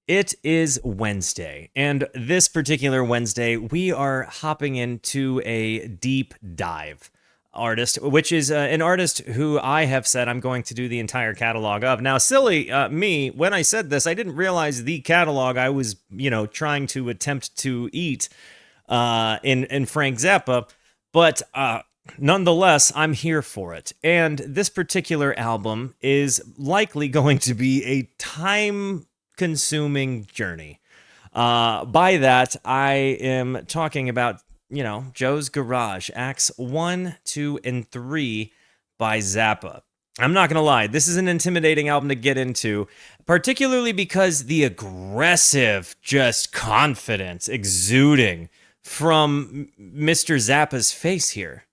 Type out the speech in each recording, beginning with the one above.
It is Wednesday, and this particular Wednesday, we are hopping into a deep dive artist, which is an artist who I have said I'm going to do the entire catalog of. Now, silly me, when I said this, I didn't realize the catalog I was, trying to attempt to eat in Frank Zappa, but nonetheless, I'm here for it. And this particular album is likely going to be a time consuming journey. By that, I am talking about, Joe's Garage, Acts 1, 2, and 3 by Zappa. I'm not going to lie, this is an intimidating album to get into, particularly because the aggressive, just confidence exuding from Mr. Zappa's face here.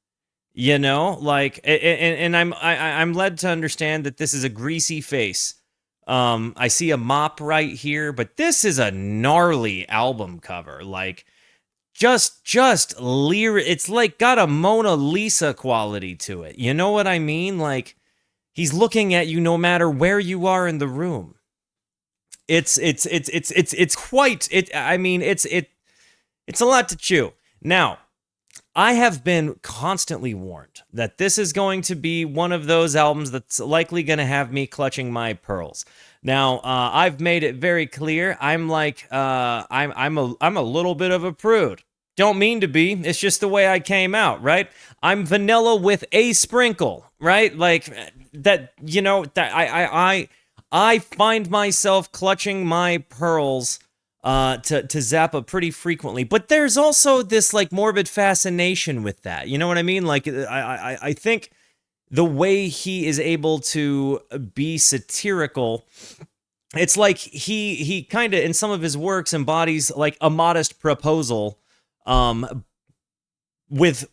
I'm led to understand that this is a greasy face. I see a mop right here, but this is a gnarly album cover. Like, just lyric. It's like got a Mona Lisa quality to it. You know what I mean? Like, he's looking at you no matter where you are in the room. It's quite it. I mean, it's a lot to chew. Now, I have been constantly warned that this is going to be one of those albums that's likely going to have me clutching my pearls. Now, I've made it very clear. I'm a little bit of a prude. Don't mean to be. It's just the way I came out, right? I'm vanilla with a sprinkle, right? Like that. I find myself clutching my pearls to Zappa pretty frequently, but there's also this like morbid fascination with that. You know what I mean? Like I think the way he is able to be satirical, it's like he kind of in some of his works embodies like a modest proposal, with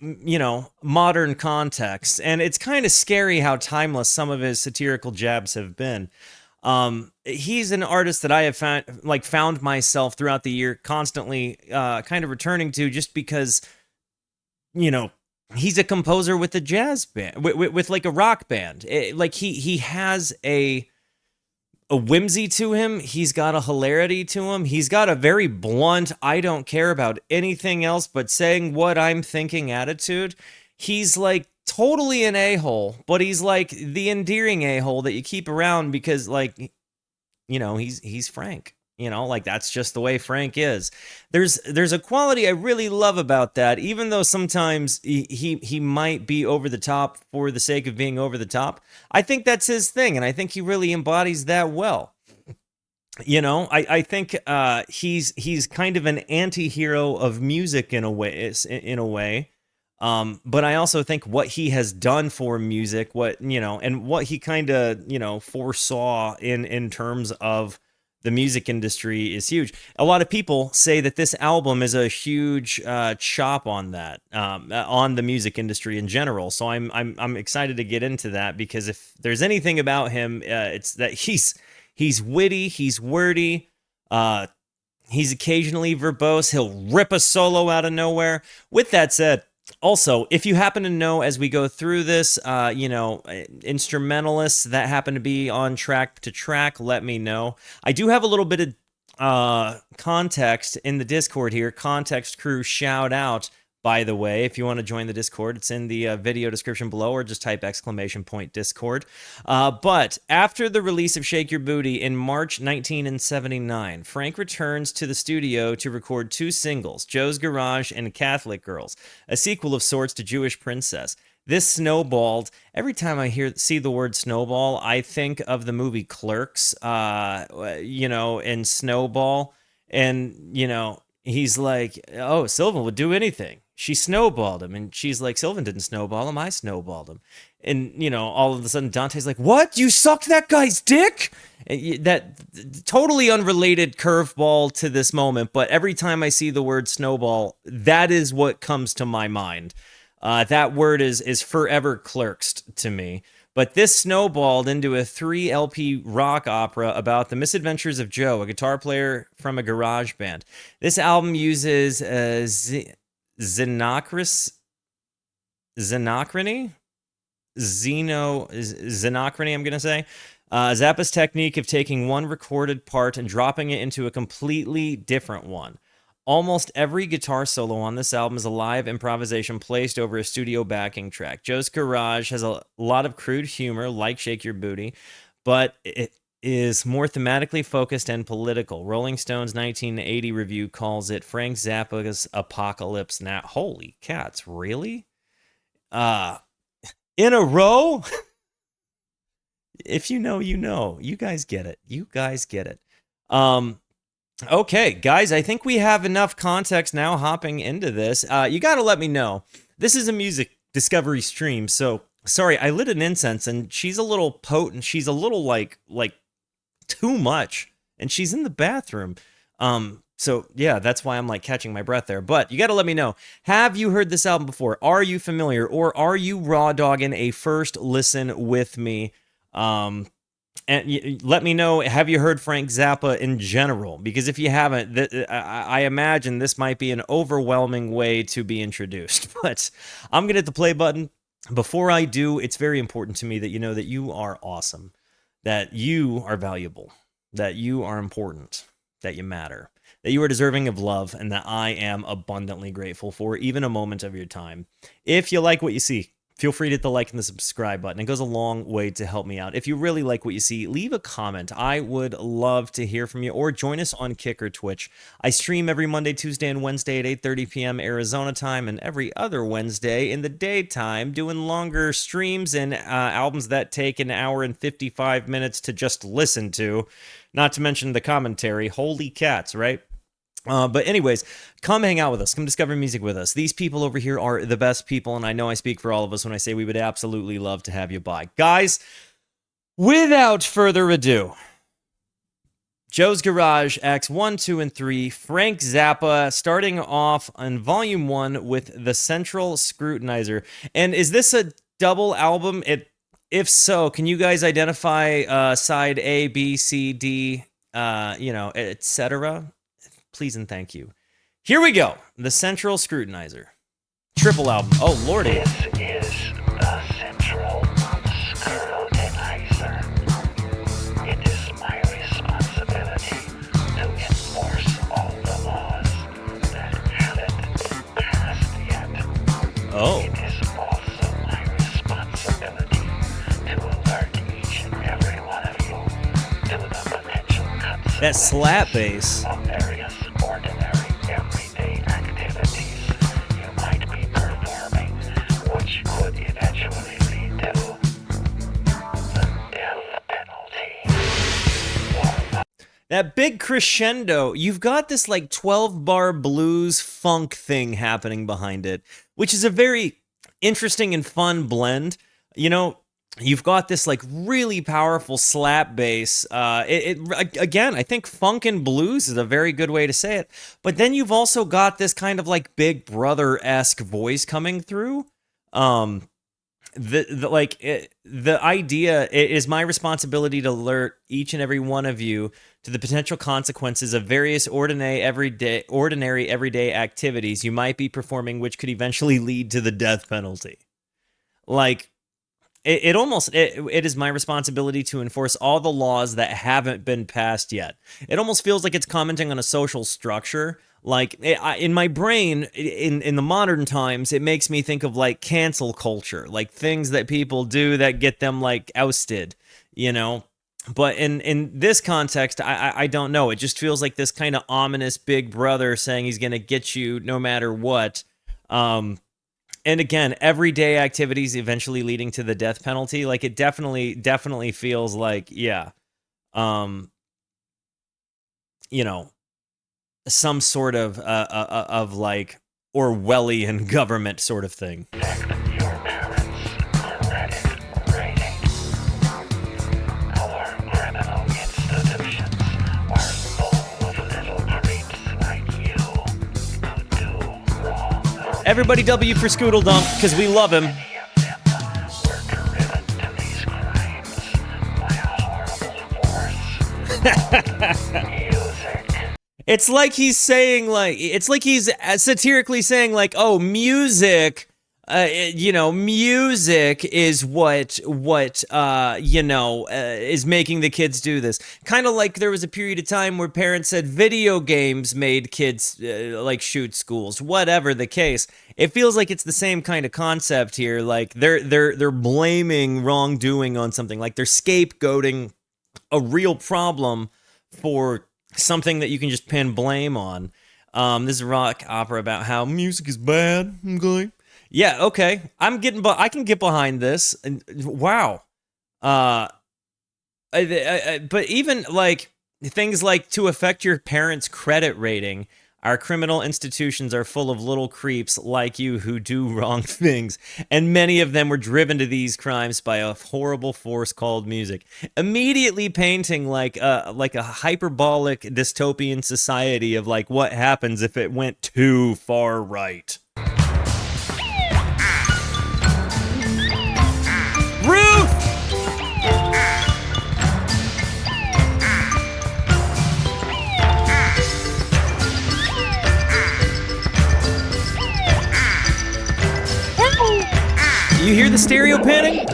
modern context, and it's kind of scary how timeless some of his satirical jabs have been. He's an artist that I have found myself throughout the year constantly kind of returning to, just because he's a composer with a jazz band, with like a rock band. Like he has a whimsy to him. He's got a hilarity to him. He's got a very blunt, I don't care about anything else but saying what I'm thinking attitude. He's like totally an a-hole, but he's like the endearing a-hole that you keep around because, like, he's Frank. Like that's just the way Frank is. There's a quality I really love about that, even though sometimes he might be over the top for the sake of being over the top. I think that's his thing, and I think he really embodies that well. I think he's kind of an anti-hero of music in a way. But I also think what he has done for music, and what he kind of, foresaw in terms of the music industry is huge. A lot of people say that this album is a huge chop on that, on the music industry in general. So I'm excited to get into that, because if there's anything about him, it's that he's witty, he's wordy, he's occasionally verbose. He'll rip a solo out of nowhere. With that said, also, if you happen to know as we go through this, instrumentalists that happen to be on track to track, let me know. I do have a little bit of context in the Discord here. Context crew shout out, by the way. If you want to join the Discord, it's in the video description below, or just type !Discord. But after the release of Shake Your Booty in March 1979, Frank returns to the studio to record two singles, Joe's Garage and Catholic Girls, a sequel of sorts to Jewish Princess. This snowballed. Every time I see the word snowball, I think of the movie Clerks, and Snowball. And, he's like, oh, Sylvan would do anything. She snowballed him. And she's like, Sylvan didn't snowball him. I snowballed him. And, all of a sudden Dante's like, what? You sucked that guy's dick? That totally unrelated curveball to this moment. But every time I see the word snowball, that is what comes to my mind. That word is forever Clerks to me. But this snowballed into a 3 LP rock opera about the misadventures of Joe, a guitar player from a garage band. This album uses xenochrony, I'm going to say, Zappa's technique of taking one recorded part and dropping it into a completely different one. Almost every guitar solo on this album is a live improvisation placed over a studio backing track. Joe's Garage has a lot of crude humor, like Shake Your Booty, but it is more thematically focused and political. Rolling Stone's 1980 review calls it Frank Zappa's Apocalypse Now. Holy cats, really? In a row? If you know, you know. You guys get it. You guys get it. Okay, guys, I think we have enough context now hopping into this. You got to let me know. This is a music discovery stream, so sorry, I lit an incense and she's a little potent. She's a little like too much, and she's in the bathroom. So yeah, that's why I'm like catching my breath there. But you got to let me know. Have you heard this album before? Are you familiar, or are you raw dogging a first listen with me? And let me know, have you heard Frank Zappa in general? Because if you haven't, I imagine this might be an overwhelming way to be introduced. But I'm going to hit the play button. Before I do, it's very important to me that you know that you are awesome, that you are valuable, that you are important, that you matter, that you are deserving of love, and that I am abundantly grateful for even a moment of your time. If you like what you see, feel free to hit the like and the subscribe button. It goes a long way to help me out. If you really like what you see, leave a comment. I would love to hear from you, or join us on Kick or Twitch. I stream every Monday, Tuesday, and Wednesday at 8:30 p.m. Arizona time, and every other Wednesday in the daytime, doing longer streams and albums that take an hour and 55 minutes to just listen to, not to mention the commentary. Holy cats, right? But anyways, come hang out with us. Come discover music with us. These people over here are the best people, and I know I speak for all of us when I say we would absolutely love to have you by. Guys, without further ado, Joe's Garage, Acts 1, 2, and 3, Frank Zappa, starting off on Volume 1 with the Central Scrutinizer. And is this a double album? If so, can you guys identify side A, B, C, D, etc.? Please and thank you. Here we go. The Central Scrutinizer. Triple album. Oh, lordy. This is the Central Scrutinizer. It is my responsibility to enforce all the laws that haven't been passed yet. Oh. It is also my responsibility to alert each and every one of you to the potential consequences That slap bass. of various ordinary everyday activities you might be performing, which could eventually lead to the death penalty. That big crescendo, you've got this like 12-bar blues funk thing happening behind it, which is a very interesting and fun blend. You know, you've got this like really powerful slap bass. Again, I think funk and blues is a very good way to say it. But then you've also got this kind of like Big Brother-esque voice coming through. The idea, it is my responsibility to alert each and every one of you to the potential consequences of various ordinary everyday activities you might be performing, which could eventually lead to the death penalty. Like, it is my responsibility to enforce all the laws that haven't been passed yet. It almost feels like it's commenting on a social structure. Like, in my brain, in the modern times, it makes me think of like cancel culture, like things that people do that get them like ousted, you know. But in this context, I don't know. It just feels like this kind of ominous Big Brother saying he's gonna get you no matter what. And again, everyday activities eventually leading to the death penalty. Like, it definitely feels like, yeah, you know, some sort of like Orwellian government sort of thing. Protect your parents' credit rating. Our criminal institutions are full of little creeps like you who do wrong. Everybody W for Scoodle Dump, because we love him. Many of them were driven to these crimes by a horrible force. Music. It's like he's saying, like, it's like he's satirically saying, like, oh, music music is what is making the kids do this. Kind of like there was a period of time where parents said video games made kids like shoot schools. Whatever the case, it feels like it's the same kind of concept here. Like they're blaming wrongdoing on something. Like they're scapegoating a real problem for something that you can just pin blame on. This is a rock opera about how music is bad. Okay. Yeah, okay. I can get behind this. And wow. But even like things like to affect your parents' credit rating, our criminal institutions are full of little creeps like you who do wrong things, and many of them were driven to these crimes by a horrible force called music. Immediately painting like a hyperbolic dystopian society of like what happens if it went too far right. Ruth! You hear the stereo panning?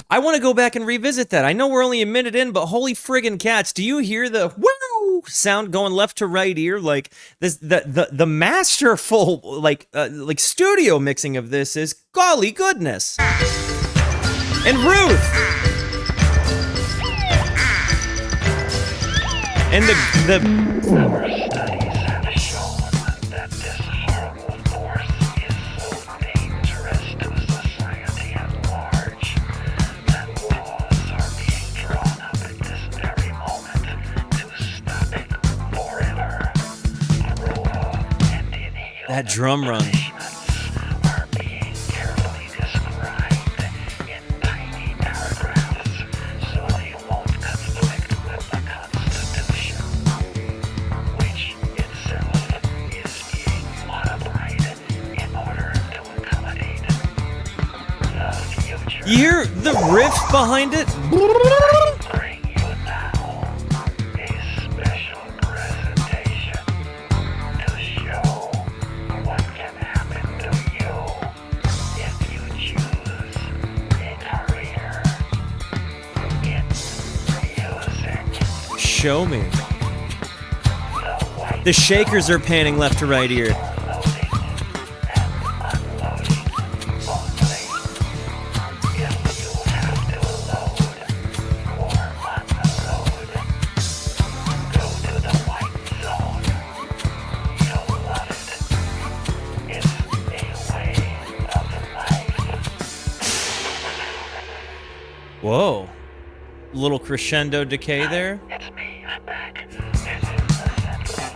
I want to go back and revisit that. I know we're only a minute in, but holy friggin' cats, do you hear the woo sound going left to right ear? Like this, the masterful like studio mixing of this is golly goodness. And Ruth. And the that drum run. Are being carefully described in tiny paragraphs so they won't conflict with the Constitution, which itself is being modified in order to accommodate the future. You hear the riff behind it? Bring you now a special presentation to show what can happen to you if you choose a career in music. Show me. The shakers are panning left to right ear. Whoa. Little crescendo decay there. It's me, I'm back. This is the Central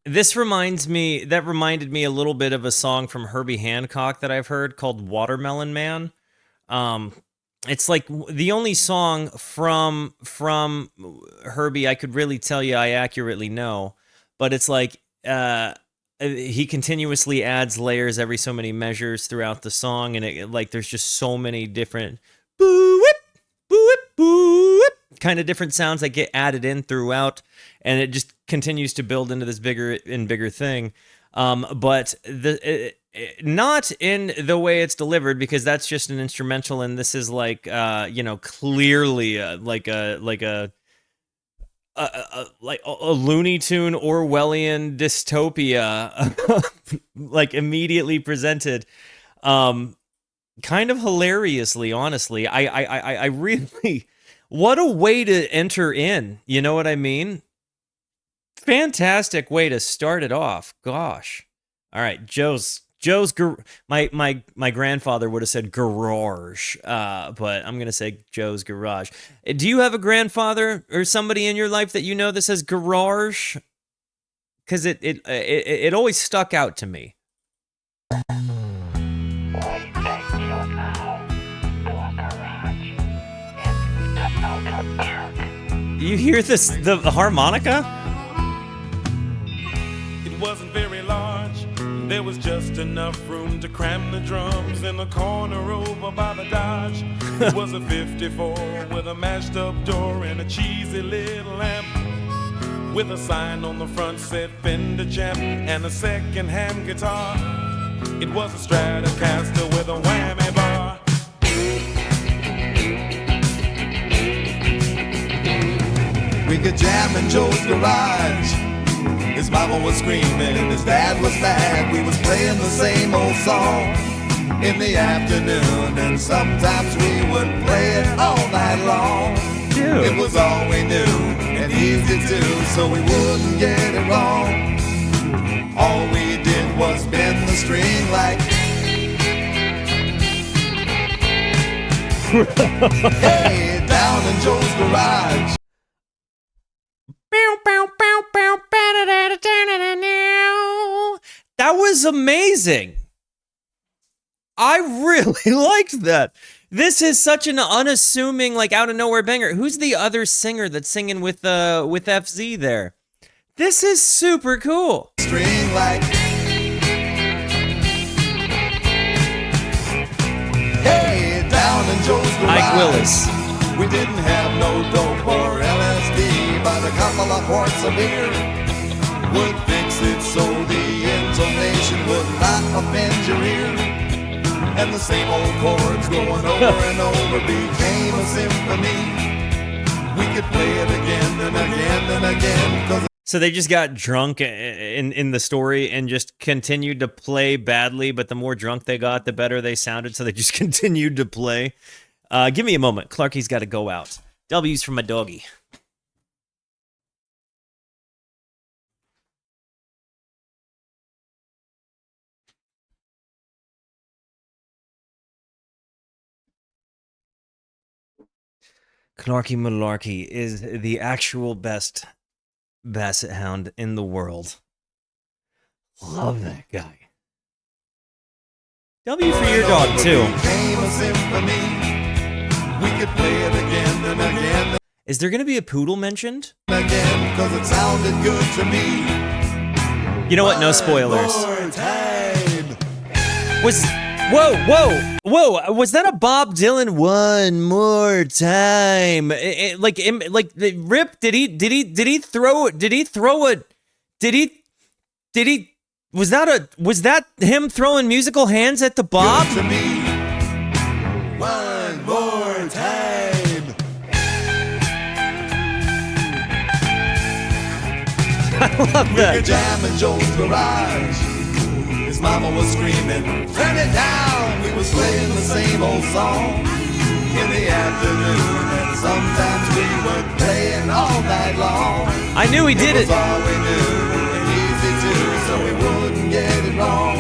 This reminded me a little bit of a song from Herbie Hancock that I've heard called Watermelon Man. It's like the only song from Herbie I could really tell you I accurately know, but it's like he continuously adds layers every so many measures throughout the song, and it like there's just so many different boo whip, boo whip, boo whip kind of different sounds that get added in throughout, and it just continues to build into this bigger and bigger thing. But not in the way it's delivered, because that's just an instrumental, and this is like clearly like a Looney Tune Orwellian dystopia, like immediately presented, kind of hilariously. Honestly, I really, what a way to enter in. You know what I mean? Fantastic way to start it off. Gosh. All right, Joe's my grandfather would have said garage, but I'm gonna say Joe's garage. Do you have a grandfather or somebody in your life that you know that says garage? Because it always stuck out to me. We take you now to a garage in the outer park. You hear this, the harmonica? It wasn't very large. There was just enough room to cram the drums in the corner over by the Dodge. It was a 54 with a mashed up door and a cheesy little amp. With a sign on the front said Fender Champ and a second-hand guitar. It was a Stratocaster with a whammy bar. We could jam in Joe's garage. His mama was screaming, his dad was mad. We was playing the same old song in the afternoon, and sometimes we would play it all night long. Dude. It was all we knew and easy to, so we wouldn't get it wrong. All we did was bend the string like hey, down in Joe's garage. That was amazing. I really liked that. This is such an unassuming, like, out of nowhere banger. Who's the other singer that's singing with FZ there? This is super cool. String like hey, down in Joe's garage. Ike Willis. We didn't have no dope or LSD, but a couple of quarts of beer would fix it so the intonation would not offend your ear. And the same old chords going over and over became a symphony. We could play it again and again and again. 'Cause So they just got drunk in the story and just continued to play badly, but the more drunk they got, the better they sounded, so they just continued to play. Give me a moment. Clarky's got to go out. W's for my doggy. Clarky Malarkey is the actual best basset hound in the world. Love that guy. W for your dog, too. became a symphony. We could play it again and again Is there going to be a poodle mentioned? and again, 'cause it sounded good to me. You know what? No spoilers. One more time. Whoa! Was that a Bob Dylan? One more time. Like the Rip. Did he throw it? Was that him throwing musical hands at the Bob? To me. One more time. I love We could that. jam in Joe's garage. His mama was screaming, turn it down. We was playing the same old song in the afternoon, and sometimes we would play it all night long. I knew he did It was it. all we knew and easy too, so we wouldn't get it wrong.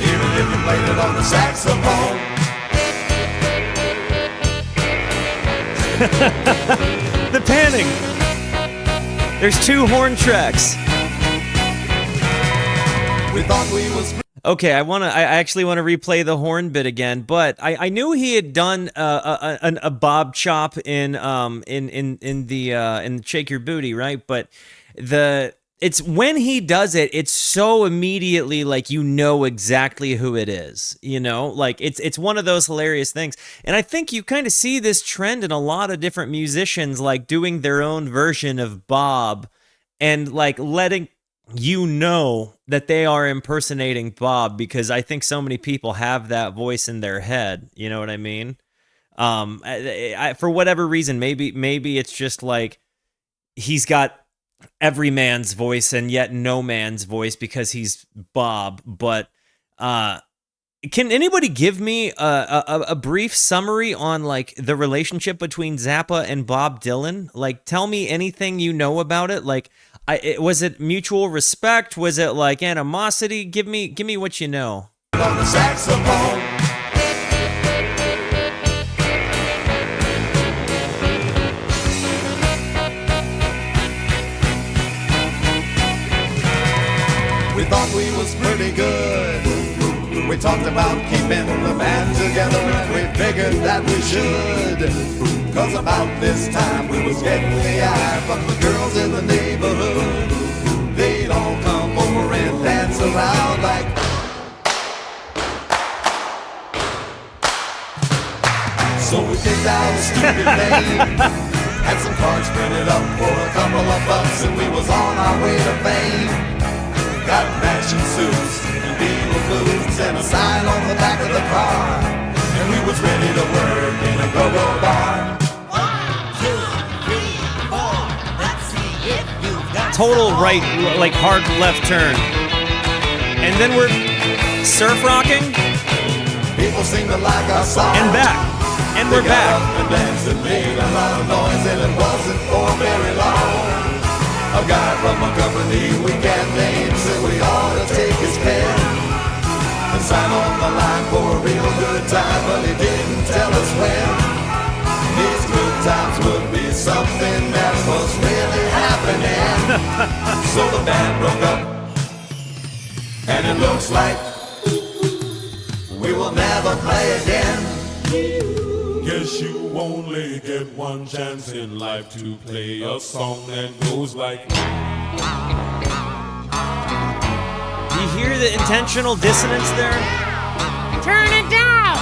Even if we played it on the saxophone. The panning. There's 2 horn tracks. We thought we was Okay, I actually want to replay the horn bit again, but I knew he had done a Bob chop in Shake Your Booty, right? But it's when he does it, it's so immediately like you know exactly who it is, you know? Like it's one of those hilarious things. And I think you kind of see this trend in a lot of different musicians like doing their own version of Bob and like letting you know that they are impersonating Bob, because I think so many people have that voice in their head, you know what I mean? For whatever reason, maybe it's just like he's got every man's voice and yet no man's voice because he's Bob. But can anybody give me a brief summary on like the relationship between Zappa and Bob Dylan? Like, tell me anything you know about it. Like, Was it mutual respect? Was it like animosity? Give me what you know. On the saxophone. We thought we was pretty good. We talked about keeping the band together, and we figured that we should. Cause about this time we was getting the eye from the girls in the neighborhood. They'd all come over and dance around like. So we picked out a stupid name, had some cards printed up for a couple of bucks, and we was on our way to fame. Got matching suits and Beatle boots and a sign on the back of the car, and we was ready to work in a go-go bar. 1, 2, 3, 4. Let's see if you've got Total right, like hard left turn. And then we're surf rocking People seem to like our song. and back. And we're They got back. up and danced and made a lot of noise, and it wasn't for very long. A guy from a company we can't name said we ought to take his pen and sign on the line for a real good time, but he didn't tell us when. These good times would be something that was really happening. So the band broke up, and it looks like we will never play again. Guess you only get one chance in life to play a song that goes like. You hear the intentional dissonance there? Turn it down!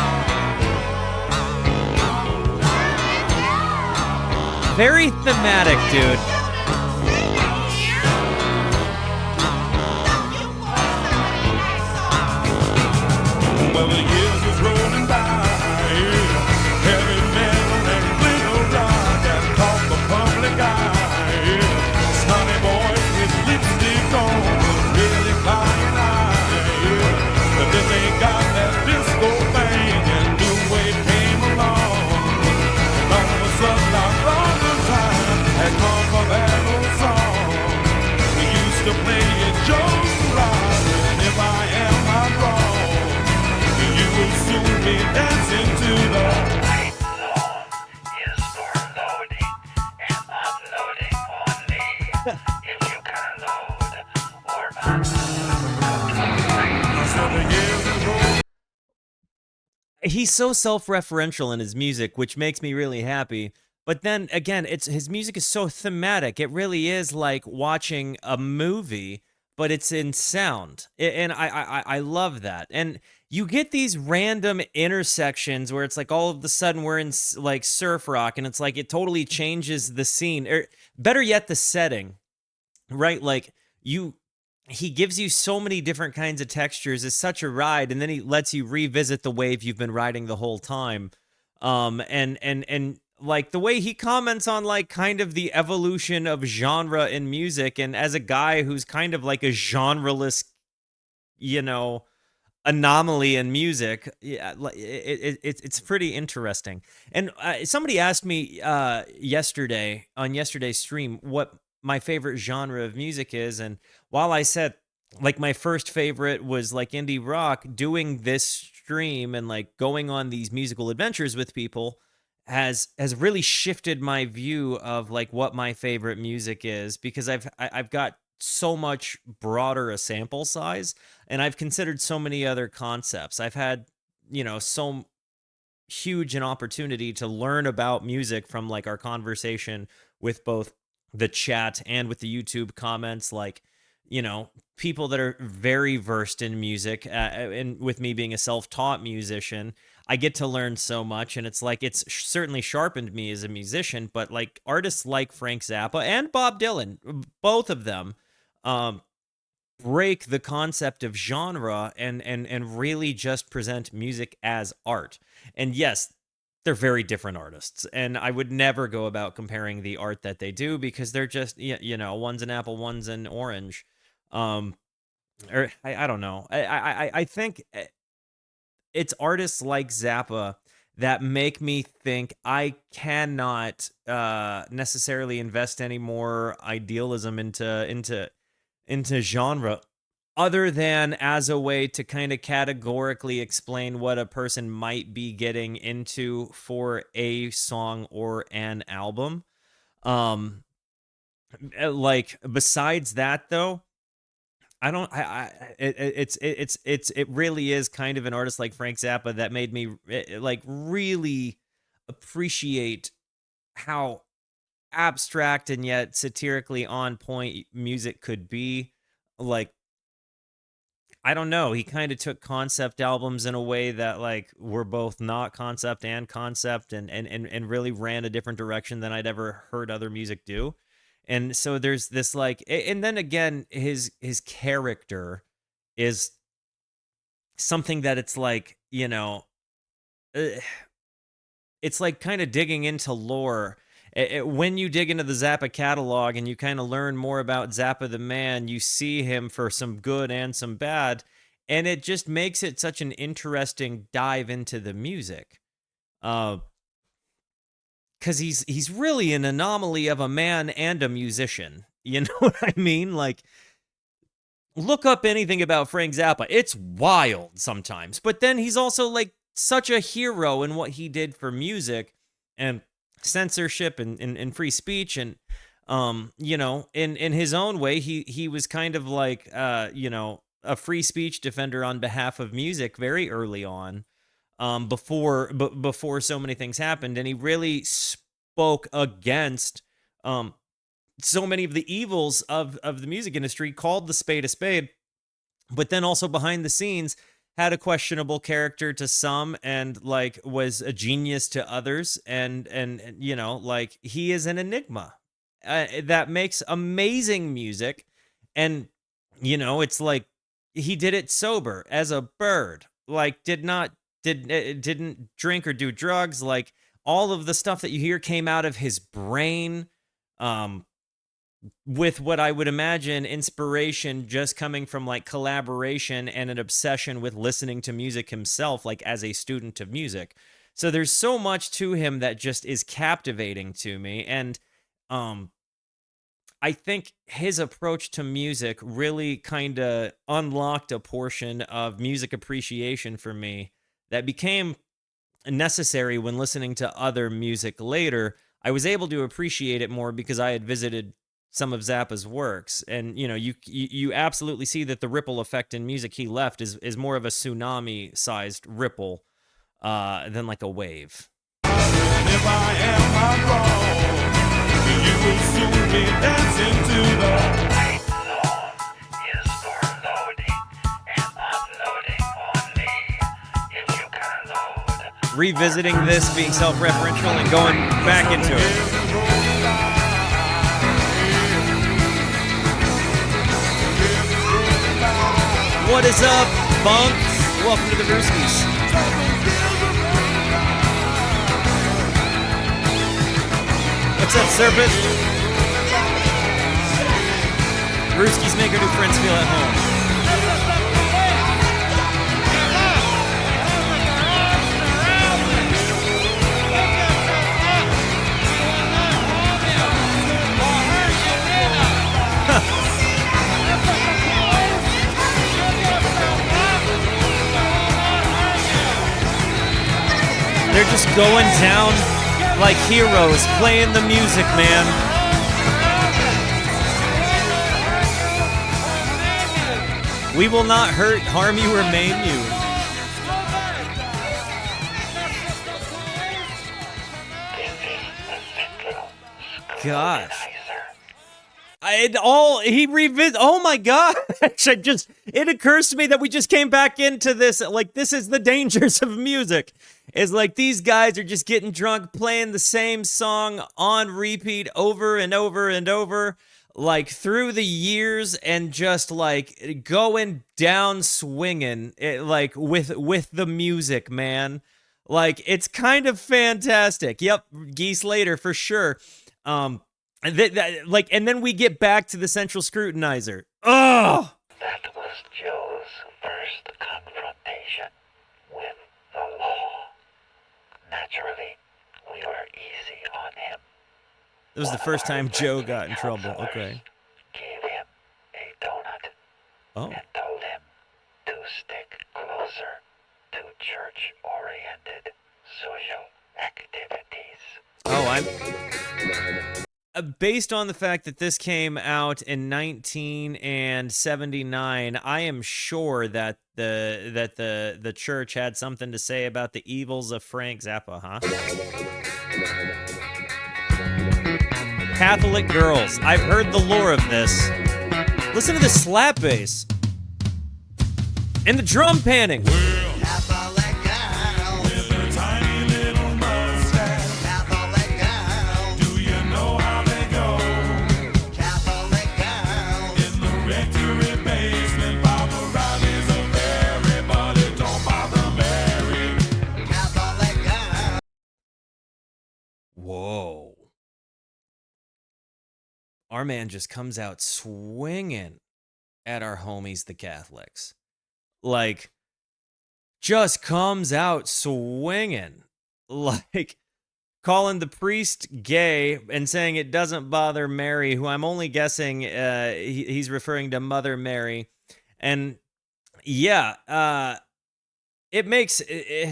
Very thematic, dude. Well, the years is rolling by. Heavy metal and little rock and talk the public eye. Sunny boys with lipstick on, really flying high. But then they got that disco thing and new wave came along. And all of a sudden our brothers had come for that old song. We used to play it just right, and if I am not wrong, you will soon be dancing to the Light zone is for loading and unloading only. If you can load or unload, He's so self-referential in his music, which makes me really happy. But then again, his music is so thematic. It really is like watching a movie, but it's in sound. And I love that. And you get these random intersections where it's like all of a sudden we're in like surf rock, and it's like it totally changes the scene, or better yet, the setting, right? Like he gives you so many different kinds of textures. It's such a ride, and then he lets you revisit the wave you've been riding the whole time. And like the way he comments on like kind of the evolution of genre in music, and as a guy who's kind of like a genreless, anomaly in music, yeah, it's pretty interesting. And somebody asked me yesterday on yesterday's stream what my favorite genre of music is, and while I said like my first favorite was like indie rock, doing this stream and like going on these musical adventures with people has really shifted my view of like what my favorite music is, because I've got so much broader a sample size, and I've considered so many other concepts. I've had, so huge an opportunity to learn about music from like our conversation with both the chat and with the YouTube comments, like, people that are very versed in music, and with me being a self-taught musician, I get to learn so much, and it's like it's certainly sharpened me as a musician. But like artists like Frank Zappa and Bob Dylan, both of them break the concept of genre and really just present music as art. And yes, they're very different artists, and I would never go about comparing the art that they do, because they're just, one's an apple, one's an orange. Or I don't know. I think it's artists like Zappa that make me think I cannot necessarily invest any more idealism into genre, other than as a way to kind of categorically explain what a person might be getting into for a song or an album. Like besides that though, I don't. It really is kind of an artist like Frank Zappa that made me like really appreciate how abstract and yet satirically on point music could be. Like, I don't know. He kind of took concept albums in a way that like were both not concept and concept, and really ran a different direction than I'd ever heard other music do. And so there's this like, and then again, his character is something that it's like, it's like kind of digging into lore. When you dig into the Zappa catalog and you kind of learn more about Zappa the man, you see him for some good and some bad, and it just makes it such an interesting dive into the music. Because he's really an anomaly of a man and a musician. You know what I mean? Like, look up anything about Frank Zappa. It's wild sometimes. But then he's also like such a hero in what he did for music and censorship and free speech. And, in his own way, he was kind of like, a free speech defender on behalf of music very early on. Before so many things happened, and he really spoke against so many of the evils of the music industry, called the spade a spade, but then also behind the scenes had a questionable character to some and like was a genius to others, and like he is an enigma that makes amazing music. And it's like he did it sober as a bird, like didn't drink or do drugs. Like all of the stuff that you hear came out of his brain, with what I would imagine inspiration just coming from like collaboration and an obsession with listening to music himself, like as a student of music. So there's so much to him that just is captivating to me. And I think his approach to music really kind of unlocked a portion of music appreciation for me that became necessary when listening to other music later. I was able to appreciate it more because I had visited some of Zappa's works, and you absolutely see that the ripple effect in music he left is more of a tsunami-sized ripple than like a wave. If I am not wrong, you will soon be dancing to the Right song is for loading and unloading on me. If you can load, Revisiting this, being self-referential, and going back into it. What is up, Bunk? Welcome to the Brewskis. What's up, Serpent? Brewskis make our new friends feel at home. They're just going down like heroes, playing the music, man. We will not hurt, harm you, or maim you. this is the Central Gosh. Scrutinizer. Oh my gosh. It occurs to me that we just came back into this. Like, this is the dangers of music. Is like these guys are just getting drunk, playing the same song on repeat over and over and over, like through the years, and just like going down swinging, like with the music, man. Like, it's kind of fantastic. Yep, Geese later for sure. And then we get back to the Central Scrutinizer. Oh, That was Joe's first confrontation with the law. Now That was the first time Joe got in trouble. Okay. Gave him a donut Oh. and told him to stick closer to church-oriented social activities. Oh, I'm based on the fact that this came out in 1979. I am sure that the church had something to say about the evils of Frank Zappa, huh? Catholic girls. I've heard the lore of this. Listen to the slap bass. And the drum panning. Catholic girls, With a tiny little mustache. Catholic girls, Do you know how they go? Catholic girls, In the rectory basement, paparazzis of everybody. Don't bother Mary. Catholic girls. Whoa. Our man just comes out swinging at our homies, the Catholics. Like, just comes out swinging. Like, calling the priest gay and saying it doesn't bother Mary, who I'm only guessing he's referring to Mother Mary. And yeah, it makes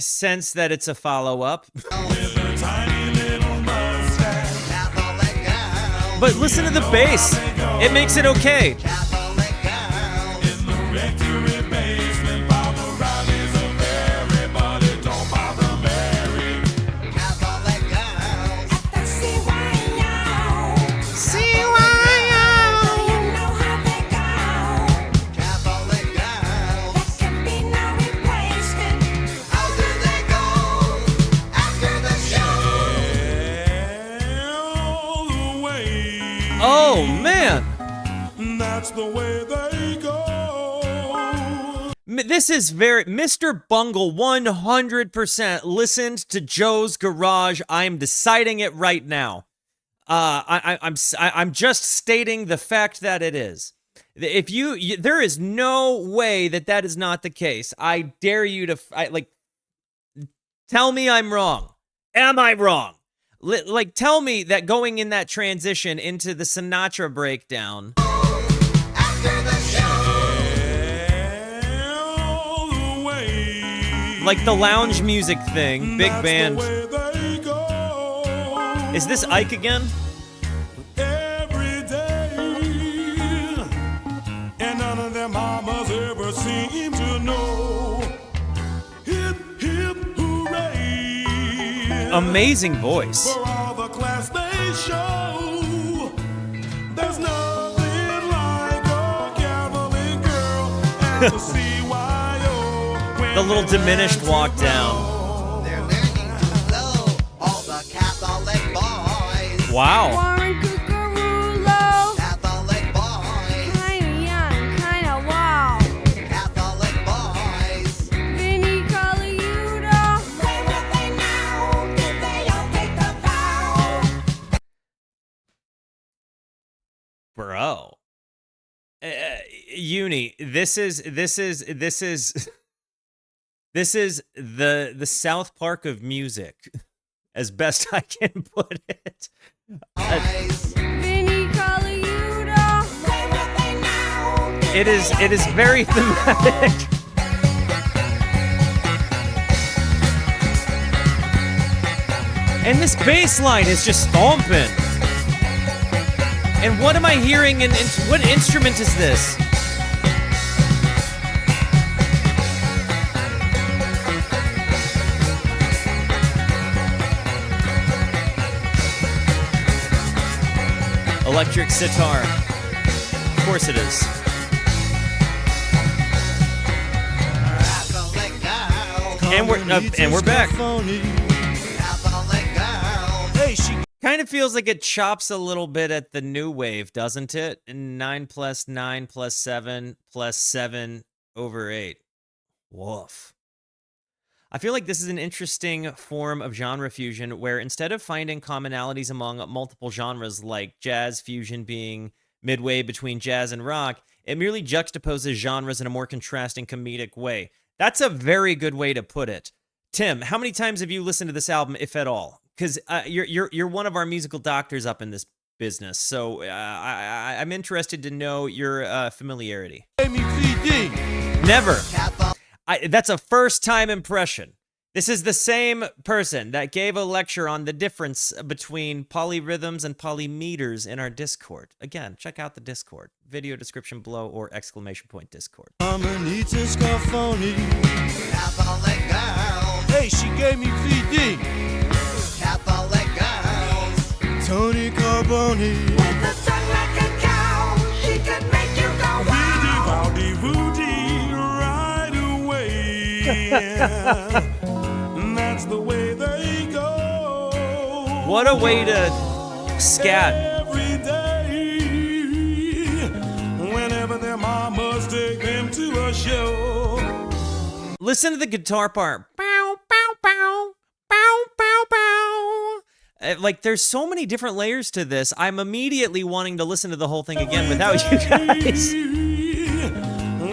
sense that it's a follow-up. With a tiny little mustache. Catholic girls, But listen to the bass. It makes it okay. Catholic girls, In the rectory basement, paparazzis of everybody. Don't bother Mary. Catholic girls, Catholic girls. How do they go after the show? All the way. Oh, man. That's the way they go. This is very Mr. Bungle 100% listened to Joe's Garage. I am deciding it right now. I'm just stating the fact that it is. If there is no way that is not the case. I dare you to tell me I'm wrong. Am I wrong? Tell me that going in that transition into the Sinatra breakdown. After the show, All the way. Like the lounge music thing, big That's band. the way they go. Is this Ike again? Every day. And none of them mamas ever seem to know. Hip, hip, hooray. Amazing voice. For all the class they show. There's nothing like a Catholic girl at the CYO. when The little they're diminished dancing walk down. low. they're learning to flow. All the Catholic boys, Wow. Warren Cucurulo. Catholic boys, Kinda young, kinda wild. Catholic boys. Vinny Colaiuta. Say what they know, did they all take the vow? Bro. Uni, this is the South Park of music, as best I can put it. Vinny Colaiuta. Say what they know, did It is very thematic. And this bass line is just stomping. And what am I hearing? And what instrument is this? Electric sitar. Of course it is. Catholic girls, And we're back. Catholic girls. Kind of feels like it chops a little bit at the new wave, doesn't it? 9 plus 9 plus 7 plus 7 over 8. Woof. I feel like this is an interesting form of genre fusion where instead of finding commonalities among multiple genres like jazz fusion being midway between jazz and rock, it merely juxtaposes genres in a more contrasting comedic way. That's a very good way to put it. Tim, how many times have you listened to this album, if at all? Because you're one of our musical doctors up in this business. So I'm interested to know your familiarity. Never. That's a first-time impression. This is the same person that gave a lecture on the difference between polyrhythms and polymeters in our Discord. Again, check out the Discord. Video description below or exclamation point Discord. Catholic girls, Hey, she gave me VD. Catholic girls, Tony Carboni. With a tongue like a cow, she can make you go wow. Rowdy Woody right away. That's the way they go. What a way to scat. Every day, whenever their mamas take them to a show. Listen to the guitar part. Bow, bow, bow, bow, bow, bow. Like, there's so many different layers to this. I'm immediately wanting to listen to the whole thing again without you guys.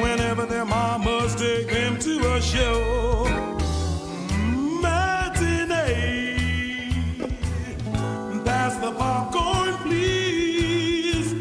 Whenever their mamas take them to a show. Matinee. Pass the popcorn, please.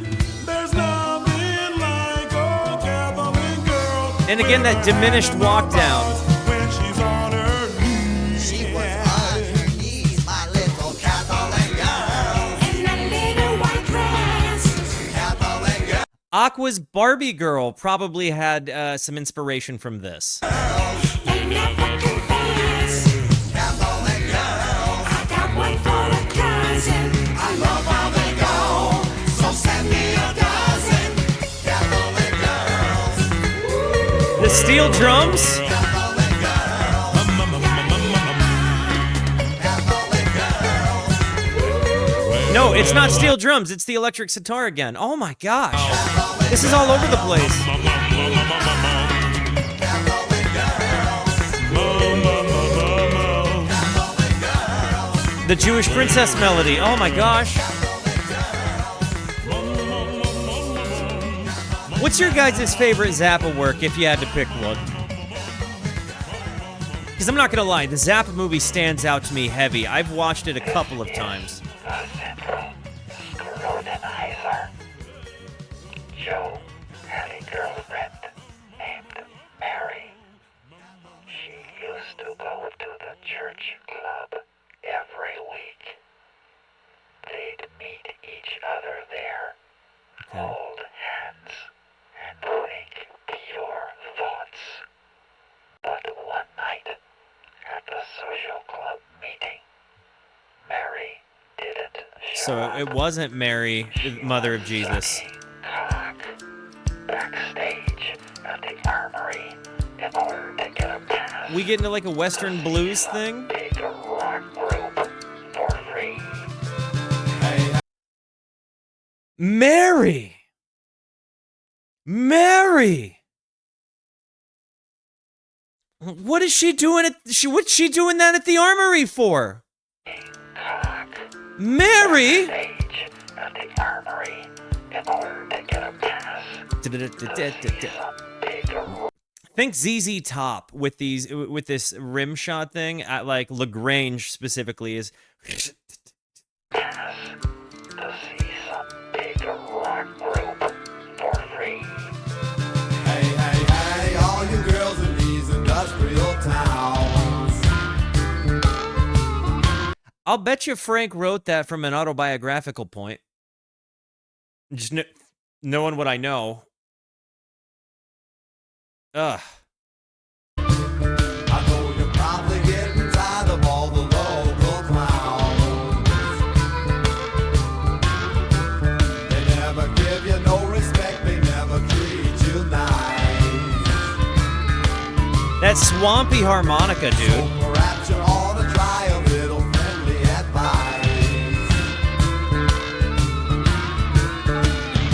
There's nothing like a Catholic girl. And again, that diminished walk down. When she's on her knees. she was on her knees, my little Catholic girl, In a little white dress. Catholic girl. Aqua's Barbie Girl probably had some inspiration from this. They never confess. Catholic girls, I got one for a cousin. I love how they go, so send me a dozen. Catholic girls, The steel drums? Catholic girls, Catholic girls, No, it's not steel drums. It's the electric sitar again. Oh my gosh. This is all over the place. The Jewish princess melody. Oh my gosh. What's your guys' favorite Zappa work if you had to pick one? Because I'm not going to lie, the Zappa movie stands out to me heavy. I've watched it a couple of times. The Central Scrutinizer. Joe had a girlfriend named Mary. She used to go to the church club every week. They'd meet each other there, hold hands, and think pure thoughts. But one night, at the social club meeting, Mary didn't show So up. it wasn't Mary, the mother of Jesus. Cock backstage at the armory in order to get a pass. We get into like a Western blues thing? Big rock group for free. Mary! Mary! What is she doing what's she doing that at the armory for? Cock Mary! backstage at the armory in order to get a pass. Big Think ZZ Top with this rim shot thing at like Lagrange specifically is pass to see some big rock group for free. Hey, hey, hey, all you girls in these industrial towns. I'll bet you Frank wrote that from an autobiographical point. Just knowing what I know. Ugh. I know you're probably getting tired of all the local clowns. They never give you no respect, they never treat you nice. That swampy harmonica, dude. Perhaps you ought to try a little friendly advice.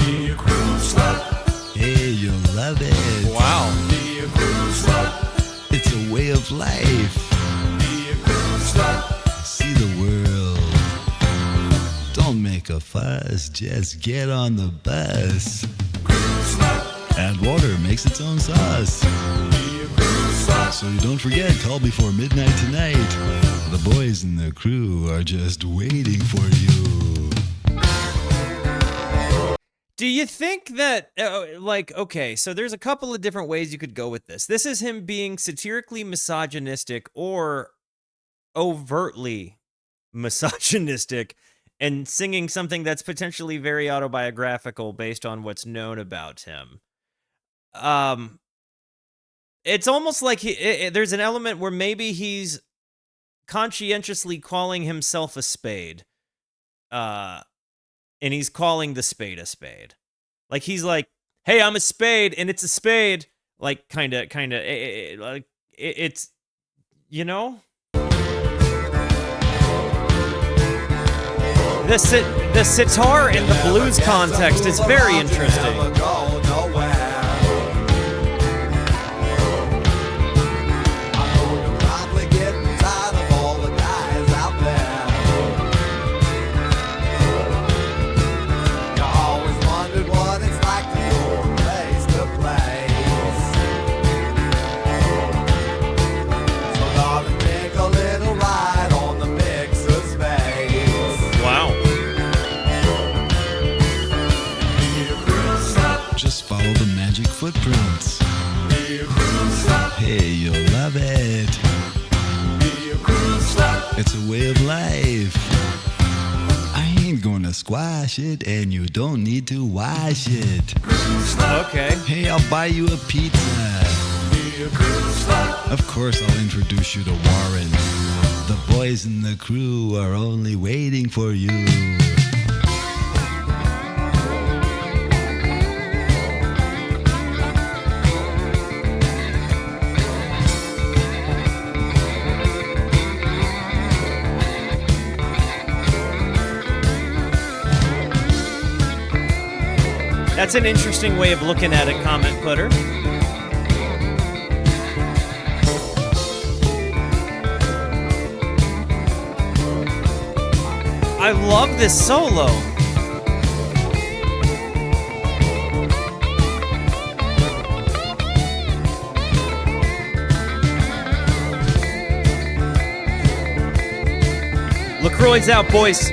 Be a cruise slut, Hey, you'll love it. Wow. be a cruise slut, It's a way of life. be a cruise slut. See the world. Don't make a fuss. Just get on the bus. Cruise slut, Add water, makes its own sauce. be a cruise slut. So you don't forget, call before midnight tonight. The boys and the crew are just waiting for you. Do you think that, like, okay, so there's a couple of different ways you could go with this. This is him being satirically misogynistic or overtly misogynistic and singing something that's potentially very autobiographical based on what's known about him. It's almost like there's an element where maybe he's conscientiously calling himself a spade. And he's calling the spade a spade. Like, he's like, hey, I'm a spade, and it's a spade. Like, kind of, like, it's, you know? The sitar in the blues context is very interesting. Follow the magic footprints. Hey, you'll love it. It's a way of life. I ain't gonna squash it, and you don't need to wash it. Okay. Hey, I'll buy you a pizza. Of course, I'll introduce you to Warren. The boys in the crew are only waiting for you. That's an interesting way of looking at it, comment putter. I love this solo. LaCroix's out, boys.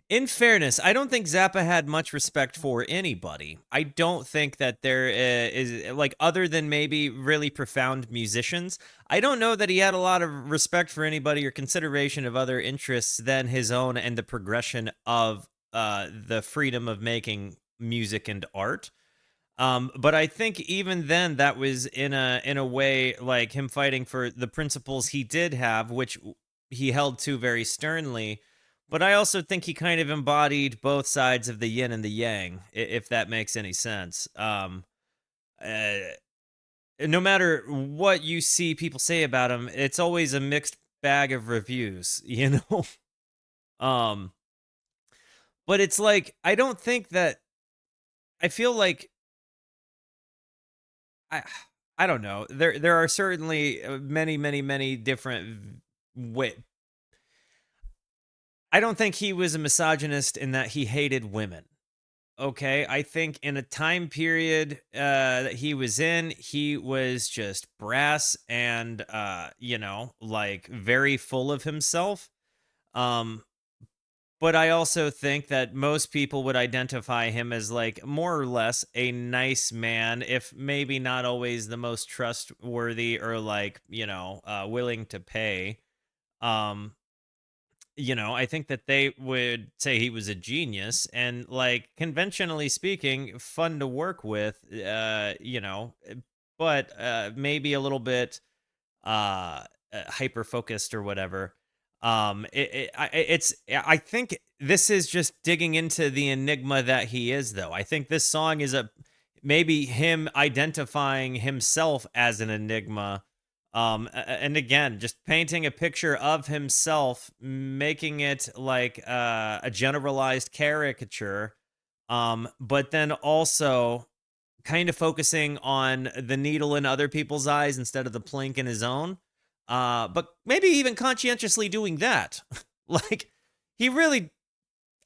In fairness, I don't think Zappa had much respect for anybody. I don't think that there is, like, other than maybe really profound musicians, I don't know that he had a lot of respect for anybody or consideration of other interests than his own and the progression of the freedom of making music and art. But I think even then that was in a way like him fighting for the principles he did have, which he held to very sternly. But I also think he kind of embodied both sides of the yin and the yang, if that makes any sense. No matter what you see people say about him, it's always a mixed bag of reviews, you know? But it's like, I don't think that, I feel like, I don't know. There are certainly many different ways. I don't think he was a misogynist in that he hated women. Okay, I think in a time period that he was in, he was just brass and like very full of himself. But I also think that most people would identify him as like more or less a nice man, if maybe not always the most trustworthy or like, willing to pay. I think that they would say he was a genius and, like, conventionally speaking, fun to work with, but maybe a little bit hyper focused or whatever. I think this is just digging into the enigma that he is, though. I think this song is maybe him identifying himself as an enigma. And again, just painting a picture of himself, making it like a generalized caricature, but then also kind of focusing on the needle in other people's eyes instead of the plank in his own. But maybe even conscientiously doing that. Like, he really,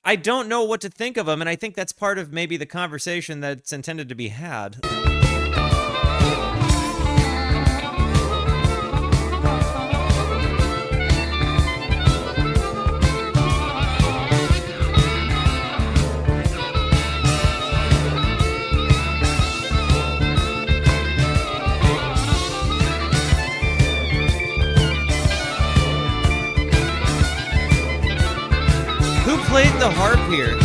I don't know what to think of him, and I think that's part of maybe the conversation that's intended to be had. Who played the harp here?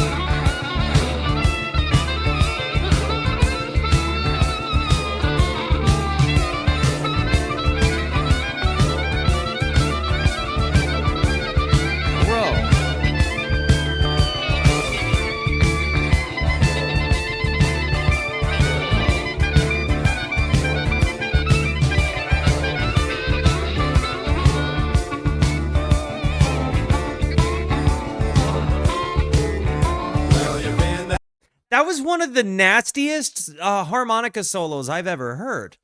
That was one of the nastiest harmonica solos I've ever heard.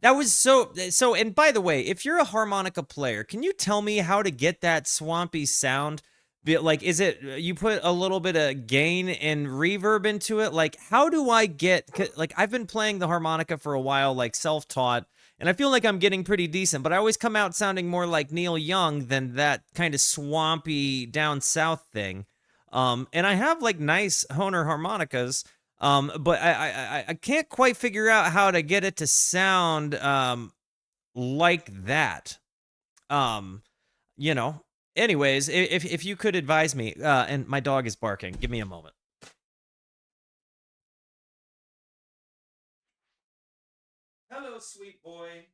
That was so, and by the way, if you're a harmonica player, can you tell me how to get that swampy sound? Like, is it, you put a little bit of gain and reverb into it? Like, how do I get, like, I've been playing the harmonica for a while, like self-taught, and I feel like I'm getting pretty decent, but I always come out sounding more like Neil Young than that kind of swampy down south thing. And I have like nice Hohner harmonicas, but I can't quite figure out how to get it to sound like that. You know. Anyways, if you could advise me, and my dog is barking. Give me a moment. Hello, sweet boy.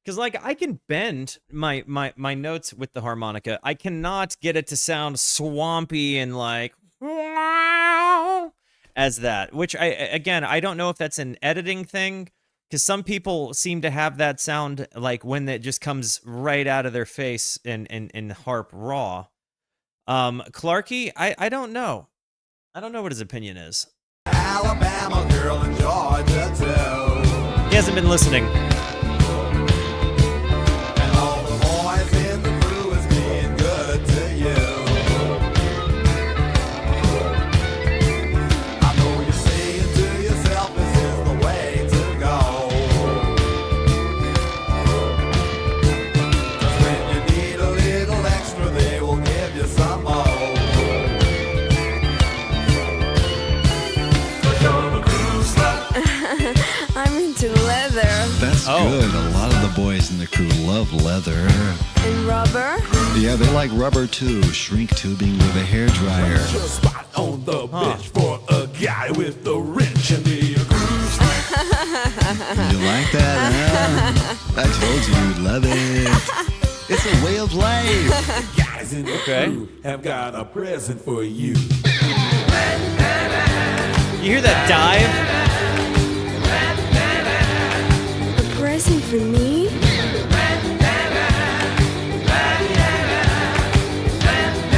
Because, like, I can bend my notes with the harmonica. I cannot get it to sound swampy and, like, as that. Which, I don't know if that's an editing thing. Because some people seem to have that sound, like, when it just comes right out of their face in harp raw. Clarky, I don't know. I don't know what his opinion is. Alabama girl in Georgia too. He hasn't been listening. And all the boys in the crew is being good to you. I know you're saying to yourself, this is the way to go. 'Cause when you need a little extra, they will give you some more. I'm into leather That's good. A lot of the boys in the crew love leather. and rubber. Yeah, they like rubber too. Shrink tubing with a hairdryer. Spot on the bench for a guy with the wrench and the groove. You like that, huh? I told you you'd love it. It's a way of life. Guys in the Okay. crew have got a present for you. You hear that dive? A present for me?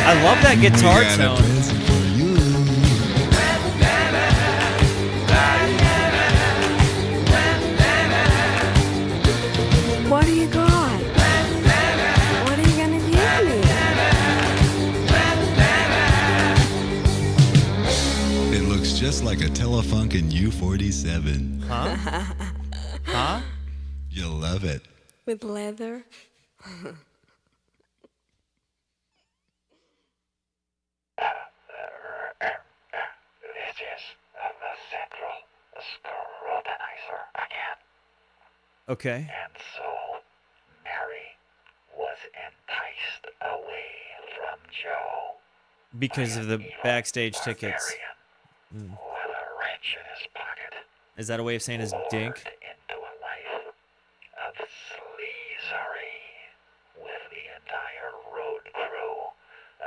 I love that guitar We got a tone. present for you. What do you got? What are you gonna give me? It looks just like a Telefunken U-47. Huh? Huh? You'll love it. With leather? This is the Central Scrutinizer again. Okay. And so Mary was enticed away from Joe Because of the backstage tickets. Barbarian with a wrench in his pocket, Is that a way of saying his dink? lured into a life of sleazery with the entire road crew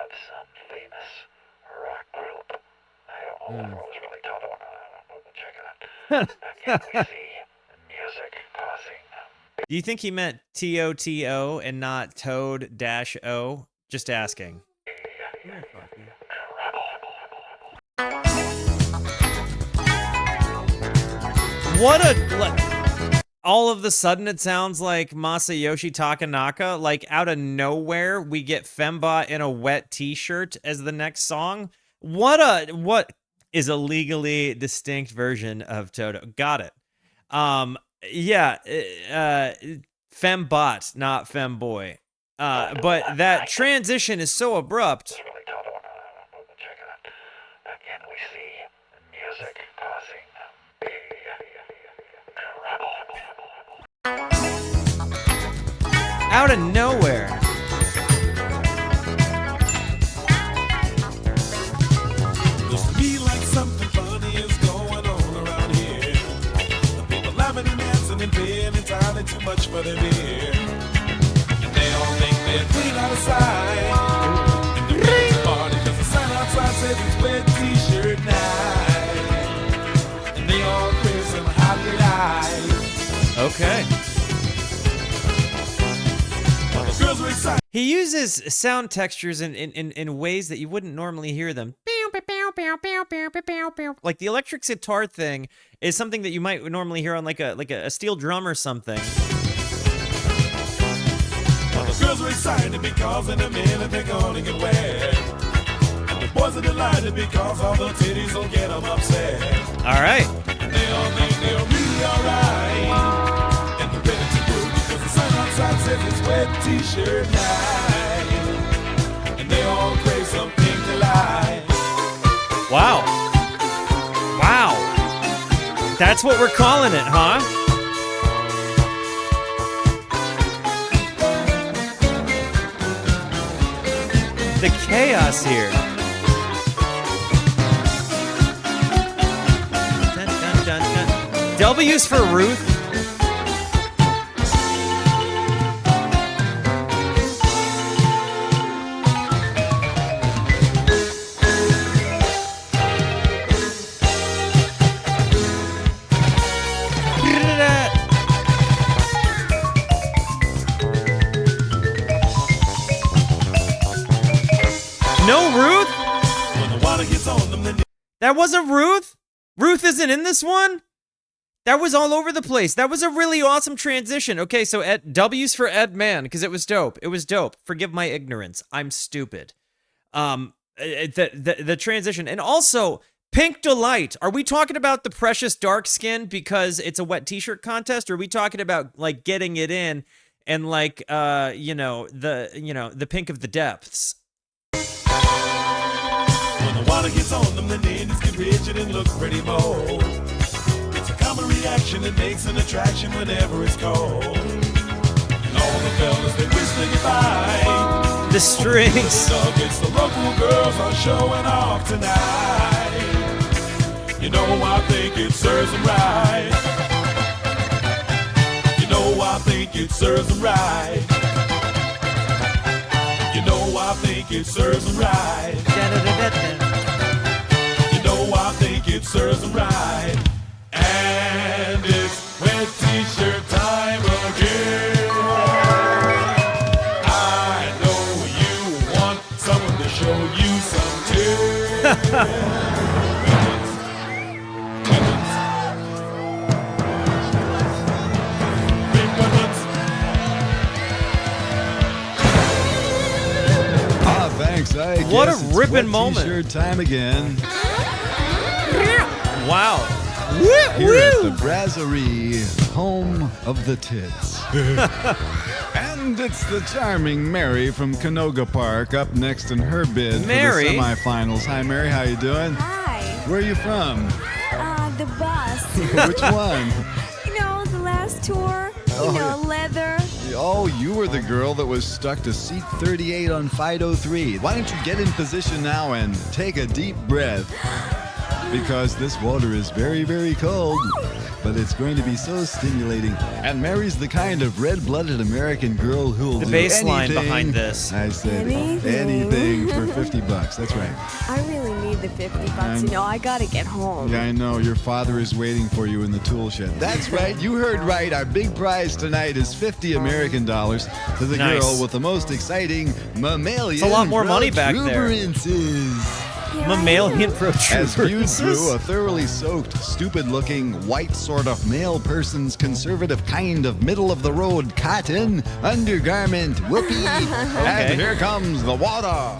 of some famous rock group. I don't know if it was really total. Check it out. Again, we see music causing Do you think he meant TOTO and not Toad-O? Just asking. What a... all of the sudden, it sounds like Masayoshi Takanaka. Like, out of nowhere, we get Fembot in a wet t-shirt as the next song. What is a legally distinct version of Toto? Got it. Yeah, Fembot, not Femboy. But that transition is so abrupt. It's really Toto. Check it out. Again, we see music causing trouble. Out of nowhere. Looks to me like something funny is going on around here. The people laughing and dancing and paying entirely too much for their beer. And they all think they're clean out of sight. And the dance party, cause the sign outside says it's wet t-shirt night. And they all clear some happy lights. Okay. While the girls are excited. He uses sound textures in ways that you wouldn't normally hear them. Like the electric guitar thing is something that you might normally hear on like a steel drum or something. While the girls are excited because in a minute they're gonna get wet. And the boys are delighted because all the titties will get them upset. All right. And they all think they're really alright. And they're ready to go because the sun outside says it's wet t-shirt night. And they all crave some pink delight. Wow. Wow. That's what we're calling it, huh? The chaos here. Dun, dun, dun, dun. W's for Ruth. No Ruth? When the water gets on them, then That wasn't Ruth? Ruth isn't in this one? That was all over the place. That was a really awesome transition. Okay, so W's for Ed Man, because it was dope. It was dope. Forgive my ignorance. I'm stupid. The transition. And also, Pink Delight. Are we talking about the precious dark skin because it's a wet t-shirt contest? Or are we talking about like getting it in and like the pink of the depths? when the water gets on them, the natives get rigid and look pretty bold. It's a common reaction that makes an attraction whenever it's cold. And all the fellas, they wish they could buy The strings. the nuggets, the local girls are showing off tonight. You know, I think it serves them right. You know, I think it serves them right. You know, I think it serves them right. You know, I think it serves them right. And it's wet t-shirt time again. I know you want someone to show you some too. Thanks. I What guess a it's ripping wet moment. T-shirt time again. Wow. Here at the Brasserie, home of the tits. And it's the charming Mary from Canoga Park up next in her bid Mary? for the semifinals. Hi, Mary. How you doing? Hi. Where are you from? The bus. Which one? You know, the last tour. Oh, You know, leather. Oh, you were the girl that was stuck to seat 38 on Fido 3. Why don't you get in position now and take a deep breath? Because this water is very, very cold. but it's going to be so stimulating. And Mary's the kind of red-blooded American girl who'll The do bass line anything. behind this. I said Anything. for $50. That's right. I really need the $50. You know, I gotta get home. Yeah, I know. Your father is waiting for you in the tool shed. That's right. You heard right. Our big prize tonight is $50 American to the Nice. girl with the most exciting mammalian It's a lot more money back there. protuberances. Here I Mammalian am. As viewed protuberances. through a thoroughly soaked, stupid-looking, white sort of male person's conservative kind of middle-of-the-road cotton undergarment. Whoopee! And here comes the water.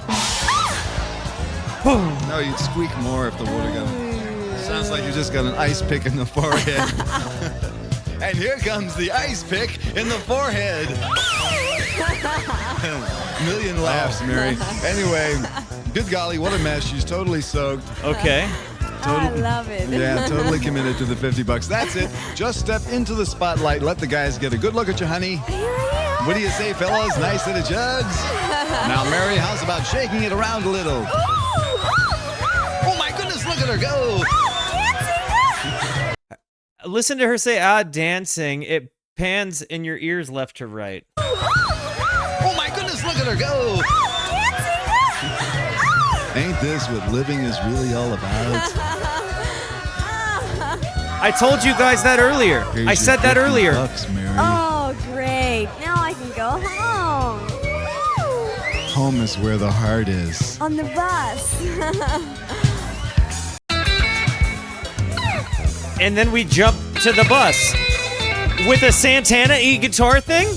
No, you'd squeak more if the water got... Sounds like you just got an ice pick in the forehead. And here comes the ice pick in the forehead. Million laughs, Mary. Anyway, good golly, what a mess. She's totally soaked. Okay. I love it. Yeah, totally committed to the $50. That's it. Just step into the spotlight. Let the guys get a good look at you, honey. Here I am. What do you say, fellas? Nice set of jugs? Now, Mary, how's about shaking it around a little? Oh, my goodness, look at her go. Listen to her say, dancing. It pans in your ears left to right. Oh, my goodness, look at her go. Ain't this what living is really all about? I told you guys that earlier. Here's I your said that earlier. $50, Mary. Oh, great. Now I can go home. Home is where the heart is. On the bus. And then we jump to the bus with a Santana e-guitar thing.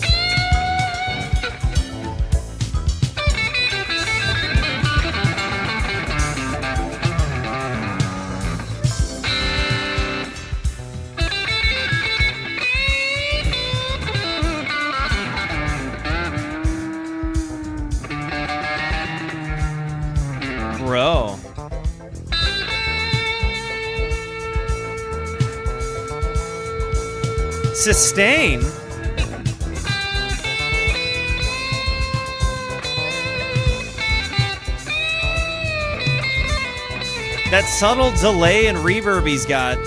Bro. Sustain. That subtle delay and reverb he's got.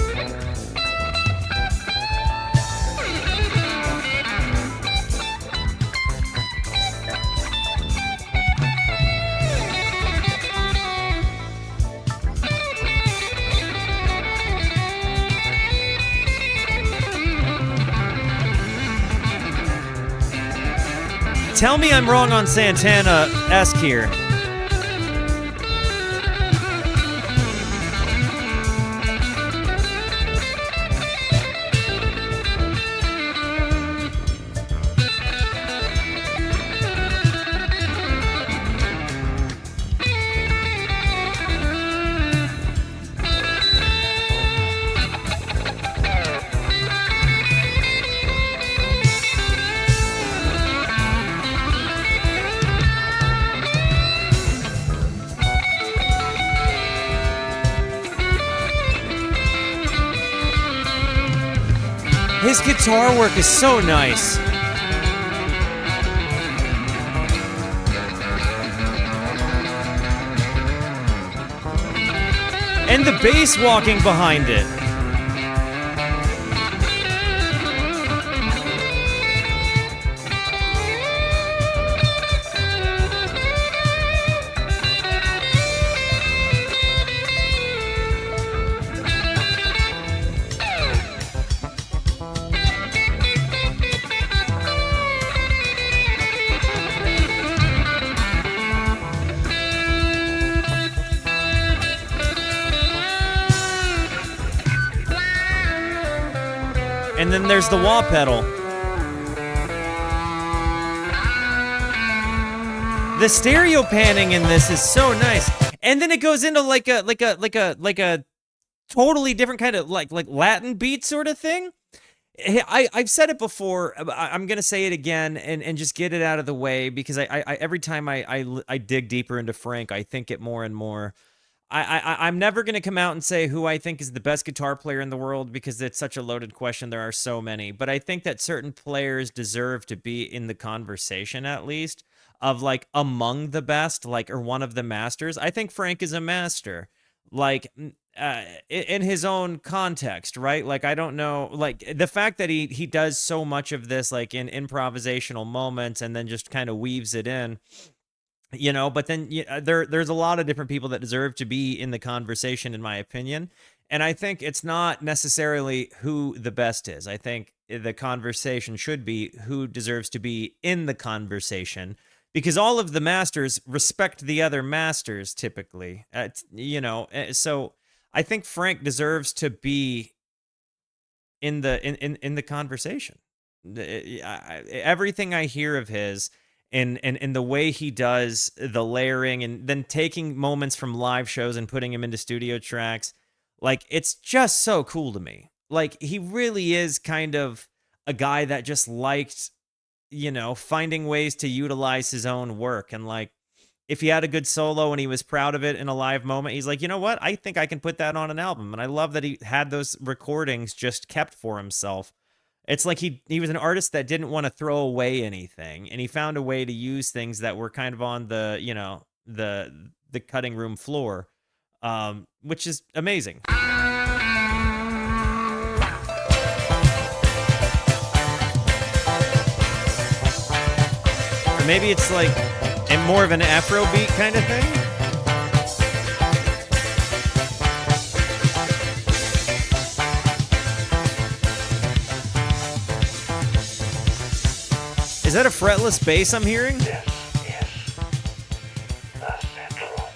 Tell me I'm wrong on Santana-esque here. His guitar work is so nice. And the bass walking behind it. And then there's the wah pedal. The stereo panning in this is so nice. And then it goes into like a totally different kind of like Latin beat sort of thing. I've said it before. I'm gonna say it again and just get it out of the way because I every time I dig deeper into Frank, I think it more and more. I'm never going to come out and say who I think is the best guitar player in the world because it's such a loaded question. There are so many. But I think that certain players deserve to be in the conversation, at least, of like among the best, like, or one of the masters. I think Frank is a master. Like, in his own context, right? Like, I don't know, like the fact that he does so much of this like in improvisational moments and then just kind of weaves it in, but then there's a lot of different people that deserve to be in the conversation, in my opinion. And I think it's not necessarily who the best is. I think the conversation should be who deserves to be in the conversation, because all of the masters respect the other masters typically. So I think Frank deserves to be in the conversation. Everything I hear of his, and the way he does the layering and then taking moments from live shows and putting them into studio tracks, like, it's just so cool to me. Like, he really is kind of a guy that just liked, finding ways to utilize his own work. And like, if he had a good solo and he was proud of it in a live moment, he's like, you know what? I think I can put that on an album. And I love that he had those recordings just kept for himself. It's like he was an artist that didn't want to throw away anything, and he found a way to use things that were kind of on the, the cutting room floor, which is amazing. Or maybe it's like more of an Afrobeat kind of thing. Is that a fretless bass I'm hearing? This is the Central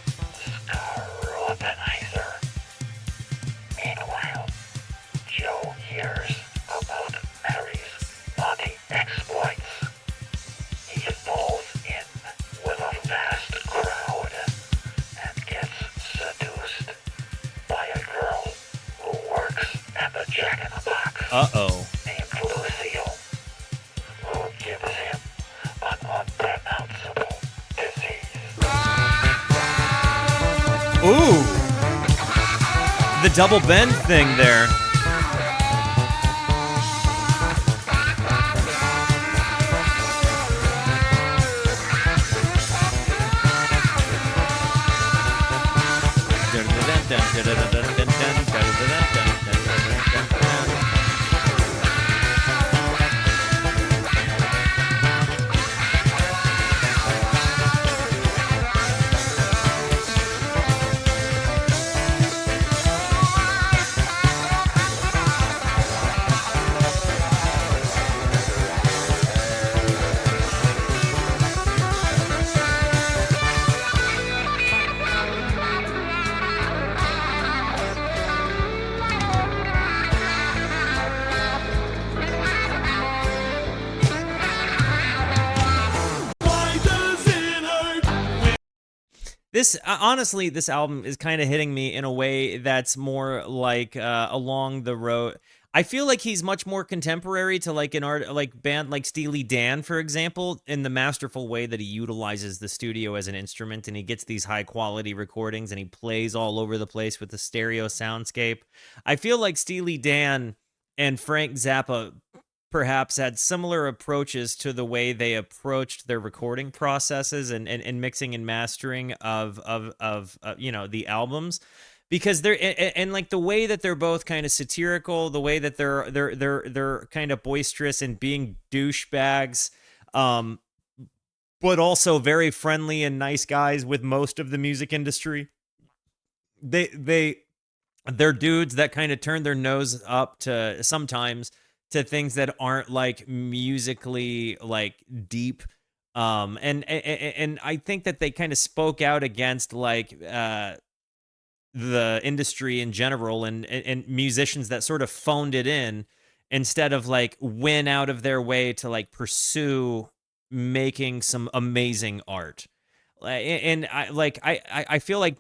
Scrutinizer. Meanwhile, Joe hears about Mary's naughty exploits. He falls in with a vast crowd and gets seduced by a girl who works at the Jack in the Box. Uh-oh. Named Lucille, who gives him an unpronounceable disease. Ooh. The double bend thing there. This honestly, this album is kind of hitting me in a way that's more like along the road. I feel like he's much more contemporary to like an art like band like Steely Dan, for example, in the masterful way that he utilizes the studio as an instrument, and he gets these high quality recordings and he plays all over the place with the stereo soundscape. I feel like Steely Dan and Frank Zappa perhaps had similar approaches to the way they approached their recording processes and mixing and mastering of the albums, because they're and like the way that they're both kind of satirical, the way that they're kind of boisterous and being douchebags, but also very friendly and nice guys with most of the music industry. They're dudes that kind of turn their nose up to sometimes to things that aren't like musically like deep, and I think that they kind of spoke out against like the industry in general and musicians that sort of phoned it in instead of like went out of their way to like pursue making some amazing art. And I feel like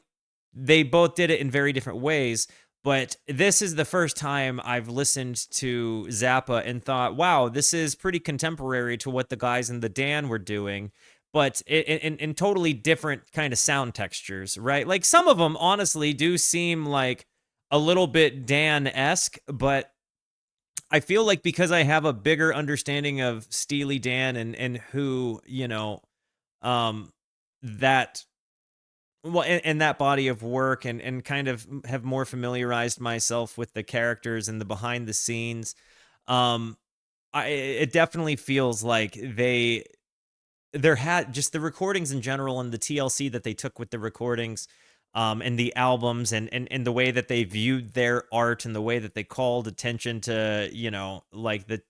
they both did it in very different ways. But this is the first time I've listened to Zappa and thought, wow, this is pretty contemporary to what the guys in the Dan were doing, but in totally different kind of sound textures, right? Like some of them honestly do seem like a little bit Dan-esque, but I feel like because I have a bigger understanding of Steely Dan and who, that well, and that body of work, and kind of have more familiarized myself with the characters and the behind the scenes. Um, it definitely feels like there had just the recordings in general and the TLC that they took with the recordings, and the albums, and the way that they viewed their art, and the way that they called attention to, like the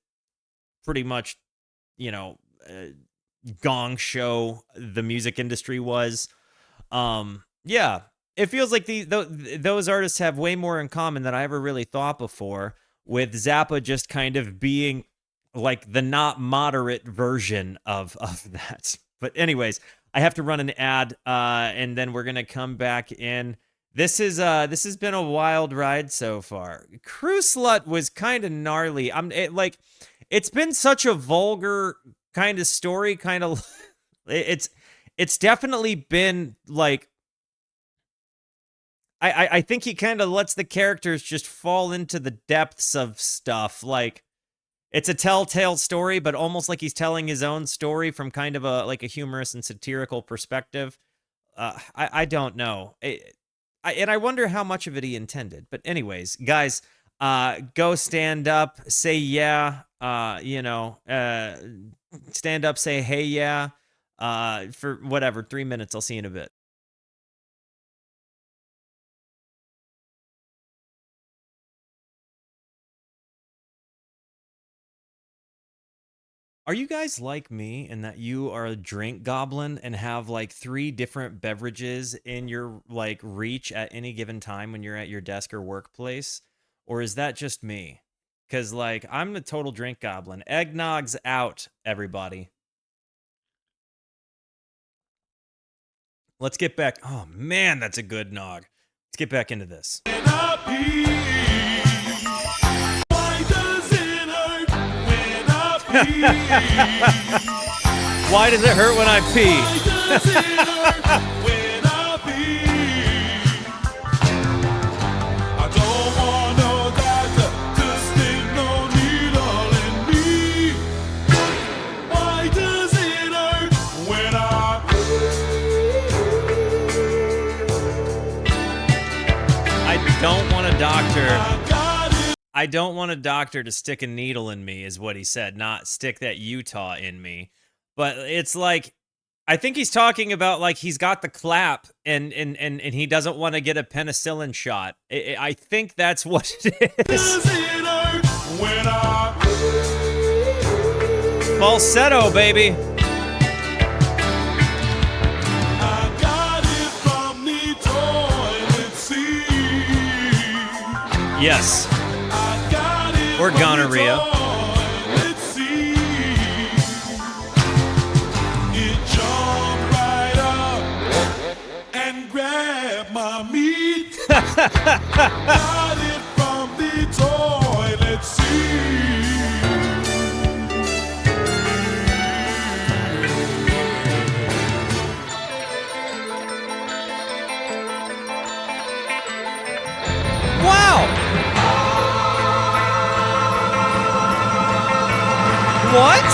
pretty much, you know, uh, gong show the music industry was. Yeah, it feels like those artists have way more in common than I ever really thought before, with Zappa just kind of being like the not moderate version of that. But anyways, I have to run an ad, and then we're gonna come back in. This has been a wild ride so far. Crew Slut was kind of gnarly. It's been such a vulgar kind of story, kind of. It's definitely been like. I think he kind of lets the characters just fall into the depths of stuff. Like, it's a telltale story, but almost like he's telling his own story from kind of a humorous and satirical perspective. I don't know. And I wonder how much of it he intended. But anyways, guys, go stand up, say yeah, stand up, say hey yeah, for whatever, 3 minutes. I'll see you in a bit. Are you guys like me in that you are a drink goblin and have like 3 different beverages in your like reach at any given time when you're at your desk or workplace? Or is that just me? Because like I'm the total drink goblin. Eggnog's out, everybody. Let's get back. Oh man, that's a good nog. Let's get back into this. Why does it hurt when I pee? I don't want no doctor to stick no needle in me. Why does it hurt when I don't want a doctor. I don't want a doctor to stick a needle in me, is what he said, not stick that Utah in me. But it's like, I think he's talking about like he's got the clap and he doesn't want to get a penicillin shot. I think that's what it is. Falsetto, baby. I got it from the toilet seat. Yes. Or gonorrhea. It jumped right up and grabbed my meat. Got it from the toilet seat. Wow! What?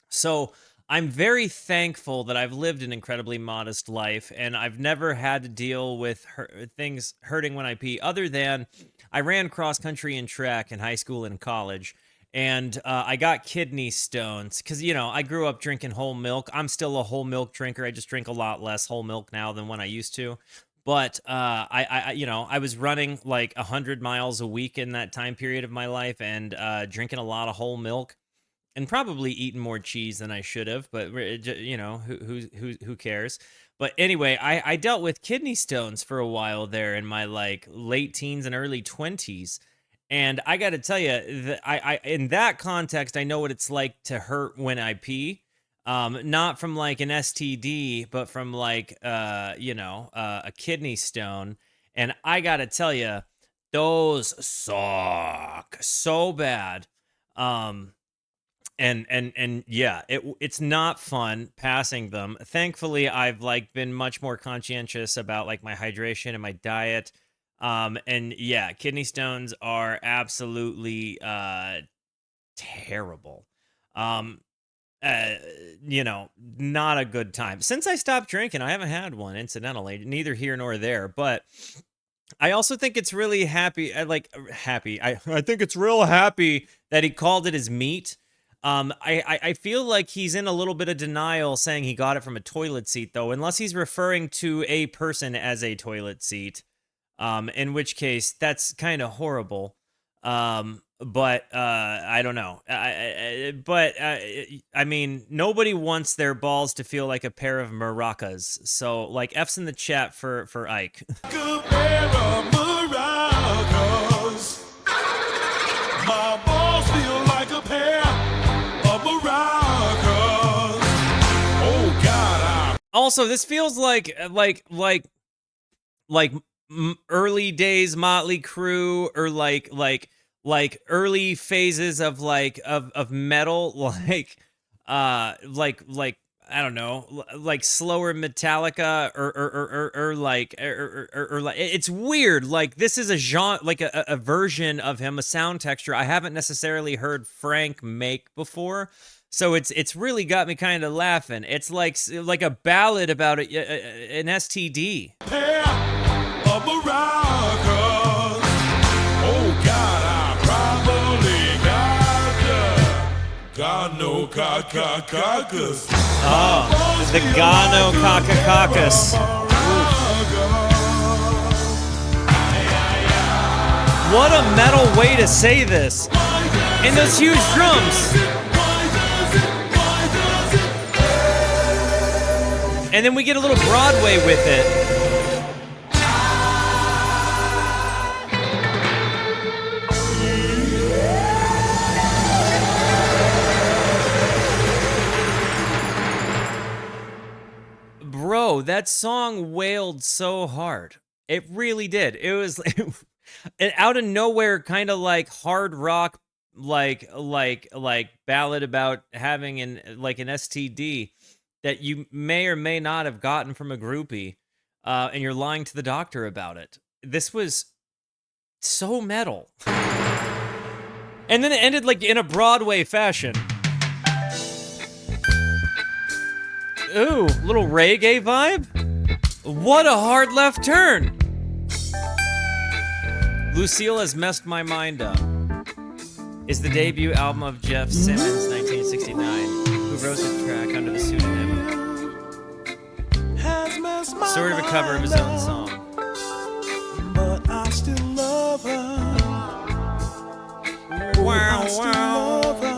So I'm very thankful that I've lived an incredibly modest life, and I've never had to deal with things hurting when I pee, other than I ran cross country and track in high school and college, and I got kidney stones because, I grew up drinking whole milk. I'm still a whole milk drinker. I just drink a lot less whole milk now than when I used to. But I was running like 100 miles a week in that time period of my life, and drinking a lot of whole milk. And probably eaten more cheese than I should have, but who cares? But anyway, I dealt with kidney stones for a while there in my like late teens and early 20s, and I got to tell you that I in that context I know what it's like to hurt when I pee. not from like an STD, but from like a kidney stone. And I gotta tell you, those suck so bad. And yeah, it's not fun passing them. Thankfully, I've like been much more conscientious about like my hydration and my diet. And yeah, kidney stones are absolutely terrible. Not a good time. Since I stopped drinking, I haven't had one, incidentally, neither here nor there, but I also think it's really happy. I think it's real happy that he called it his meat. I feel like he's in a little bit of denial saying he got it from a toilet seat, though, unless he's referring to a person as a toilet seat, in which case that's kind of horrible. But I don't know. I mean, nobody wants their balls to feel like a pair of maracas. So, like, F's in the chat for Ike. A pair of maracas. My balls feel like a pair of maracas. Oh God! Also, this feels like early days Motley Crue, or like early phases of of metal, like I don't know, like slower Metallica, or like it's weird. Like, this is a genre, like a version of him, a sound texture I haven't necessarily heard Frank make before. So it's really got me kind of laughing. It's like a ballad about an STD. Pair of maracas. Oh God, I probably got no cacacacus. Oh, the Gano Kakakakis. What a metal way to say this. And those huge drums. And then we get a little Broadway with it. Bro, that song wailed so hard. It really did. It was an out of nowhere kind of like hard rock, like ballad about having an STD that you may or may not have gotten from a groupie, and you're lying to the doctor about it. This was so metal. And then it ended like in a Broadway fashion. Ooh, little reggae vibe? What a hard left turn! Lucille Has Messed My Mind Up is the debut album of Jeff Simmons, 1969, who wrote the track under the pseudonym. Sort of a cover of his own song. But I still love her. Wow, I still wow. love her.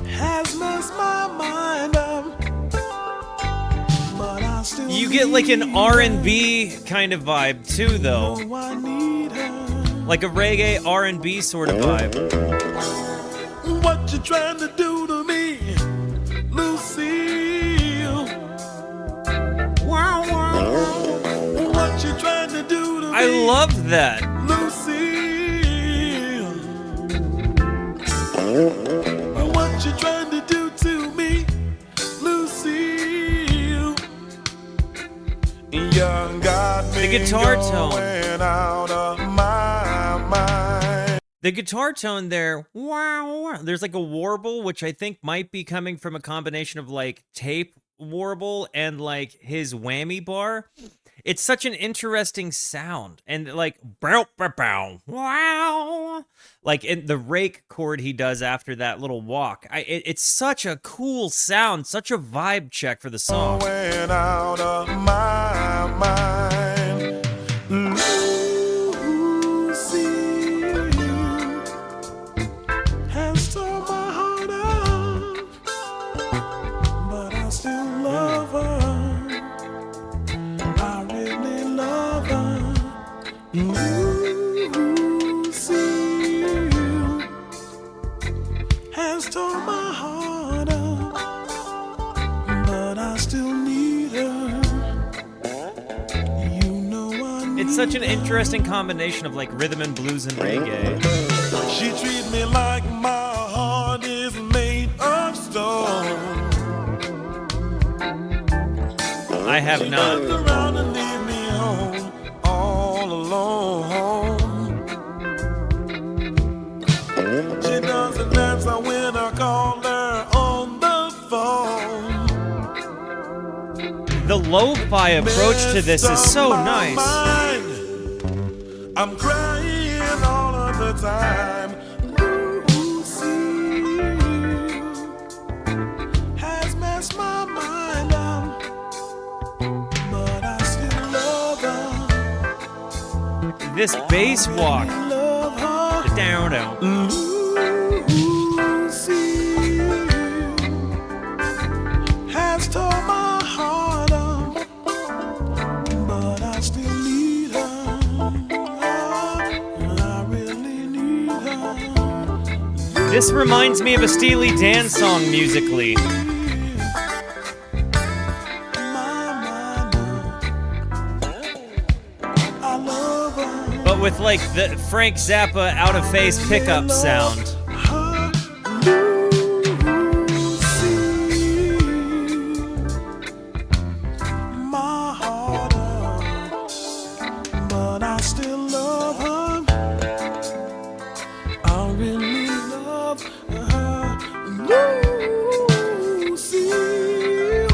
Has messed my mind up. But I still You get like an R&B kind of vibe too, though. know I need her. Like a reggae R&B sort of vibe. What you trying to do to me, Lucille? Wow, wow. What you trying to do to me? I loved that. Lucille. What you trying to do to me, Lucille? You got me The guitar tone. going out of my mind. The guitar tone there, wow, there's like a warble, which I think might be coming from a combination of like tape warble and like his whammy bar. It's such an interesting sound. And like, bow, bow, bow, wow. Like in the rake chord he does after that little walk. It's such a cool sound, such a vibe check for the song. Going out of my mind. Lucille has torn my heart out, but I still love her. I really love her. Lucille. It's such an interesting combination of like rhythm and blues and reggae. She treats me like my heart is made of stone. I have She not. comes around and leave me home all alone. She doesn't answer when I call her on the phone. The lo-fi approach to this is so Messed up my nice. mind. I'm crying all of the time. Lucille has messed my mind up, but I still love her. This bass walk. Love her. Down, down. Lucille has torn my heart up, but I still need her. I really need her. This reminds me of a Steely Dan song musically. I love her. But with like the Frank Zappa out of phase pickup sound. My heart up, but I still love her. I really love her. Lucille,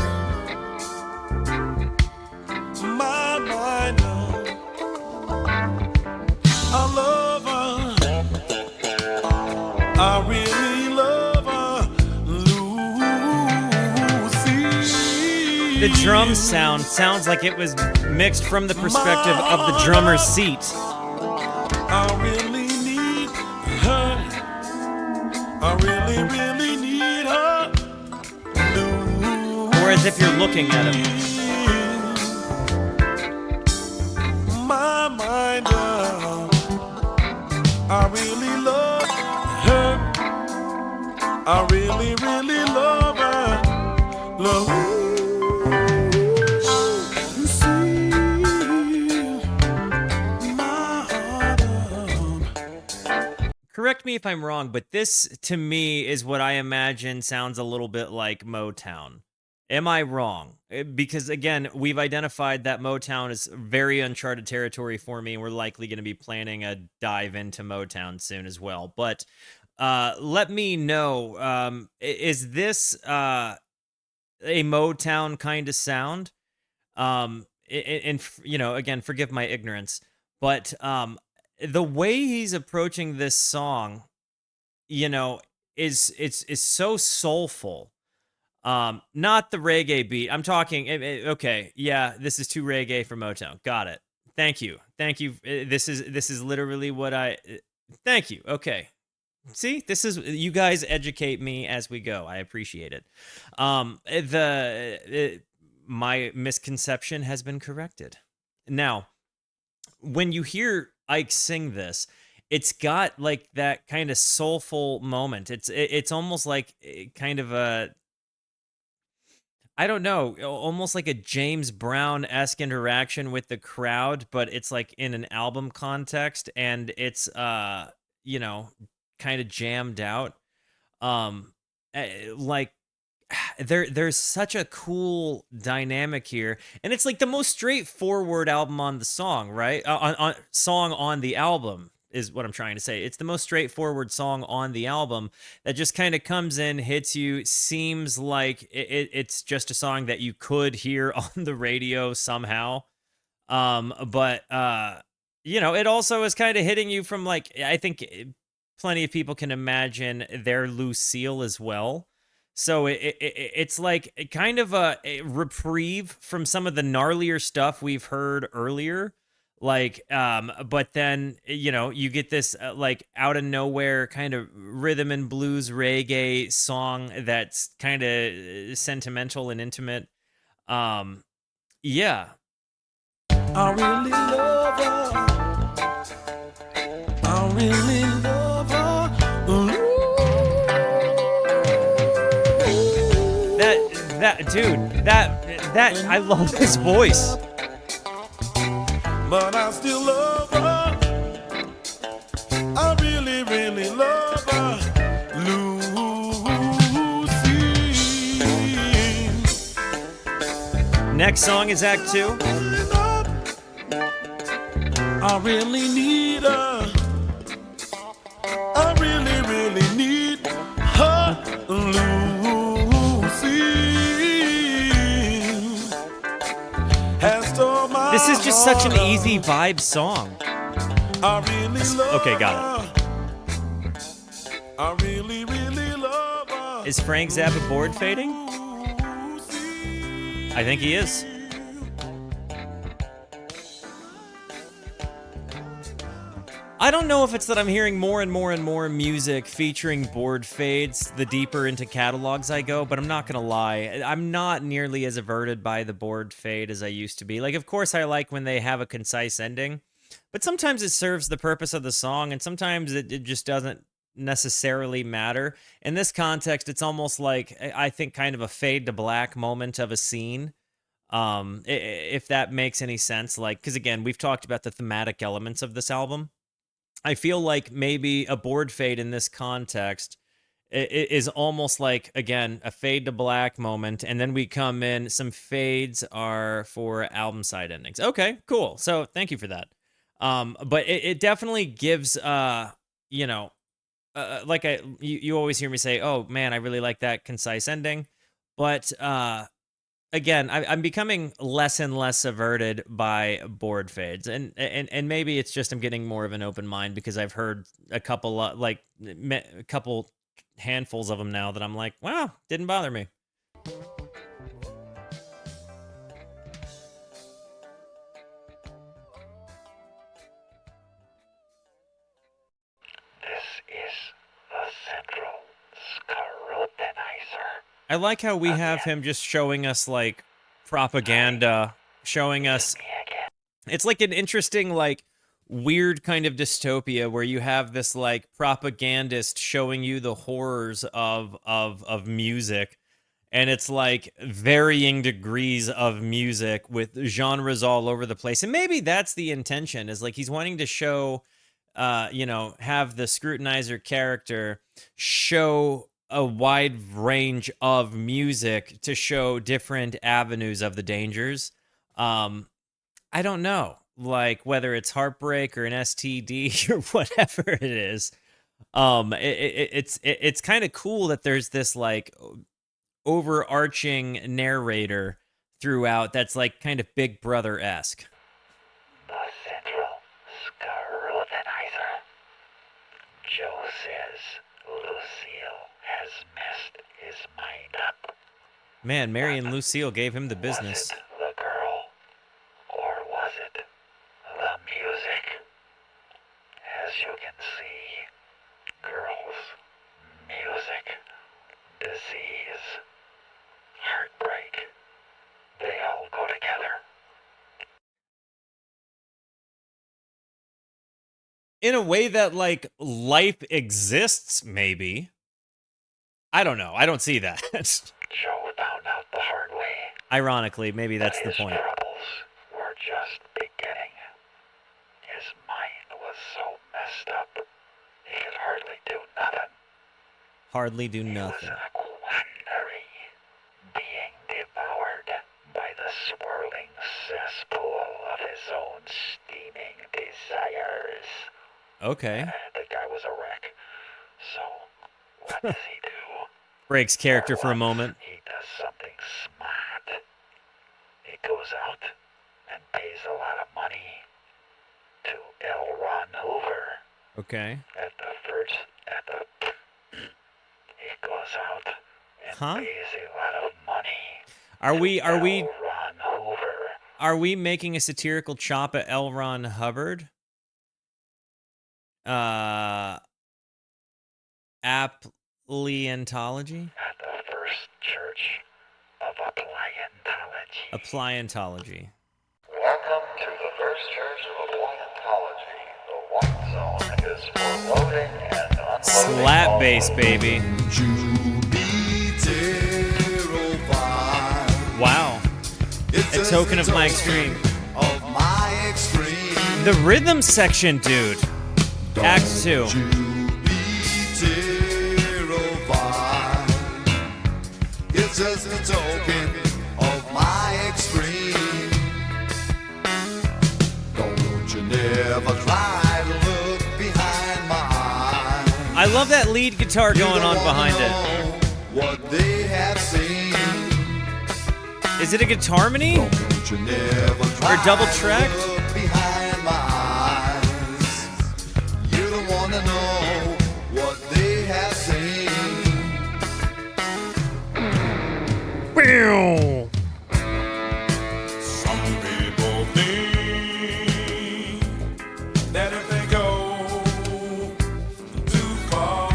my mind up. I love her. I really love her. Lucille. The drum sounds like it was mixed from the perspective of the drummer's seat. I really need her. I really, really need her. Or as if you're looking at him. My mind up. I really love her. I really, really love her. Love my heart up. Correct me if I'm wrong, but this to me is what I imagine sounds a little bit like Motown. Am I wrong? Because again, we've identified that Motown is very uncharted territory for me, and we're likely going to be planning a dive into Motown soon as well. But let me know, is this a Motown kind of sound? And you know, again, forgive my ignorance, but the way he's approaching this song, you know, is so soulful. Not the reggae beat. I'm talking. Okay, yeah, this is too reggae for Motown. Got it. Thank you. This is literally what I. Thank you. Okay. See, this is you guys educate me as we go. I appreciate it. My misconception has been corrected. Now, when you hear Ike sing this, it's got like that kind of soulful moment. It's almost like kind of a, I don't know, almost like a James Brown-esque interaction with the crowd, but it's like in an album context, and it's you know, kind of jammed out. Like there's such a cool dynamic here, and it's like the most straightforward album on the song, right? Song on the album is what I'm trying to say. It's the most straightforward song on the album that just kind of comes in, hits you, seems like it's just a song that you could hear on the radio somehow. But you know, it also is kind of hitting you from like, I think plenty of people can imagine their Lucille as well. So it's like kind of a reprieve from some of the gnarlier stuff we've heard earlier. Like, but then, you know, you get this like out of nowhere kind of rhythm and blues reggae song that's kind of sentimental and intimate. Yeah. I really love her. I really love her. That dude, that I love his voice. but I still love her. I really, really love her. Lucille. Next song is Act 2. I really need her. I really, really need her. Lucille has stole my This is just such an heart. easy vibe song. I really love Okay, got her. I really, really love her. Is Frank Zappa board fading? I think he is. I don't know if it's that I'm hearing more and more and more music featuring board fades the deeper into catalogs I go, but I'm not going to lie. I'm not nearly as averted by the board fade as I used to be. Like, of course, I like when they have a concise ending, but sometimes it serves the purpose of the song, and sometimes it just doesn't necessarily matter. In this context, it's almost like, I think, kind of a fade to black moment of a scene. If that makes any sense. Like, because again, we've talked about the thematic elements of this album. I feel like maybe a board fade in this context is almost like, again, a fade to black moment, and then we come in. Some fades are for album side endings. Okay, cool. So thank you for that. But it definitely gives, you always hear me say, "Oh man, I really like that concise ending," but again, I'm becoming less and less averted by board fades, and maybe it's just I'm getting more of an open mind because I've heard a couple handfuls of them now that I'm like, wow, didn't bother me. This is the Central Scrutinizer. I like how we have him just showing us like propaganda, showing us. It's like an interesting, like, weird kind of dystopia where you have this like propagandist showing you the horrors of music, and it's like varying degrees of music with genres all over the place. And maybe that's the intention, is like he's wanting to show, have the Scrutinizer character show a wide range of music to show different avenues of the dangers. I don't know, like whether it's heartbreak or an STD or whatever it is. It's kind of cool that there's this like overarching narrator throughout that's like kind of Big Brother-esque. The Central Scrutinizer. Joe says Lucille has messed his mind up. Man, Mary and Lucille gave him the business. Was it the girl, or was it the music? As you can see, girls, music, disease, heartbreak, they all go together. In a way that like life exists, maybe. I don't know. I don't see that. Joe found out the hard way. Ironically, maybe that's the His point. troubles were just beginning. His mind was so messed up, he could hardly do nothing. Hardly do He was nothing. in a quandary, being devoured by the swirling cesspool of his own steaming desires. Okay. The guy was a wreck. So, what does he do? Breaks character for a Once moment. He does something smart. He goes out and pays a lot of money to L. Ron Hoover. Okay. He goes out and Huh? pays a lot of money. Are we L. Ron Hoover. are we making a satirical chop at L. Ron Hubbard? Appliantology? At the First Church of Appliantology. Appliantology. Welcome to the First Church of Appliantology. The one zone is for loading and unloading. Slap bass, baby. Jupiter 05. Wow. It's A token of my extreme. Of my extreme. The rhythm section, dude. Act 2. You be terrified. It's just a token of my extreme. Don't you never try to look behind my eyes. I love that lead guitar going on behind it. What they have seen. Is it a guitarmony? Don't you never try Or double track? to look behind my eyes. You don't wanna know what they have seen. Some people think that if they go too far,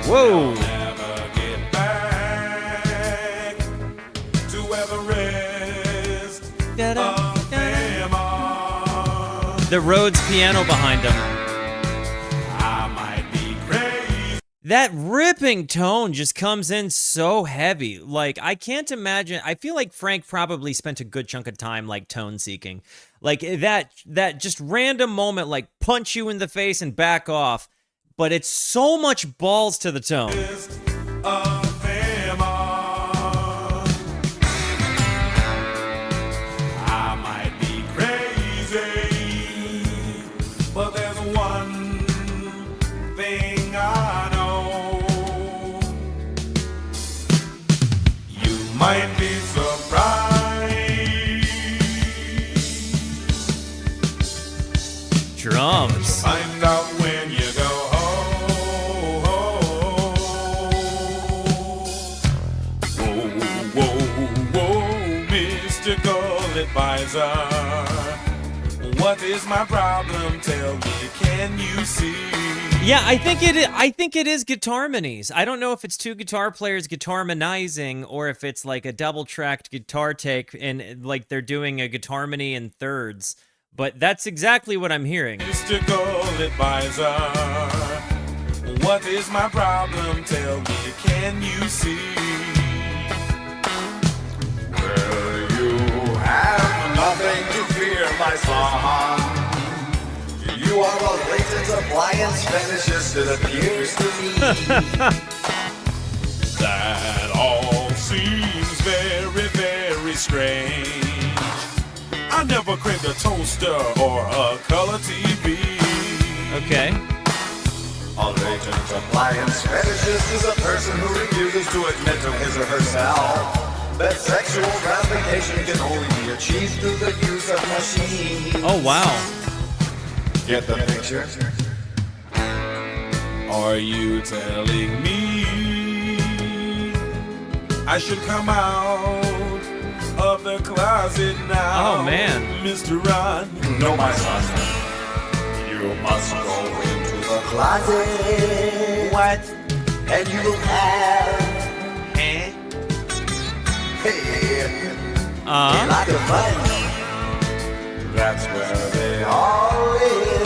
Whoa. never get back to where the rest of them are. The Rhodes piano behind him. I might be crazy. That ripping tone just comes in so heavy. Like, I can't imagine. I feel like Frank probably spent a good chunk of time, like, tone seeking. Like, that just random moment, like, punch you in the face and back off. But it's so much balls to the tone. Of them are. I might be crazy, but there's one thing I know. You might be surprised. Drums. Find out when you go home. Whoa, whoa, whoa, mystical advisor. What is my problem? Tell me, can you see? Yeah, I think it is guitarmonies. I don't know if it's two guitar players guitarmonizing or if it's like a double-tracked guitar take and like they're doing a guitarmony in thirds. But that's exactly what I'm hearing. Mystical advisor. What is my problem? Tell me, can you see? Well, you have nothing to fear, my son. You are a latent appliance fetishist, it appears to me. That all seems very, very strange. I never craved a toaster or a color TV. Okay. A latent appliance fetishist is a person who refuses to admit to his or herself that sexual gratification can only be achieved through the use of machines. Oh, wow. Get the picture? Are you telling me I should come out of the closet now? Oh, man. Mr. Ron. No, my son. You must go into the closet. What? And you will have. Hey. A lot of fun. That's where they all live.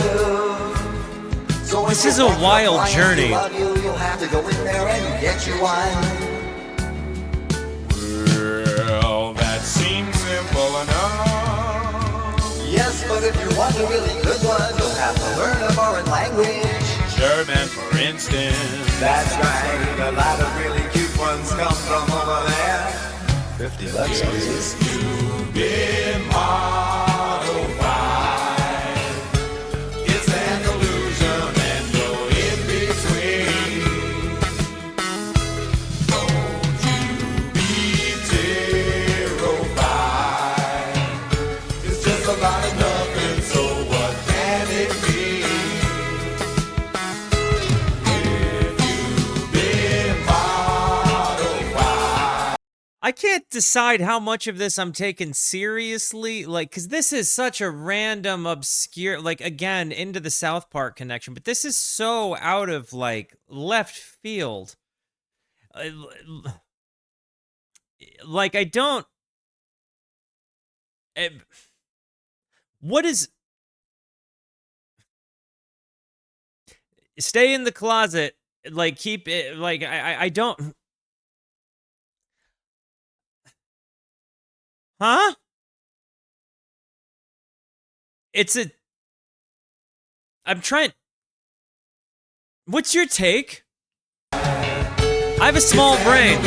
So This if is you a want wild your client journey. to love you, you'll have to go in there and get you one. Well, that seems simple enough. Yes, but if you want a really good one, you'll have to learn a foreign language. German, for instance. That's right, a lot of really cute ones come from over there. $50 please. You've been modified. It's an illusion and you're in between. Don't you be terrified. It's just a lot of nothing, so what can it be? If you've been modified. I can't decide how much of this I'm taking seriously, like, because this is such a random, obscure, like, again, into the South Park connection, but this is so out of, like, left field. Like, I don't... what is... Stay in the closet, like, keep it, like, I don't... Huh? I'm trying. What's your take? I have a small brain.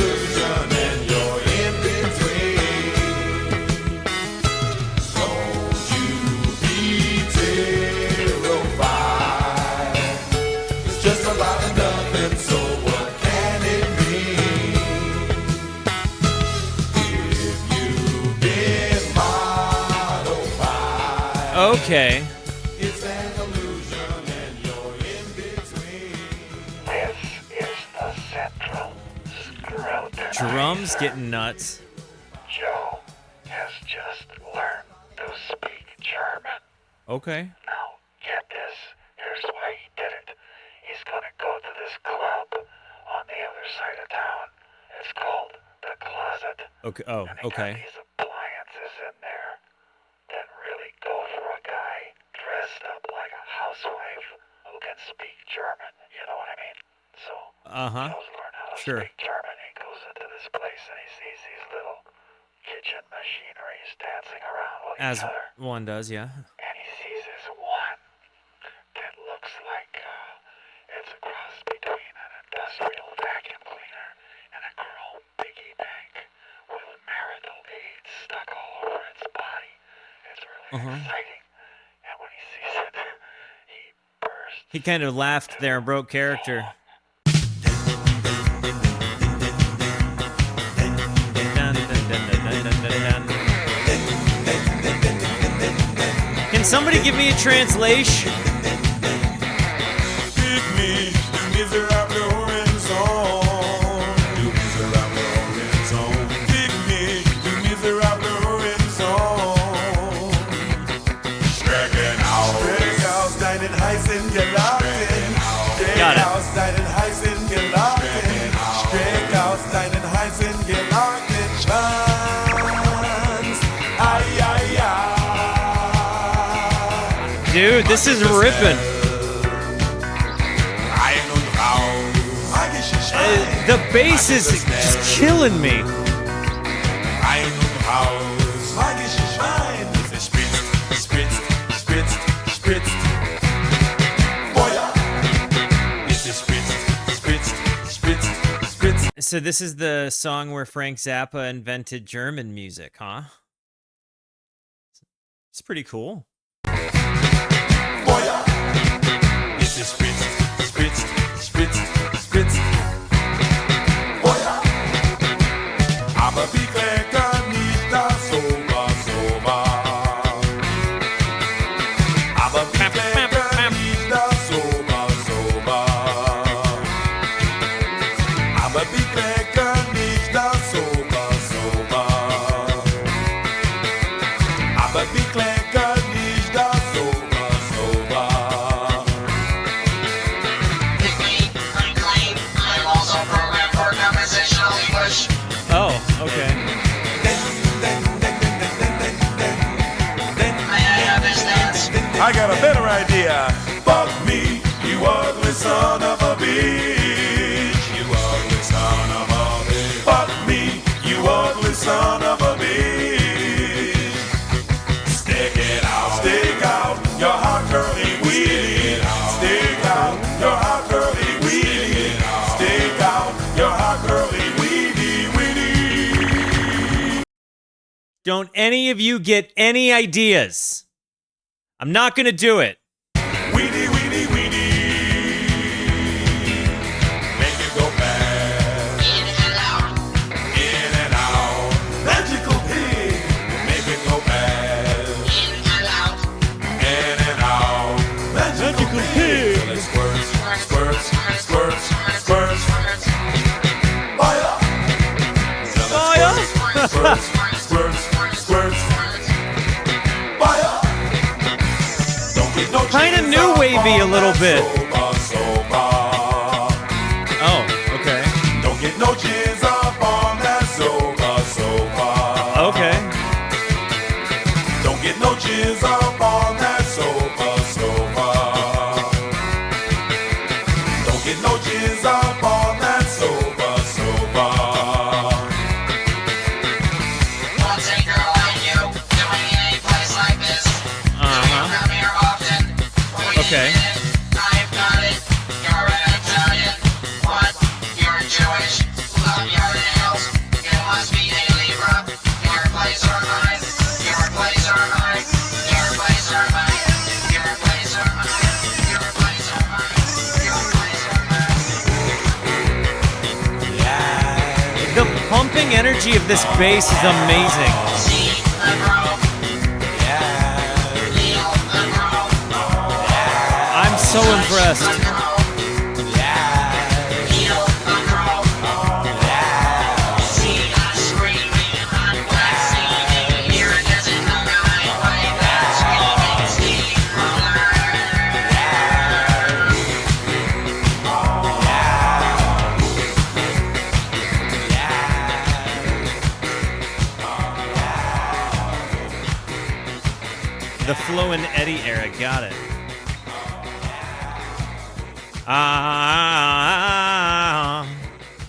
Okay. It's an illusion and you're in between. This is the Central Scrutinizer. Drums getting nuts. Joe has just learned to speak German. Okay. Now, get this. Here's why he did it. He's gonna go to this club on the other side of town. It's called The Closet. Okay. Oh, And they okay. got these appliances in there that really go for a guy dressed up like a housewife who can speak German. You know what I mean? So, Joe's learned how to Sure. speak German. He goes into this place and he sees these little kitchen machineries dancing around with As each other. one does, yeah. And he sees this one that looks like it's a cross between an industrial vacuum cleaner and a chrome piggy bank with marital aids stuck all over its body. It's really exciting. And when he sees it, he bursts. He kind of laughed there and broke character. Can somebody give me a translation? Pick me, du misérable horizon. Du misérable horizon. Pick me, du misérable horizon. Streckhaus, deinen heißen Gelaten. Got it. Streckhaus, deinen heißen Gelaten. Streckhaus, deinen heißen Gelaten. Schwanz. Ai, ai, ai. Dude, this is ripping. The bass is just killing me. So this is the song where Frank Zappa invented German music, huh? It's pretty cool. Aber wie Klecker nicht das Soba, Soba. Aber wie Klecker nicht das Soba, Soba. Aber wie Klecker nicht das Soba, Soba. Aber wie Klecker nicht das Soba, Soba. Pick me, I'm Blaine. I'm also programmed for conversational English. Oh, okay. May I have this dance? I got a better idea. Fuck me, you ugly son of a bitch. You ugly son of a bitch. Fuck me, you ugly son of a bitch. Stick it out. Stick out your hot curly wee. Stick out your hot curly wee. Stick out your hot curly weedy weedy. Don't any of you get any ideas? I'm not gonna do it. Weedy weedy weedy. Make it go fast. In and out. In and out. Magical pig. Make it go fast. In and out. In and out. Magical pig. Till it squirts, squirts, squirts, squirts. Fire. Till it squirts, squirts, squirts, squirts. Fire. Don't get no Kinda cheese new up wavy a on little that bit. soba, soba. Oh, okay. Don't get no cheese up on that soba, soba. Okay. Don't get no cheese up on that soba, soba. Don't get no cheese up on that soba, soba. What's a girl like you doing in a place like this? Uh-huh. Okay. I've got it. You're an Italian. What? You're Jewish. Love your nails. You must be a Libra. Your plays are mine. Your plays are mine. Your plays are mine. Your plays are mine. Your plays are mine. Your plays are mine. The pumping energy of this bass is amazing. See the grove. Feel the grove. I'm so impressed. The grove. Feel the grove. See us screaming on black scene. Here it doesn't know the right way. That screaming steamroller. The Flo and Eddie era, got it.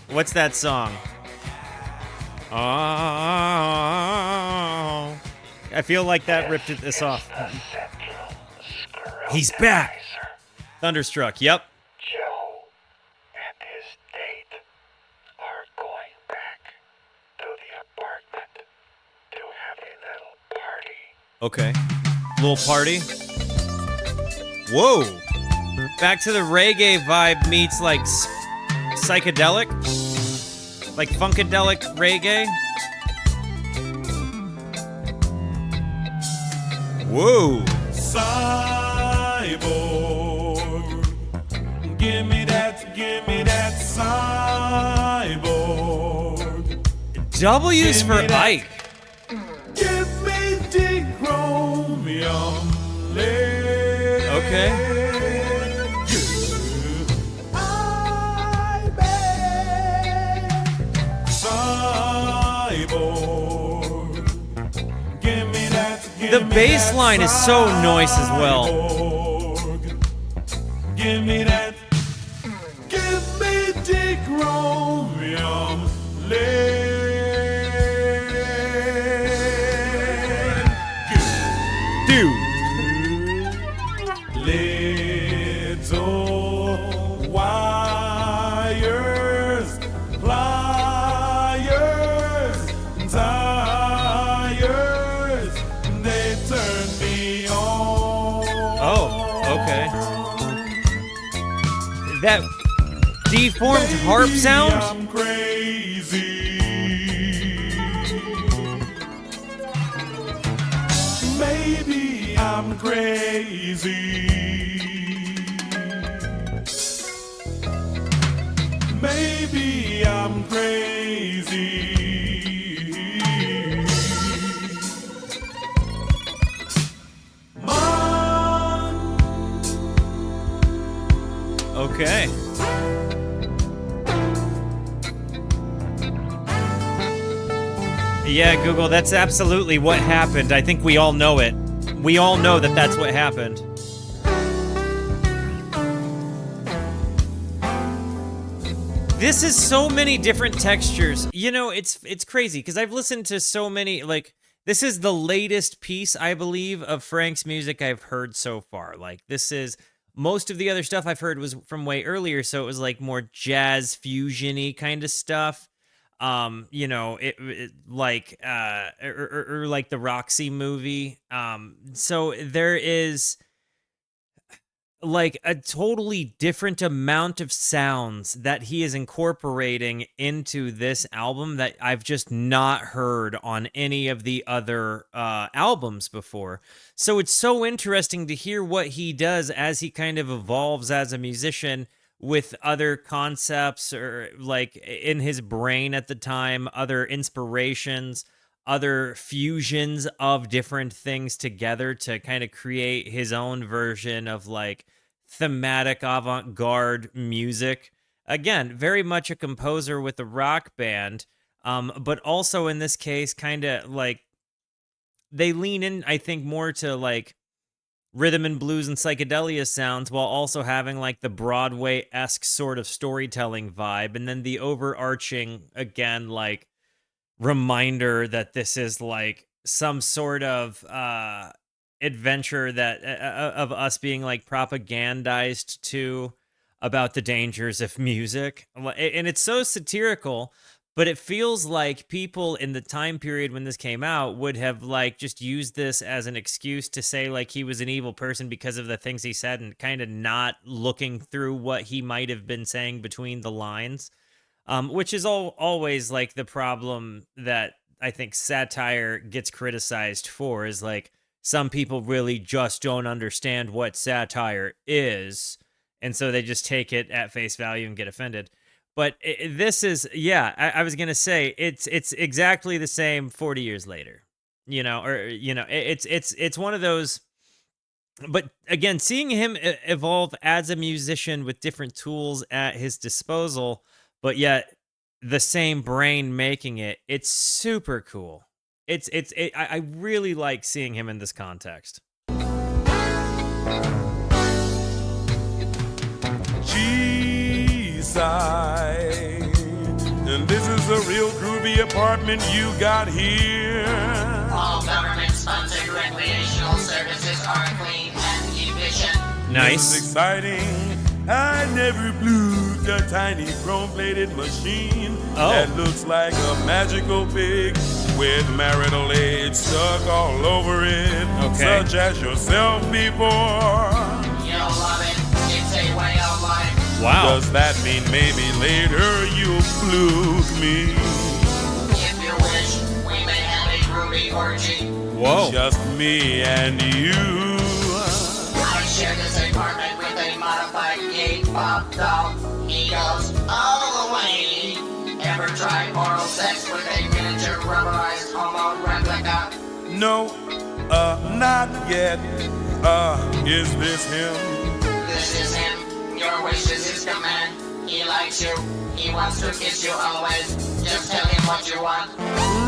What's that song? I feel like that ripped this off. Central He's back. Scrutinizer. Thunderstruck, yep. Joe and his date are going back to the apartment to have a little party. Okay. Little party. Whoa. Back to the reggae vibe meets like psychedelic. Like funkadelic reggae. Whoa. Cyborg. Give me that cyborg. W's for Give me that. Ike. Give me the chromium lead. Okay. Cyborg. Give me that. The bass line is so nice as well. Cyborg. Give me that. Give me the chromium lead. Dude. Little wires, pliers, tires, they turn me on. Oh, okay. That deformed harp Maybe sound? I'm crazy. Maybe I'm crazy. Maybe I'm crazy. Mom. Okay. Yeah, Google, that's absolutely what happened. I think we all know it. We all know that that's what happened. This is so many different textures. You know, it's crazy because I've listened to so many, like, this is the latest piece, I believe, of Frank's music I've heard so far. Like, this is, most of the other stuff I've heard was from way earlier, so it was like more jazz fusion-y kind of stuff. You know, it like or like the Roxy movie. So there is like a totally different amount of sounds that he is incorporating into this album that I've just not heard on any of the other albums before. So it's so interesting to hear what he does as he kind of evolves as a musician with other concepts or like in his brain at the time, other inspirations, other fusions of different things together to kind of create his own version of like thematic avant-garde music. Again, very much a composer with a rock band, but also in this case, kind of like they lean in, I think, more to like rhythm and blues and psychedelia sounds while also having like the Broadway-esque sort of storytelling vibe. And then the overarching, again, like reminder that this is like some sort of adventure that of us being like propagandized to about the dangers of music, and it's so satirical, but it feels like people in the time period when this came out would have like just used this as an excuse to say like he was an evil person because of the things he said, and kind of not looking through what he might have been saying between the lines, which is always like the problem that I think satire gets criticized for, is like some people really just don't understand what satire is, and so they just take it at face value and get offended. But this is, yeah, I was gonna say it's exactly the same 40 years later, it's one of those. But again, seeing him evolve as a musician with different tools at his disposal, but yet the same brain making it, it's super cool. I really like seeing him in this context. G-side, and this is a real groovy apartment you got here. All government-sponsored recreational services are clean and efficient. Nice. This is exciting. I never blew the tiny chrome-plated machine that looks like a magical pig with marital age stuck all over it, such as yourself before. You'll love it. It's a way of life. Wow. Does that mean maybe later you'll fluke me? If you wish, we may have a groovy orgy. Whoa. Just me and you. I share this apartment with a modified gay pop doll. He goes all the way. Ever tried oral sex with a miniature rubberized homo replica? No, not yet. Is this him? This is him. Your wish is his command. He likes you. He wants to kiss you always. Just tell him what you want.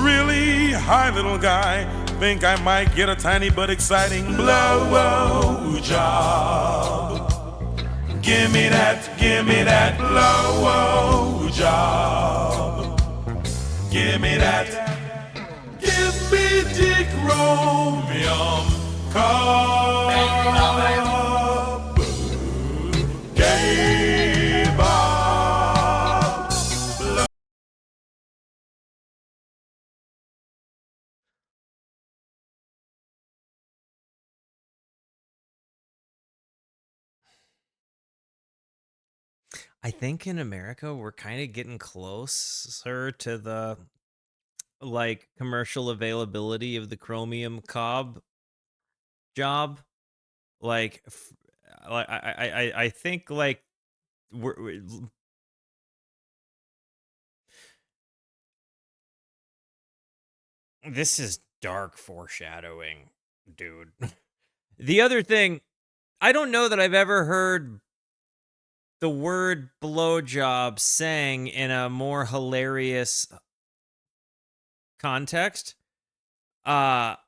Really? Hi, little guy. Think I might get a tiny but exciting blow job. Give me that blow job. Give me that. Give me Dick Romium Cobb. Gay Bob. I think in America we're kind of getting closer to the like commercial availability of the chromium cob job. Like, I think like we're this is dark foreshadowing, dude. The other thing, I don't know that I've ever heard the word blowjob sang in a more hilarious context. I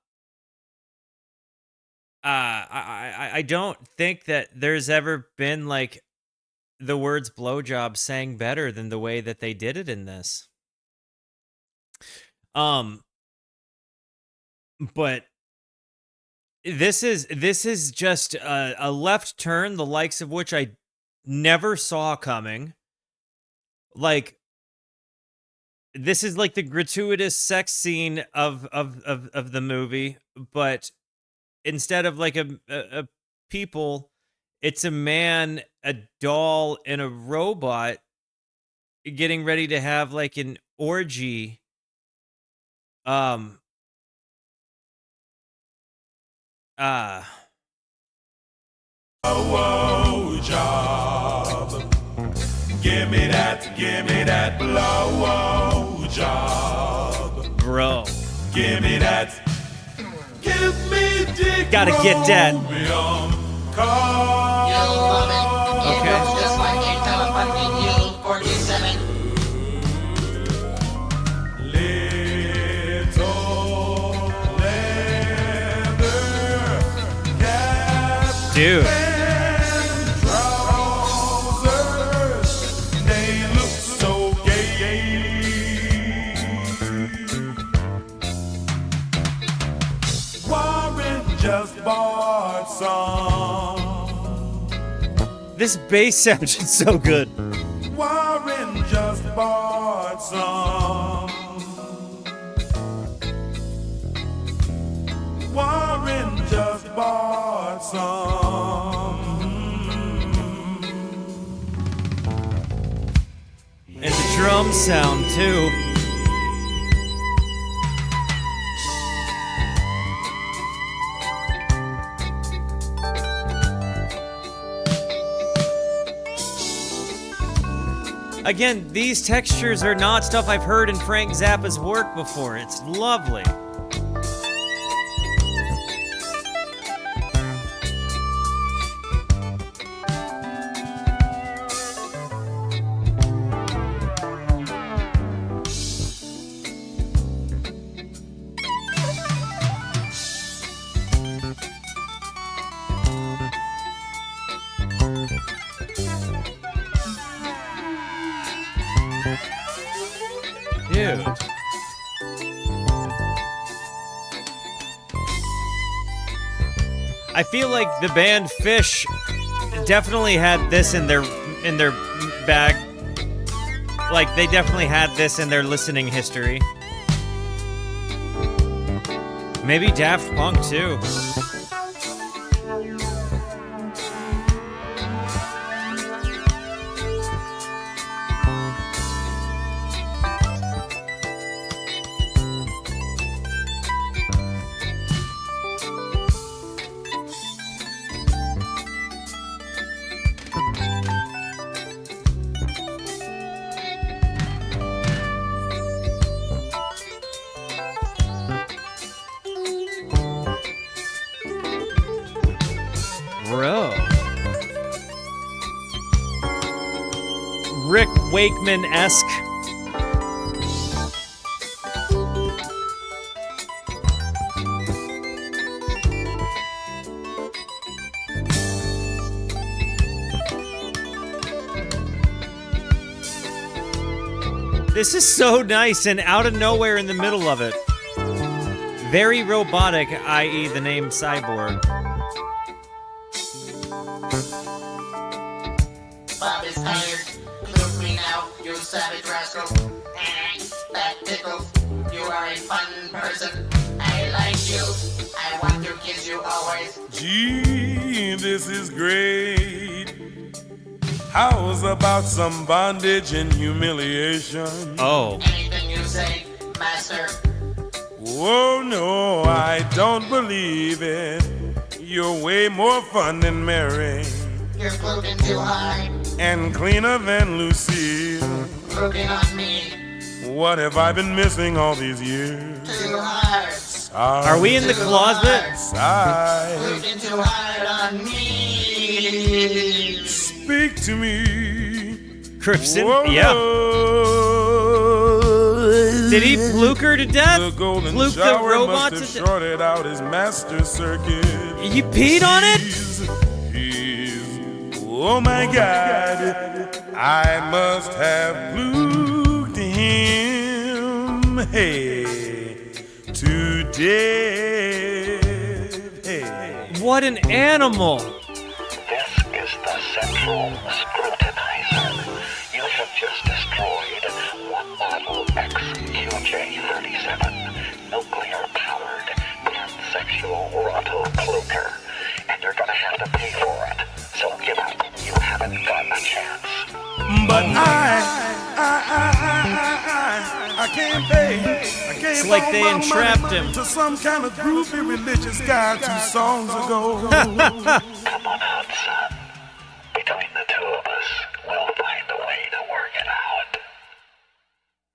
don't think that there's ever been like the words blowjob sang better than the way that they did it in this. But this is just a left turn, the likes of which I never saw coming. Like, this is like the gratuitous sex scene of the movie, but instead of like a people, it's a man, a doll, and a robot getting ready to have like an orgy. Job. Give me that blow job. Bro. Give me that. Give me Dick. Gotta get that. You'll love it. Okay. It looks just like a telepathy Yield 47. Little leather cap. Dude. just bought some. This bass sound is so good. Warren just bought some. Warren just bought some. And the drum sound, too. Again, these textures are not stuff I've heard in Frank Zappa's work before. It's lovely. Dude. I feel like the band Fish definitely had this in their bag. Like they definitely had this in their listening history. Maybe Daft Punk too. Bro. Rick Wakeman-esque. This is so nice and out of nowhere in the middle of it. Very robotic, i.e. the name Cyborg. Bob is tired. Look me now, you savage rascal. That tickles. You are a fun person. I like you. I want to kiss you always. Gee, this is great. How's about some bondage and humiliation? Oh. Anything you say, master. Oh no, I don't believe it. You're way more fun than Mary. You're floating too high. And cleaner than Lucille. Looking on me. What have I been missing all these years? Too hard. Are we in the closet? Sigh. Looking too hard on me. Speak to me. Cripson? Whoa, Yeah. Lord. Did he fluke her to death? The golden Fluke the shower robot must to have death? shorted out his master circuit. You peed on it? Oh my God, I must have fluked him. Hey, to death. Hey. What an animal. This is the Central Scrutinizer. You have just destroyed one model XQJ-37, nuclear-powered pansexual roto-cloaker, and you're gonna have to pay for it. So give up. You haven't got a chance. But I can't pay. I can't It's like they borrow my entrapped money him. to some kind of groovy religious guy 2 songs ago. Come on out, son. Between the two of us, we'll find a way to work it out.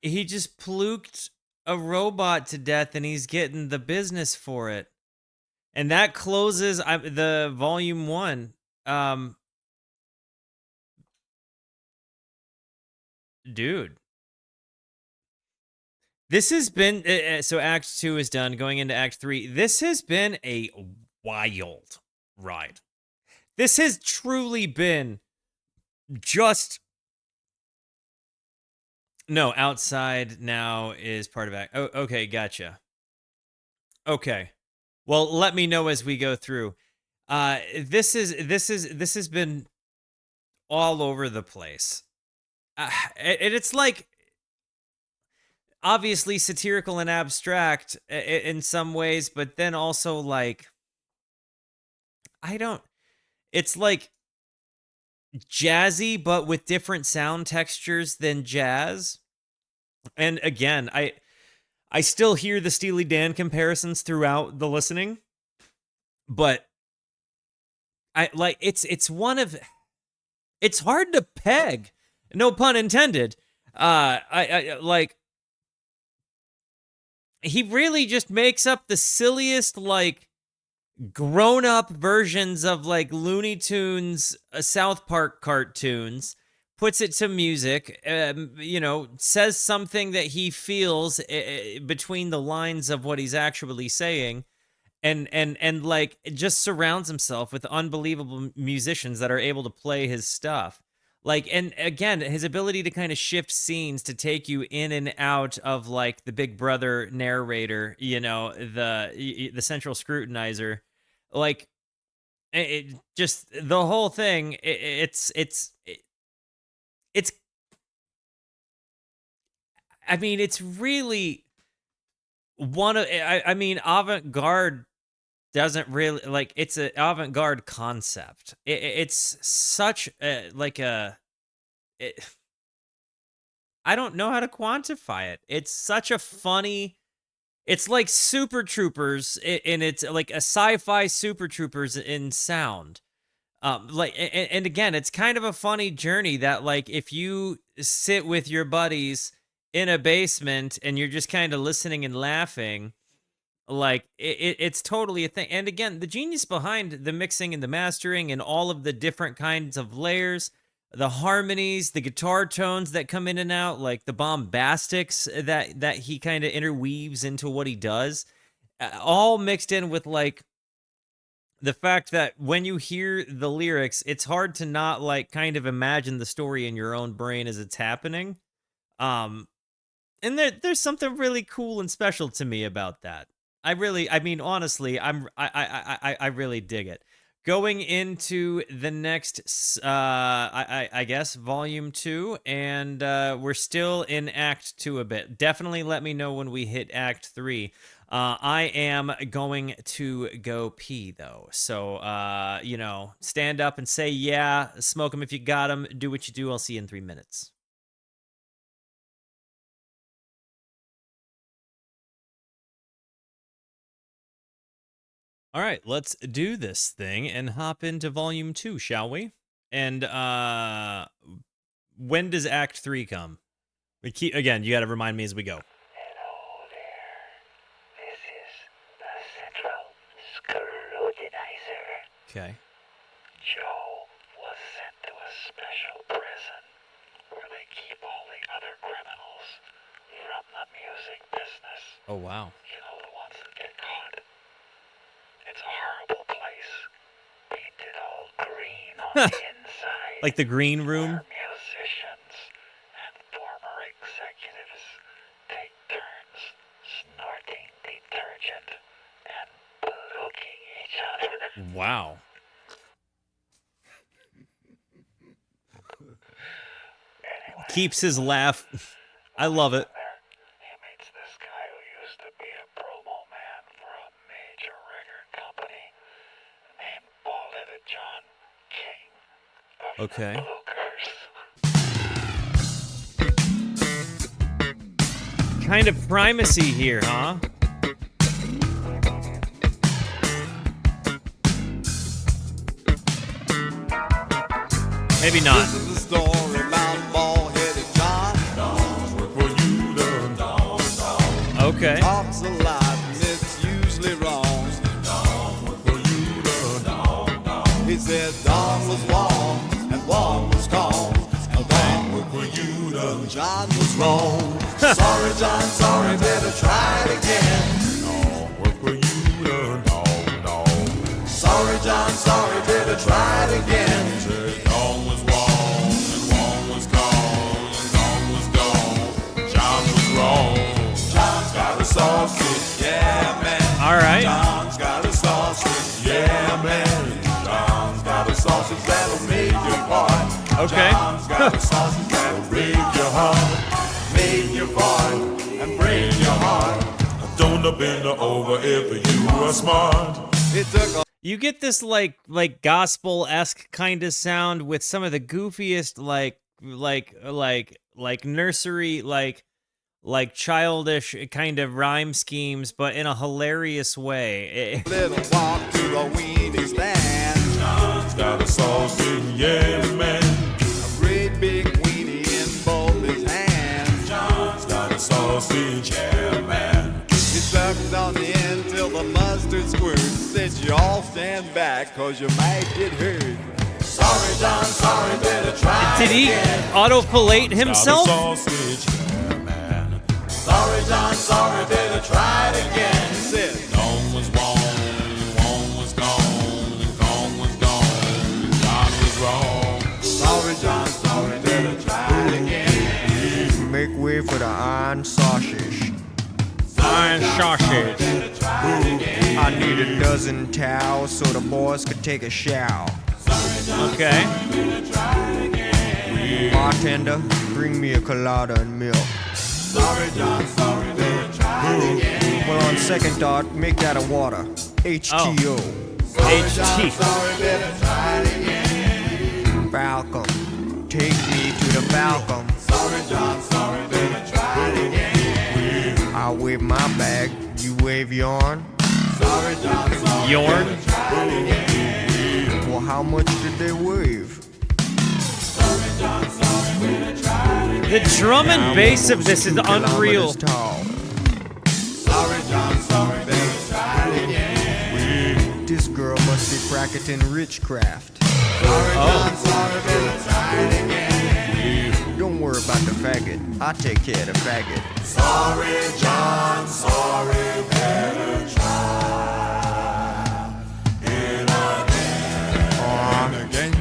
He just pluked a robot to death and he's getting the business for it. And that closes the volume 1. Dude. This has been, so Act 2 is done, going into Act 3. This has been a wild ride. This has truly been just... No, Outside Now is part of Act... Oh, okay, gotcha. Okay. Well, let me know as we go through. This has been all over the place. And it's like obviously satirical and abstract in some ways, but then also like it's like jazzy but with different sound textures than jazz. And again, I still hear the Steely Dan comparisons throughout the listening, but it's hard to peg, no pun intended. He really just makes up the silliest, like, grown-up versions of, like, Looney Tunes, South Park cartoons, puts it to music, says something that he feels between the lines of what he's actually saying, and like, just surrounds himself with unbelievable musicians that are able to play his stuff. Like, and again, his ability to kind of shift scenes to take you in and out of, like, the Big Brother narrator, the Central Scrutinizer, like, it just, the whole thing, it's I mean, it's really one of, avant-garde doesn't really, like, it's an avant-garde concept. It's such I don't know how to quantify it. It's such a funny, it's like Super Troopers, and it's like a sci-fi Super Troopers in sound. And again, it's kind of a funny journey that, like, if you sit with your buddies in a basement and you're just kind of listening and laughing, like, it's totally a thing. And again, the genius behind the mixing and the mastering and all of the different kinds of layers, the harmonies, the guitar tones that come in and out, like the bombastics that he kind of interweaves into what he does, all mixed in with, like, the fact that when you hear the lyrics, it's hard to not, like, kind of imagine the story in your own brain as it's happening. And there's something really cool and special to me about that. Honestly, I really dig it. Going into the next, I guess, volume 2, and we're still in Act 2 a bit. Definitely let me know when we hit Act 3. I am going to go pee, though. So, stand up and say, yeah, smoke them if you got them. Do what you do. I'll see you in 3 minutes. All right, let's do this thing and hop into Volume 2, shall we? And when does Act 3 come? Again, you got to remind me as we go. Hello there. This is the Central Scrutinizer. Okay. Joe was sent to a special prison where they keep all the other criminals from the music business. Oh, wow. You know, the ones that get caught. It's a horrible place. Painted all green on the inside. Like the green room? Where musicians and former executives take turns snorting detergent and looking each other. Wow. Anyway, Keeps his laugh. I love it. he meets this guy who used to be a promo man for a major record company named Bald-Headed John King of Okay. the Blookers. Kind of primacy here, huh? Maybe not. This is the story about bald-headed John. Okay. Talks a lot and it's usually wrong. He said Don was warm and warm was calm. And Don John was wrong. Sorry, John, sorry, better try it again. Sorry, John, sorry, better try it again. Dawn was warm, and warm was cold, and dawn was gone. John was wrong. John's got a sausage, yeah, man. All right. John's got a Okay. John's got a sauce that'll break your heart, make you fall and break your heart. Don't bend over if you are smart. It took a You get this like gospel-esque kind of sound with some of the goofiest like nursery like childish kind of rhyme schemes, but in a hilarious way. little walk to the weenie stand. John's got a sausage, yeah, man. A great big weenie in both his hands. John's got a sausage, yeah, man. He sucked on the end till the mustard squirts. Said you all stand back cause you might get hurt. Sorry, John, sorry, better try Did he again. auto-polate himself? Got a sausage, yeah, man. Sorry, John, sorry, better try it again. Said, Gone was wrong was gone was gone. John was wrong. sorry, John, sorry, better try it again. Make way for the iron sausage. Iron sausage. I need a dozen towels so the boys could take a shower. Okay. Bartender, bring me a colada and milk. Sorry, John, sorry, better try it again. Well, on second thought, make that a water. H2O. HT. Sorry, better try it again. Falcon, take me to the Falcon. Sorry, John, sorry, better try it again. I wave my bag, you wave yarn. Sorry, John, sorry, Yorn. better try it again. Well, how much did they wave? Sorry, John, sorry, better try it again. The drum and bass of this is unreal. Kilometers tall. Sorry, John, sorry, better try it again. This girl must be practicing witchcraft. Sorry, John, sorry, better try it again. Don't worry about the faggot. I take care of the faggot. Sorry, John, sorry, better try it again. Try again.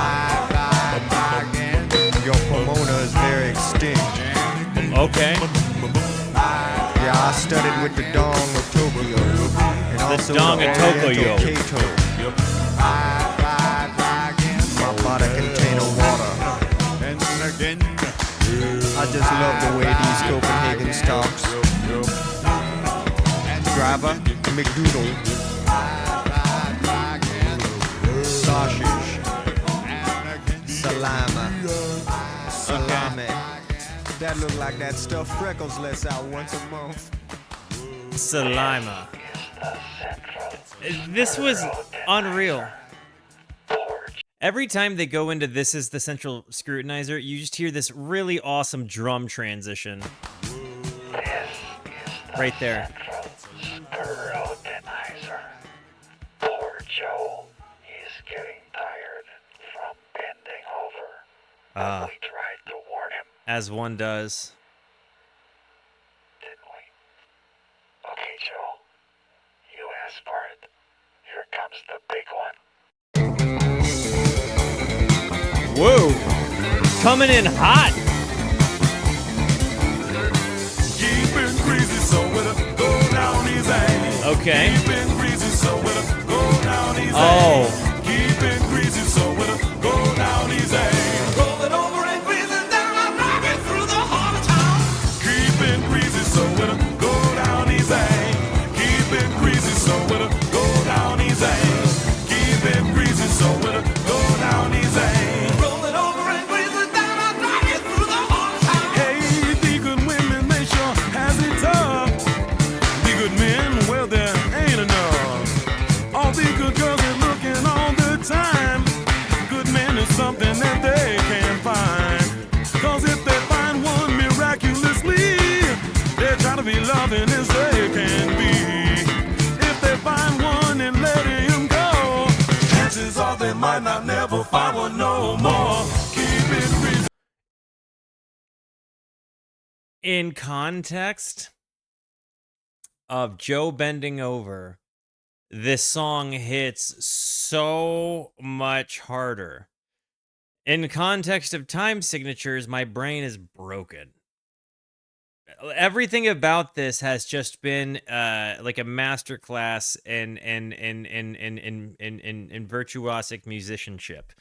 Try again. Your pomona is very extinct. Okay. Yeah, I studied with the Dong of Tokyo. And also Dong of Tokyo. Oriental Kato. My body contains water. And again. I just love the way these Copenhagen talks. Driver, McDoodle. Sausage. Salami. Salami. That look like that stuff Freckles lets out once a month. Salima. This was unreal. Every time they go into This Is the Central Scrutinizer, you just hear this really awesome drum transition. Right there. Scrutinizer. Poor Joe. He's getting tired from bending over. Ah, We tried to warn him, as one does. didn't we? Okay, Joe. You asked for it. Here comes the big one. Whoa! Coming in hot! Keeping greasy, so it'll go down easy. Okay. Keeping greasy, so it'll go down easy. Oh. Keeping greasy, so it'll go down easy. Roll it over and grease it down, I'm driving through the heart of town. Keeping greasy, so it'll go down easy. Keeping greasy, so it'll go down easy. Keeping greasy, so it'll go down easy. Roll it over and grease it down, I'm driving through the heart of town. Hey, the good women, they sure has it tough. The good men, well, there ain't enough. All the good girls are looking all the time. Good men is something that they can't find. Cause if they find one miraculously, they're trying to be loving as they can be. If they find one and let him go, chances are they might not never find one no more. Keep it real. In context of Joe bending over, this song hits so much harder. In context of time signatures, my brain is broken. everything about this has just been like a masterclass in virtuosic musicianship.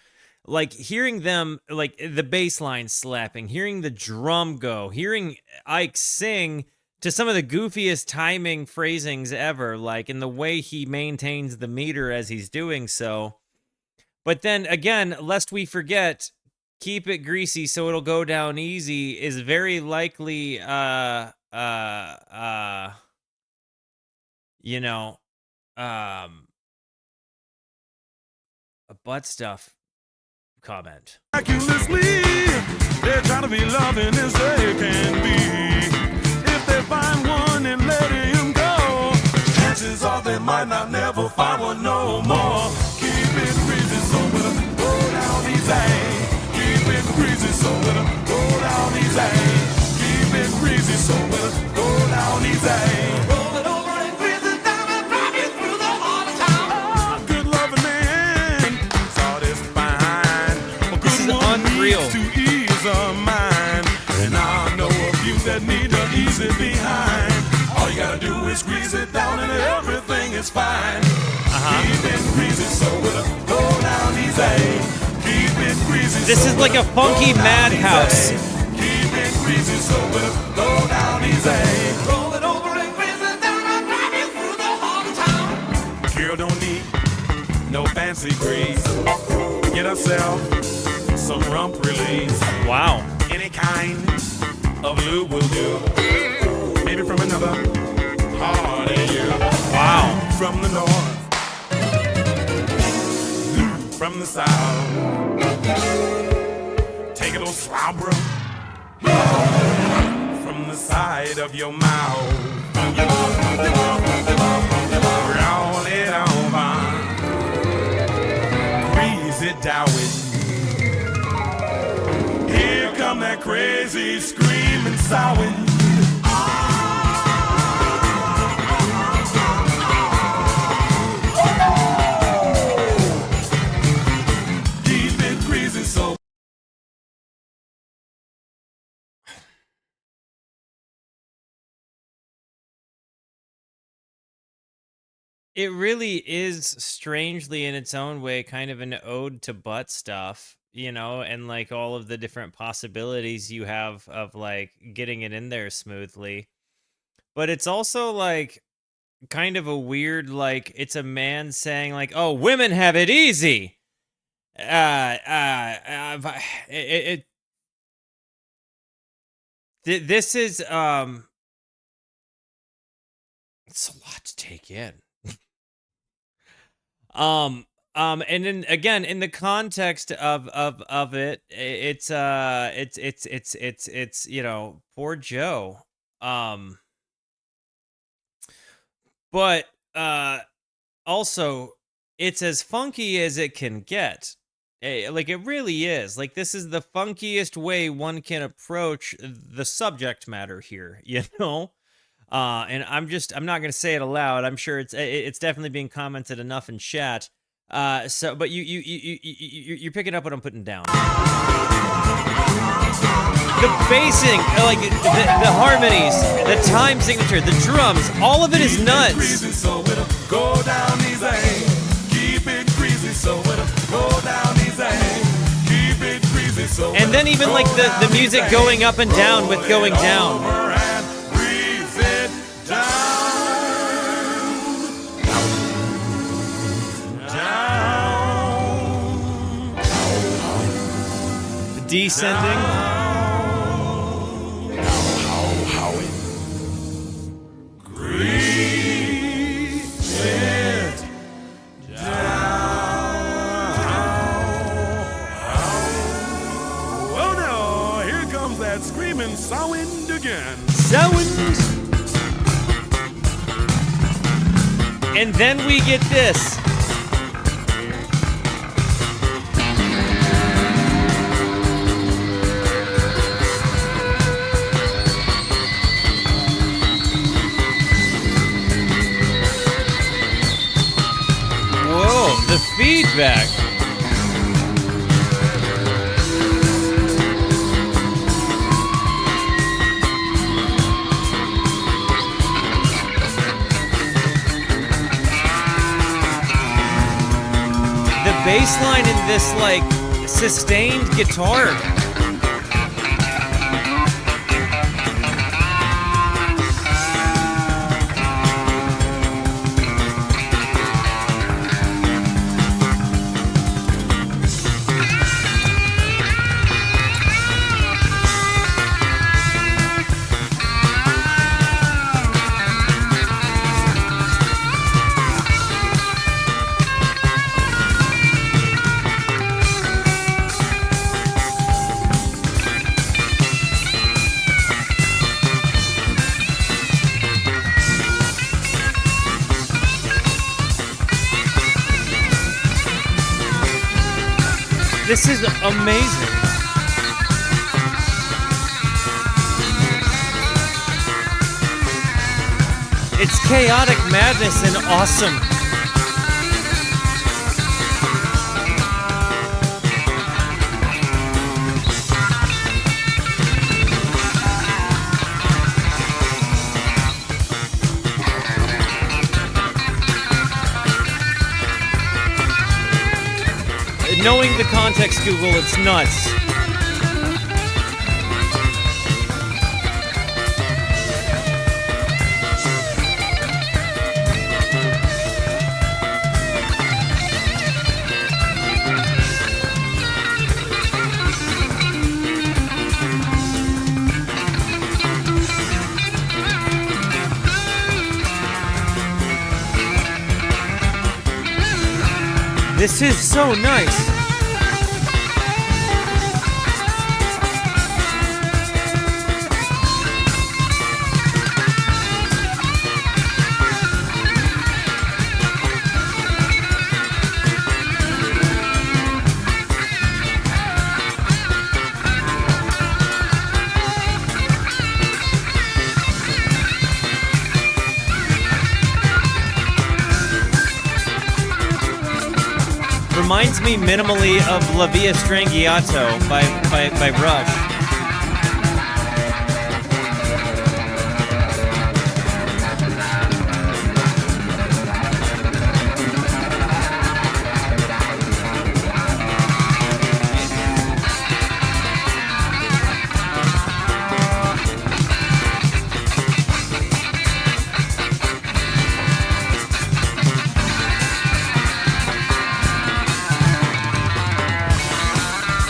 Like hearing them, like the bass line slapping, hearing the drum go, hearing Ike sing to some of the goofiest timing phrasings ever, like in the way he maintains the meter as he's doing so. But then again, lest we forget, keep it greasy so it'll go down easy is very likely you know, a butt stuff comment. Miraculously, they're trying to be loving as they can be. If they find one and let him go, chances are they might not never find one no more. Keep it greasy so it'll go down easy. Keep it greasy so it'll go down easy. Keep it greasy so it'll go down easy. Roll it over and grease it down and drive you through the hard time. Oh, good loving man, saw this fine. This is unreal. To ease of mind, and I know a few that need to ease it behind. All you gotta do is squeeze it down and everything is fine. Keep it greasy so it'll go down easy. Keep it greasy. This is like a funky madhouse. Keep it greasy so it'll go down easy. Roll it over and grease it down and drive you through the hard time. Girl don't need no fancy grease. Get herself some rump release. Wow. Any kind of lube will do. Maybe from another part of you. Wow. From the north. From the south. Take a little swabber from the side of your mouth. Roll it over. Grease it down with. Here come that crazy screaming sound. Keep it greasy so. It really is strangely in its own way kind of an ode to butt stuff, you know, and like all of the different possibilities you have of like getting it in there smoothly. But it's also like kind of a weird, like it's a man saying like, "Oh, women have it easy." This is it's a lot to take in. And then again, in the context of it, it's you know, poor Joe. But also it's as funky as it can get. Like it really is. Like this is the funkiest way one can approach the subject matter here, you know? And I'm not gonna say it aloud. I'm sure it's definitely being commented enough in chat. But you're picking up what I'm putting down. The basing, like the harmonies, the time signature, the drums, all of it is nuts. So it'll go down easy. Keep it greasy so it'll go down easy. Keep it greasy so. And then even like the music going up and down with going down. Descending. Grease it down. Oh no, here comes that screaming sound again. Sound. And then we get this. The feedback. bass line and this like sustained guitar. This is amazing. It's chaotic madness and awesome. Knowing the context, Google, it's nuts. This is so nice. Reminds me minimally of La Via Strangiato by Rush.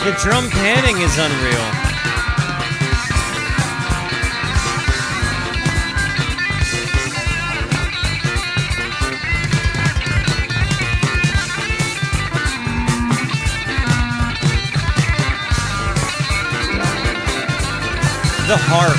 The drum panning is unreal. The harp.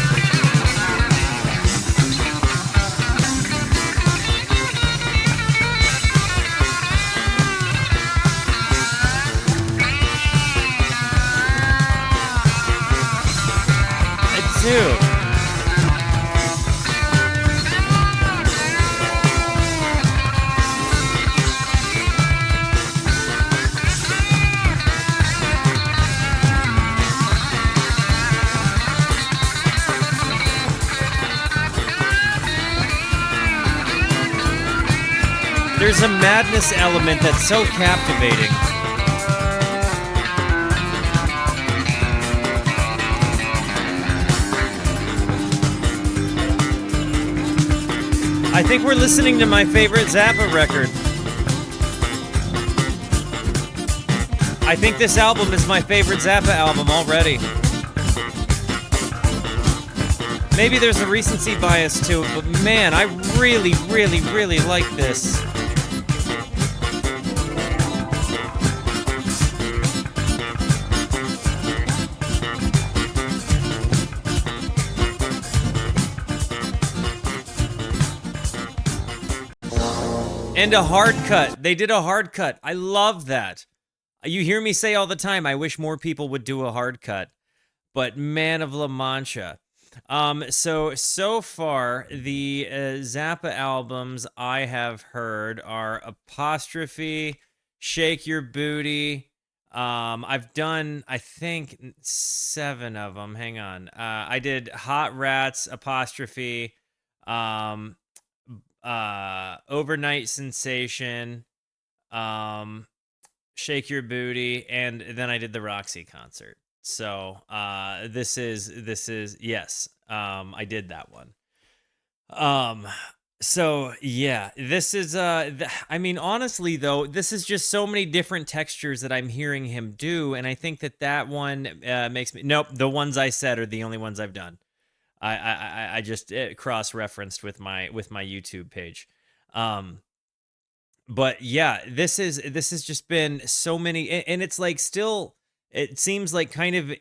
Dude. There's a madness element that's so captivating. I think we're listening to my favorite Zappa record. I think this album is my favorite Zappa album already. Maybe there's a recency bias to it, but man, I really, really, really like this. And a hard cut. They did a hard cut. I love that. You hear me say all the time, I wish more people would do a hard cut. But man of La Mancha. So far, the Zappa albums I have heard are Apostrophe, Shake Your Booty. I've done, I think, 7 of them. Hang on. I did Hot Rats, Apostrophe, Overnight Sensation, Shake Your Booty, and then I did the Roxy concert. So this is yes, I did that one. So yeah, this is I mean, honestly though, this is just so many different textures that I'm hearing him do, and I think that one makes me the ones I said are the only ones I've done. I just cross-referenced with my YouTube page. But yeah, this has just been so many, and it's like still, it seems like kind of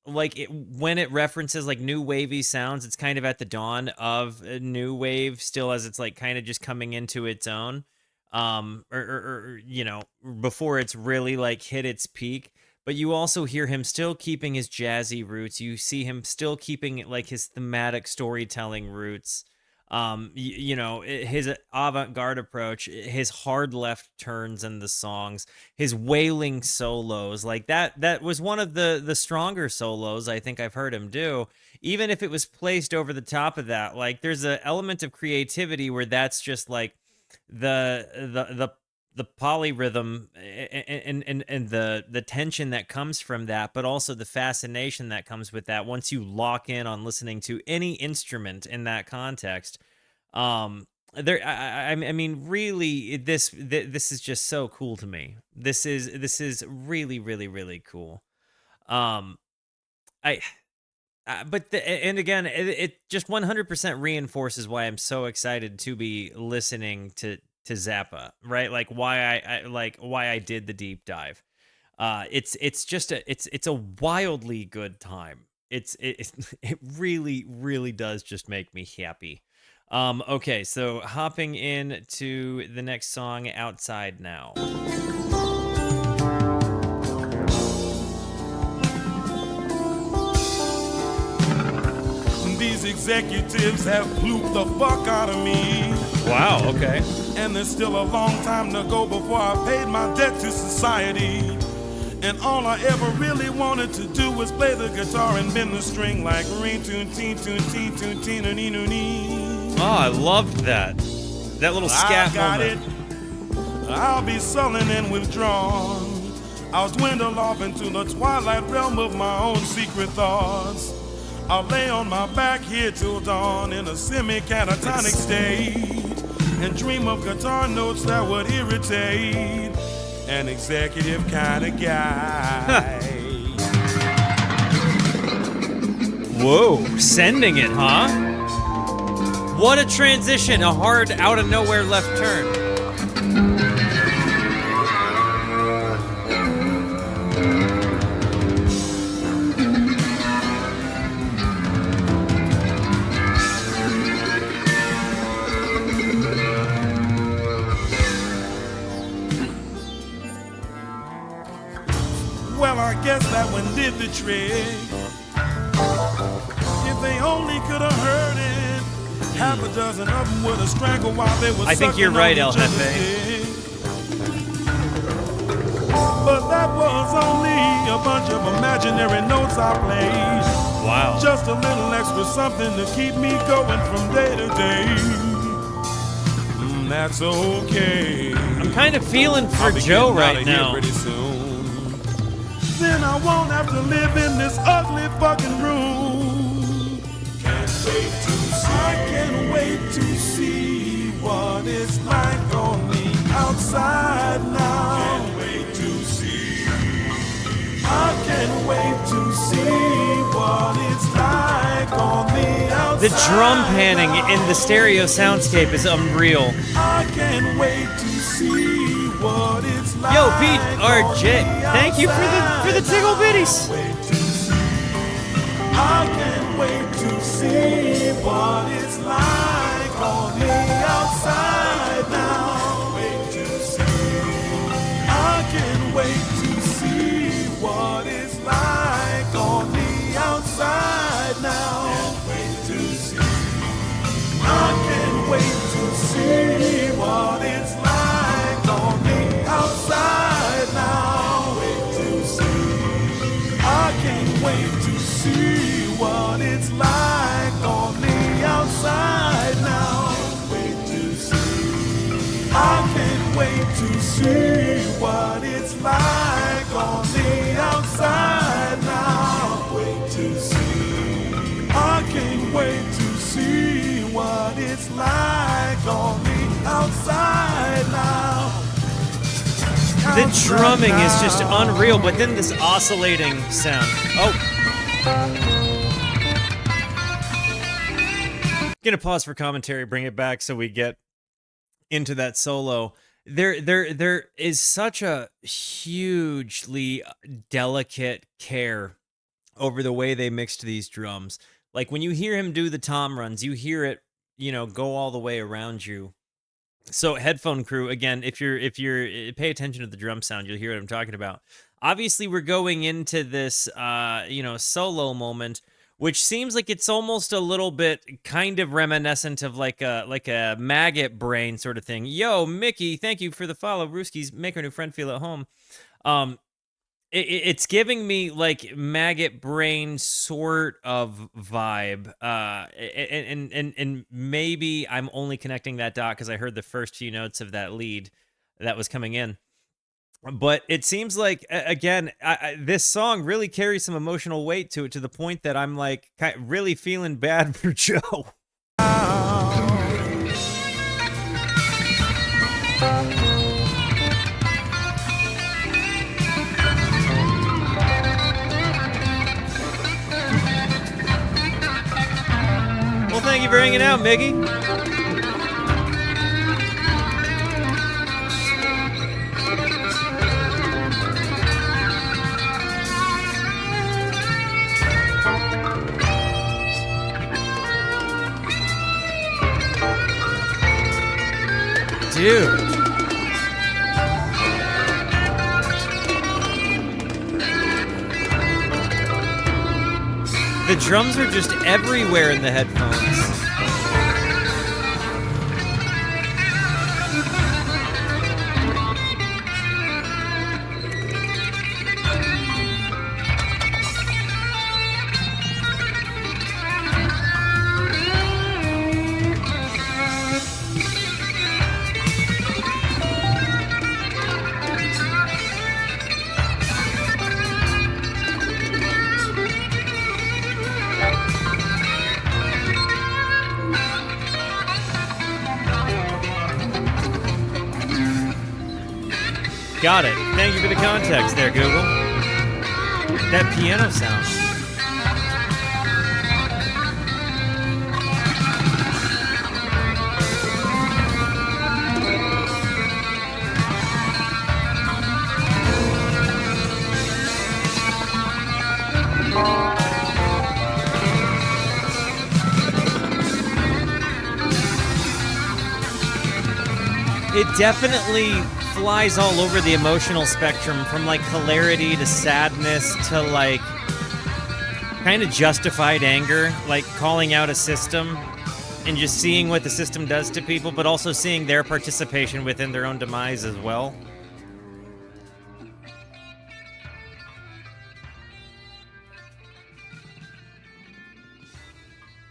like when it references like new wavy sounds, it's kind of at the dawn of a new wave still, as it's like kind of just coming into its own, or you know, before it's really like hit its peak. But you also hear him still keeping his jazzy roots. You see him still keeping like his thematic storytelling roots. You know, his avant-garde approach, his hard left turns in the songs, his wailing solos, like that was one of the stronger solos I think I've heard him do. Even if it was placed over the top of that, like there's an element of creativity where that's just like the polyrhythm and the tension that comes from that, but also the fascination that comes with that once you lock in on listening to any instrument in that context. I mean, really, this is just so cool to me. This is really, really, really cool. And again, it just 100% reinforces why I'm so excited to be listening to Zappa, right? Like why I did the deep dive. It's just a wildly good time. It really, really does just make me happy. Okay, so hopping in to the next song, Outside Now. These executives have plooped the fuck out of me. Wow, okay. And there's still a long time to go before I paid my debt to society. And all I ever really wanted to do was play the guitar and bend the string like ring tune teen tune teen tune teen and nee. Oh, I loved that. That little scat moment. I'll be sullen and withdrawn. I'll dwindle off into the twilight realm of my own secret thoughts. I'll lay on my back here till dawn in a semi-catatonic state and dream of guitar notes that would irritate an executive kind of guy. Whoa, sending it, huh? What a transition, a hard out-of-nowhere left turn. Well, I guess that one did the trick. If they only could have heard it, half a dozen of them would have strangled while they were I think you're right, El Jefe. But that was only a bunch of imaginary notes I played. Wow. Just a little extra something to keep me going from day to day. That's okay. I'm kind of feeling for Joe right now. Pretty soon. Then I won't have to live in this ugly fucking room. I can't wait to see what it's like on the outside now. Can't wait to see. I can't wait to see what it's like on the outside. The drum panning in the stereo soundscape is unreal. I can't wait to see what it's like. Yo, Pete RJ, thank you for the tickle bitties. I can't wait to see what it's like on the outside now. I can't wait to see what it's like on the outside now. I can't wait to see what it's like on the outside now. I can't wait to see what it's like stormy outside now. The drumming is just unreal, but then this oscillating sound. Oh. Gonna pause for commentary, bring it back so we get into that solo. There is such a hugely delicate care over the way they mixed these drums. Like when you hear him do the tom runs, you hear it, go all the way around you. So headphone crew, again, if you're pay attention to the drum sound, you'll hear what I'm talking about. Obviously, we're going into this solo moment, which seems like it's almost a little bit kind of reminiscent of like a maggot brain sort of thing. Yo, Mickey, thank you for the follow. Rooskies, make our new friend feel at home. It's giving me like maggot brain sort of vibe, and maybe I'm only connecting that dot because I heard the first few notes of that lead that was coming in. But it seems like, again, this song really carries some emotional weight to it, to the point that I'm like really feeling bad for Joe. Well, thank you for hanging out, Miggy. Dude. The drums are just everywhere in the headphones. Got it. Thank you for the context there, Google. That piano sound. It definitely flies all over the emotional spectrum, from like hilarity to sadness to like kind of justified anger, like calling out a system and just seeing what the system does to people, but also seeing their participation within their own demise as well.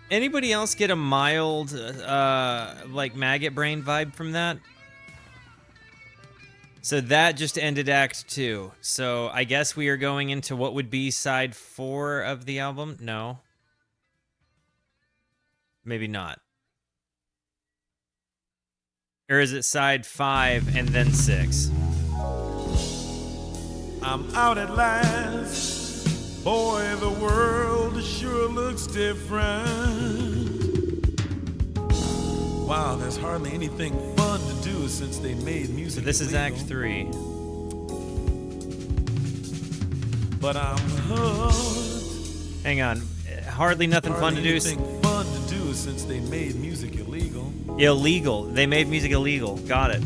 Anybody else get a mild like maggot brain vibe from that? So that just ended Act 2. So I guess we are going into what would be side 4 of the album? No. Maybe not. Or is it side 5 and then 6? I'm out at last. Boy, the world sure looks different. Wow, there's hardly anything fun to do since they made music. So this is Act 3. But I'm hooked. Hang on. Hardly nothing fun to do. Anything fun to do since they made music illegal. Illegal. They made music illegal. Got it.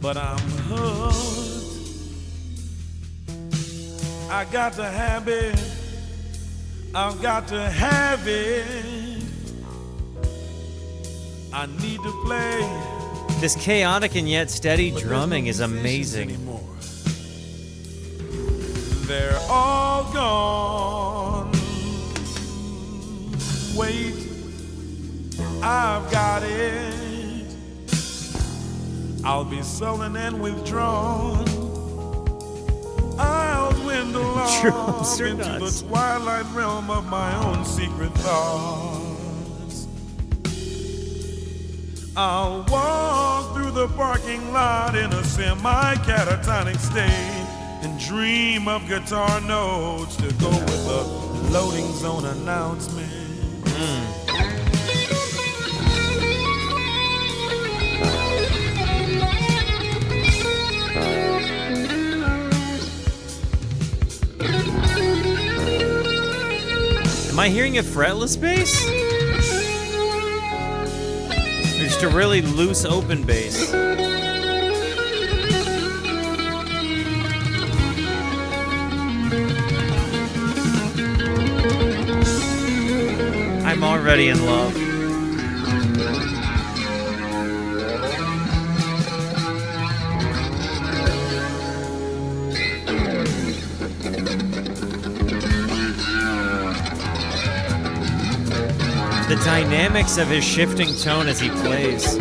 But I'm hooked. I got to have it. I've got to have it. I need to play. This chaotic and yet steady drumming is amazing. They're all gone. Wait, I've got it. I'll be sullen and withdrawn. I'll dwindle off into the twilight realm of my own secret thoughts. I'll walk through the parking lot in a semi-catatonic state and dream of guitar notes to go with the loading zone announcement. Am I hearing a fretless bass? Or just a really loose open bass? I'm already in love. The dynamics of his shifting tone as he plays.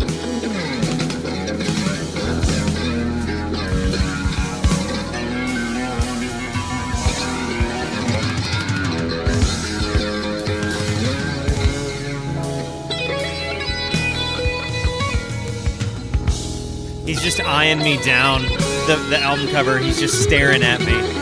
He's just eyeing me down. The album cover, he's just staring at me.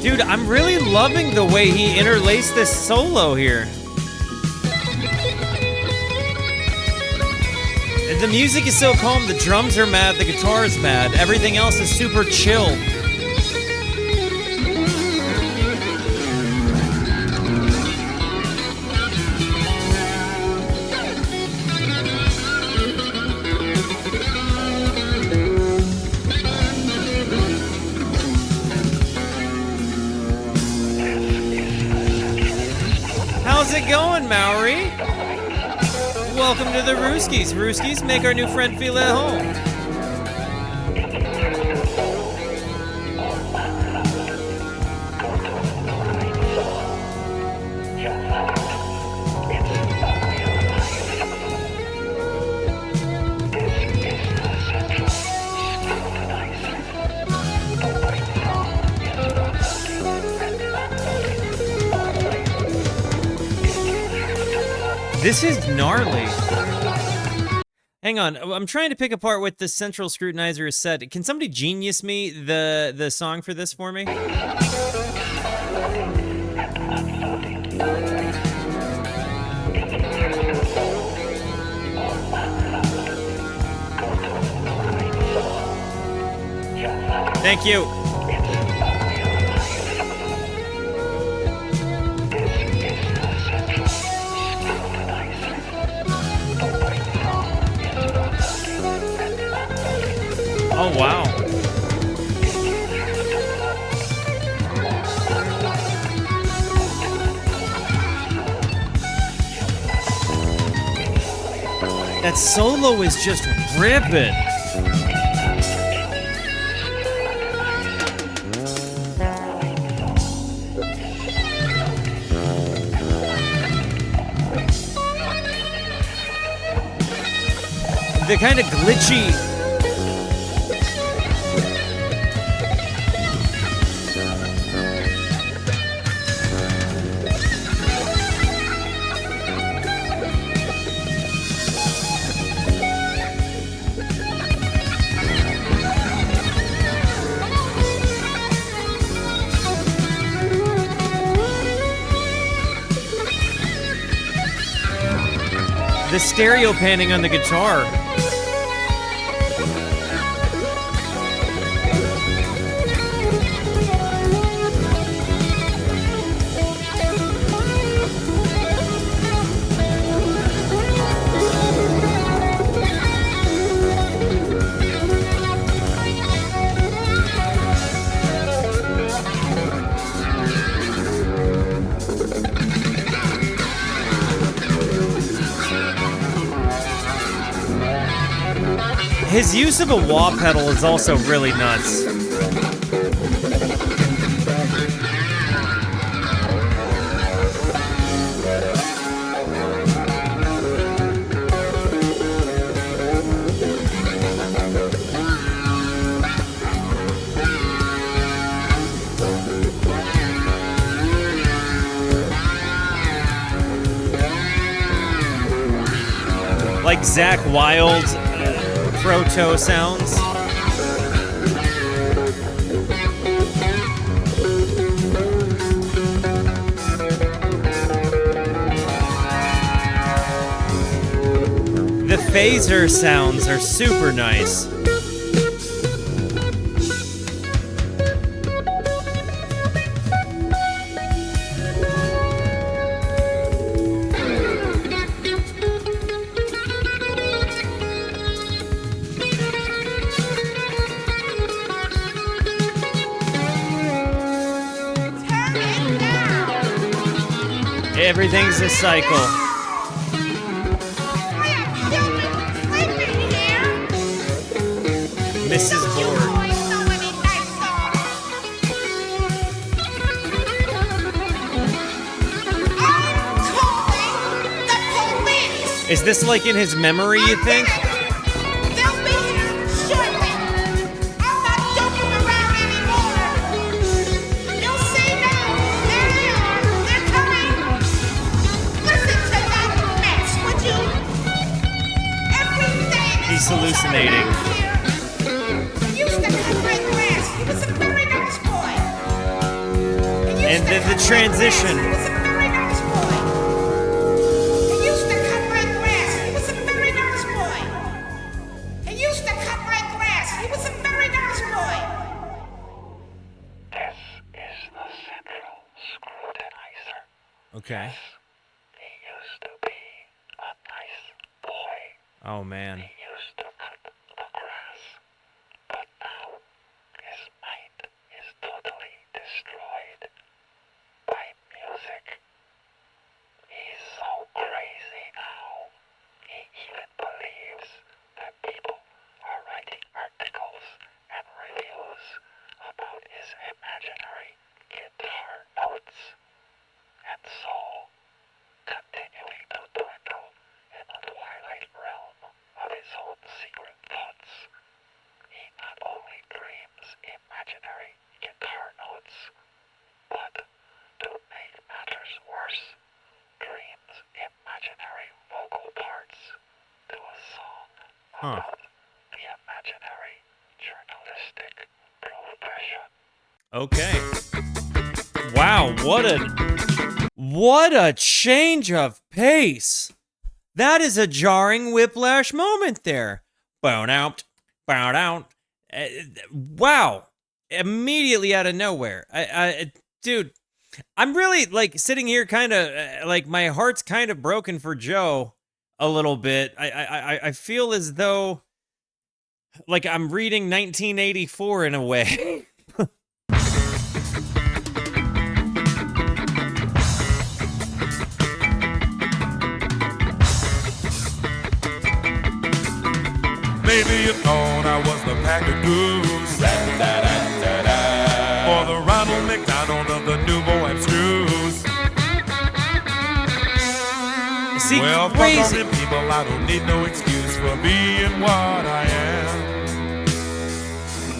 Dude, I'm really loving the way he interlaced this solo here. The music is so calm, the drums are mad, the guitar is mad, everything else is super chill. How's it going, Maori? Welcome to the Rooskies. Rooskies, make our new friend feel at home. This is gnarly. Hang on, I'm trying to pick apart what the Central Scrutinizer is said. Can somebody genius me the song for this for me? Thank you. Oh, wow. That solo is just ripping. The kind of glitchy... The stereo panning on the guitar. His use of a wah pedal is also really nuts. Like Zakk Wylde proto sounds. The phaser sounds are super nice. Everything's a cycle. Mrs. Borg. Is this like in his memory, you think? He's hallucinating. And then the transition. Okay. He used to be a nice boy. Oh man. He used to cut the grass. But now his mind is totally destroyed by music. He's so crazy now. He even believes that people are writing articles and reviews about his imaginary guitar notes. And so, continuing to dwindle in the twilight realm of his own secret thoughts, he not only dreams imaginary guitar notes, but, to make matters worse, dreams imaginary vocal parts to a song about the imaginary journalistic profession. Okay. Wow, what a change of pace. That is a jarring whiplash moment there. Bow out. Wow. Immediately out of nowhere. Dude, I'm really like sitting here kind of like my heart's kind of broken for Joe a little bit. I feel as though like I'm reading 1984 in a way. Maybe you thought I was the Packard Goose, or the Ronald McDonald of the nouveau abstruse. See, well, crazy. fuck all them people, I don't need no excuse for being what I am.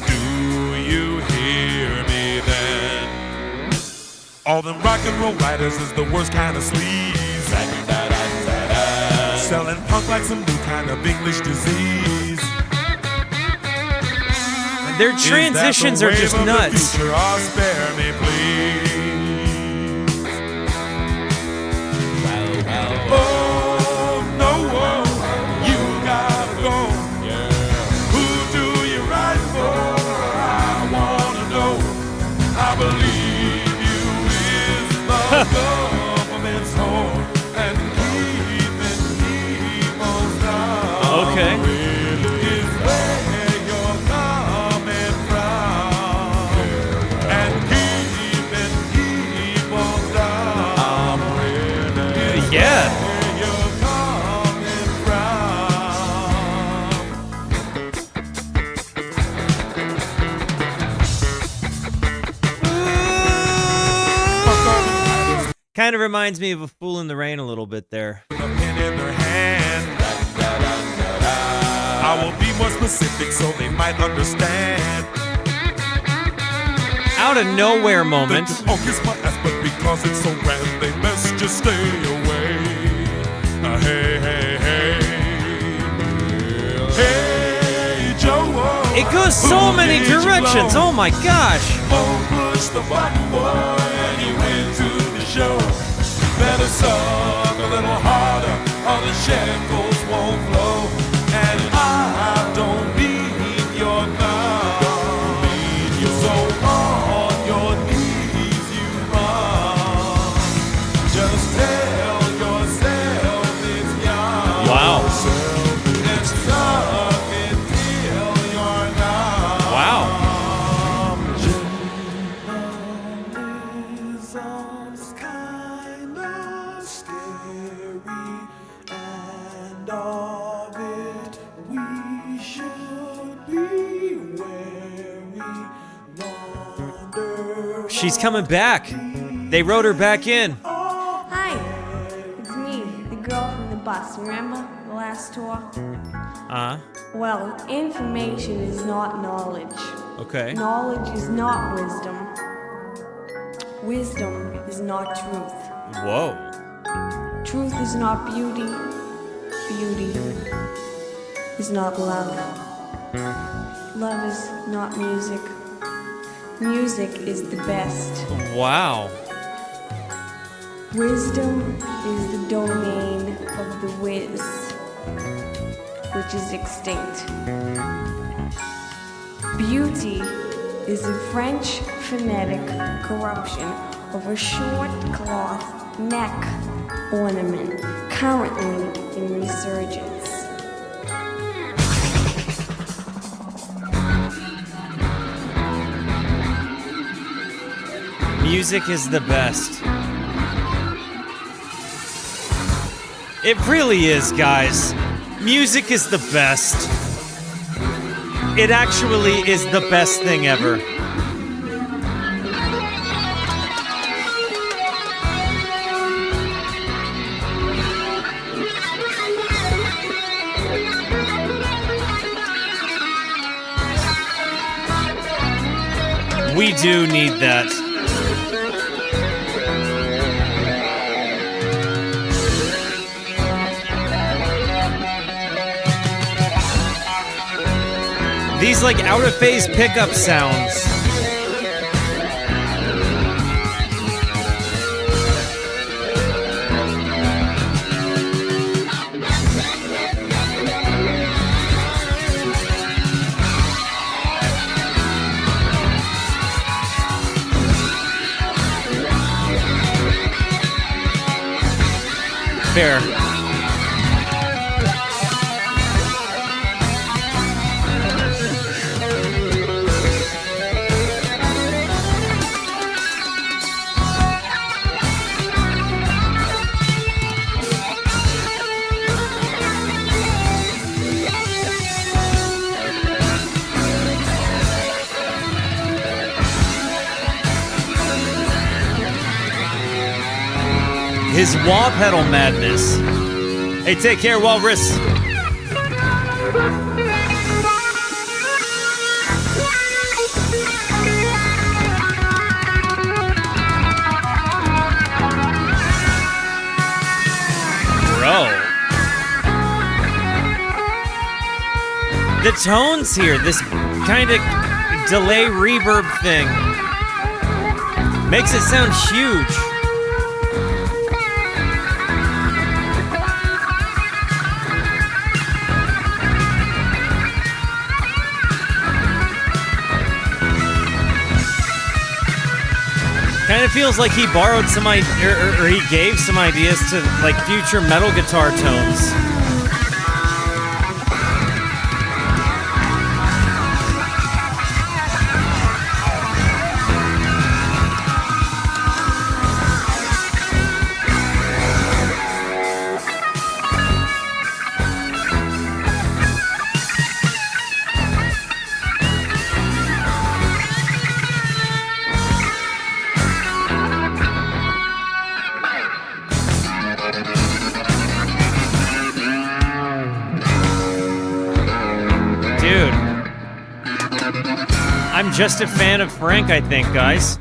Do you hear me then? All them rock and roll writers is the worst kind of sleaze. Selling punk like some new kind of English disease. Their transitions are just nuts. Future, oh, spare me, please. Oh, no, you gotta go. Who do you write for? I wanna know. I believe you is the government's home and keeping people's down. Okay. Kind of reminds me of A Fool in the Rain a little bit there. A pen in their hand. I will be more specific so they might understand. Out of nowhere moment. They can kiss my ass, but because it's so grand, they best just stay away. Hey, hey, hey. Hey, Joe. It goes so many directions. Oh my gosh. Oh, push the button, boy, and you went to the show. Better suck a little harder, or the shackles won't flow. And I don't need your love. So on your knees you run. Just tell yourself it's young. Wow. And suck it till you're numb. Wow. Journalism's kind of scary, and of it we should be wary. Wonder She's coming back. They wrote her back in. Hi, it's me, the girl from the bus. Remember the last tour? Well, information is not knowledge. Okay. Knowledge is not wisdom. Wisdom is not truth. Whoa. Truth is not beauty. Beauty is not love. Love is not music. Music is the best. Wow. Wisdom is the domain of the whiz, which is extinct. Beauty is a French phonetic corruption of a short cloth neck ornament currently in resurgence. Music is the best. It really is, guys. Music is the best. It actually is the best thing ever. We do need that. These like out of phase pickup sounds. Fair. His wah pedal madness. Hey, take care, Walrus. Bro. The tones here, this kind of delay reverb thing, makes it sound huge. Kind of feels like he borrowed some or he gave some ideas to like future metal guitar tones. I'm just a fan of Frank, I think, guys.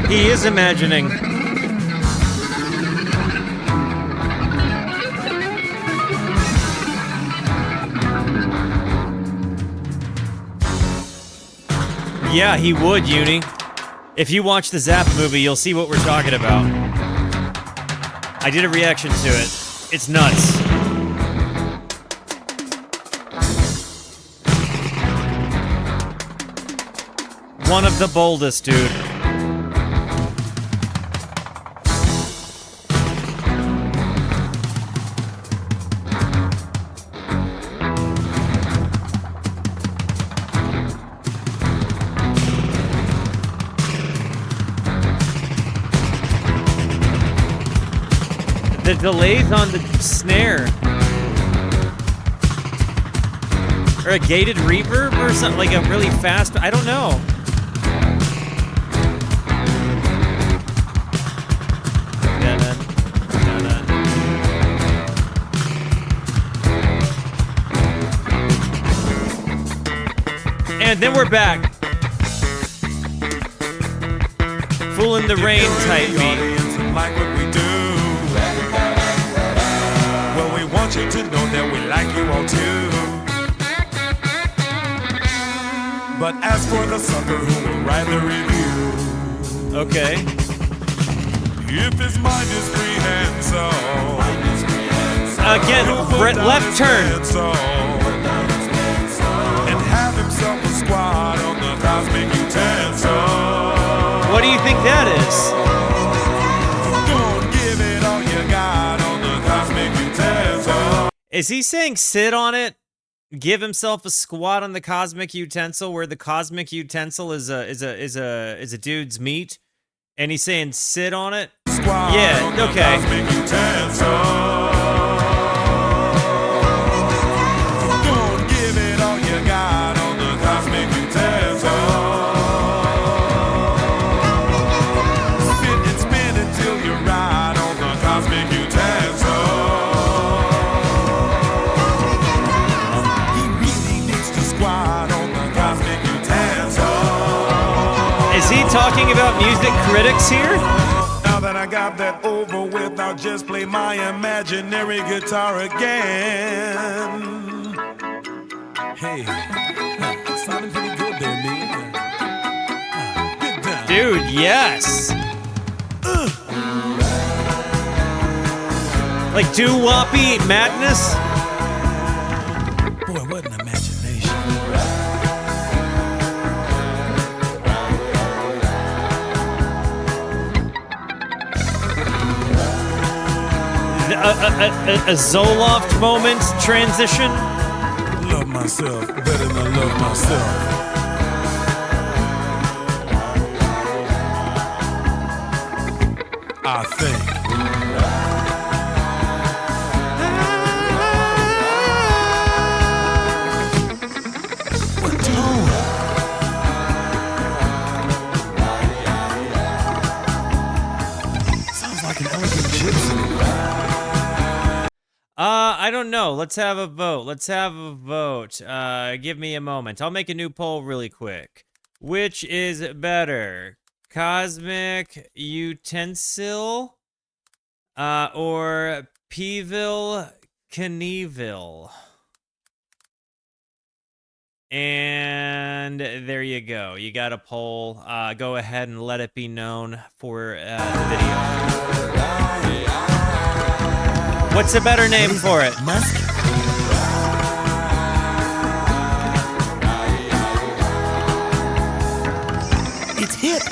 He is imagining. Yeah, he would, Uni. If you watch the Zappa movie, you'll see what we're talking about. I did a reaction to it. It's nuts. One of the boldest, dude. The delays on the snare. Or a gated reverb or something, like a really fast, I don't know. And then we're back. Fooling the rain type beat. Like what we do. Well, we want you to know that we like you all too. But as for the sucker who will write the review, okay. If his mind is prehensile, again, left turn. And have himself a squad on the cosmic utensil. What do you think that is? Don't give it all you got on the cosmic utensil. Is he saying sit on it? Give himself a squat on the cosmic utensil, where the cosmic utensil is a dude's meat, and he's saying sit on it? Squat yeah, on the okay. Cosmic utensil. Don't give it all you got on the cosmic utensil. Spin and spin until you ride on the cosmic utensil. He really needs to squat on the cosmic utensil. Is he talking about music critics here? Now that I got that over with, I'll just play my imaginary guitar again. Hey, sounding pretty good there, man. Get down. Dude, yes. Like doo-woppy madness? Boy, what an imagination. A Zoloft moment transition? Love myself better than I love myself. I think. What tone? Sounds like an elegant gypsy. I don't know. Let's have a vote. Give me a moment. I'll make a new poll really quick. Which is better? Cosmic Utensil or Peeville Knievel? And there you go. You got a poll. Go ahead and let it be known for the video. What's a better name for it? Musk? It's hip.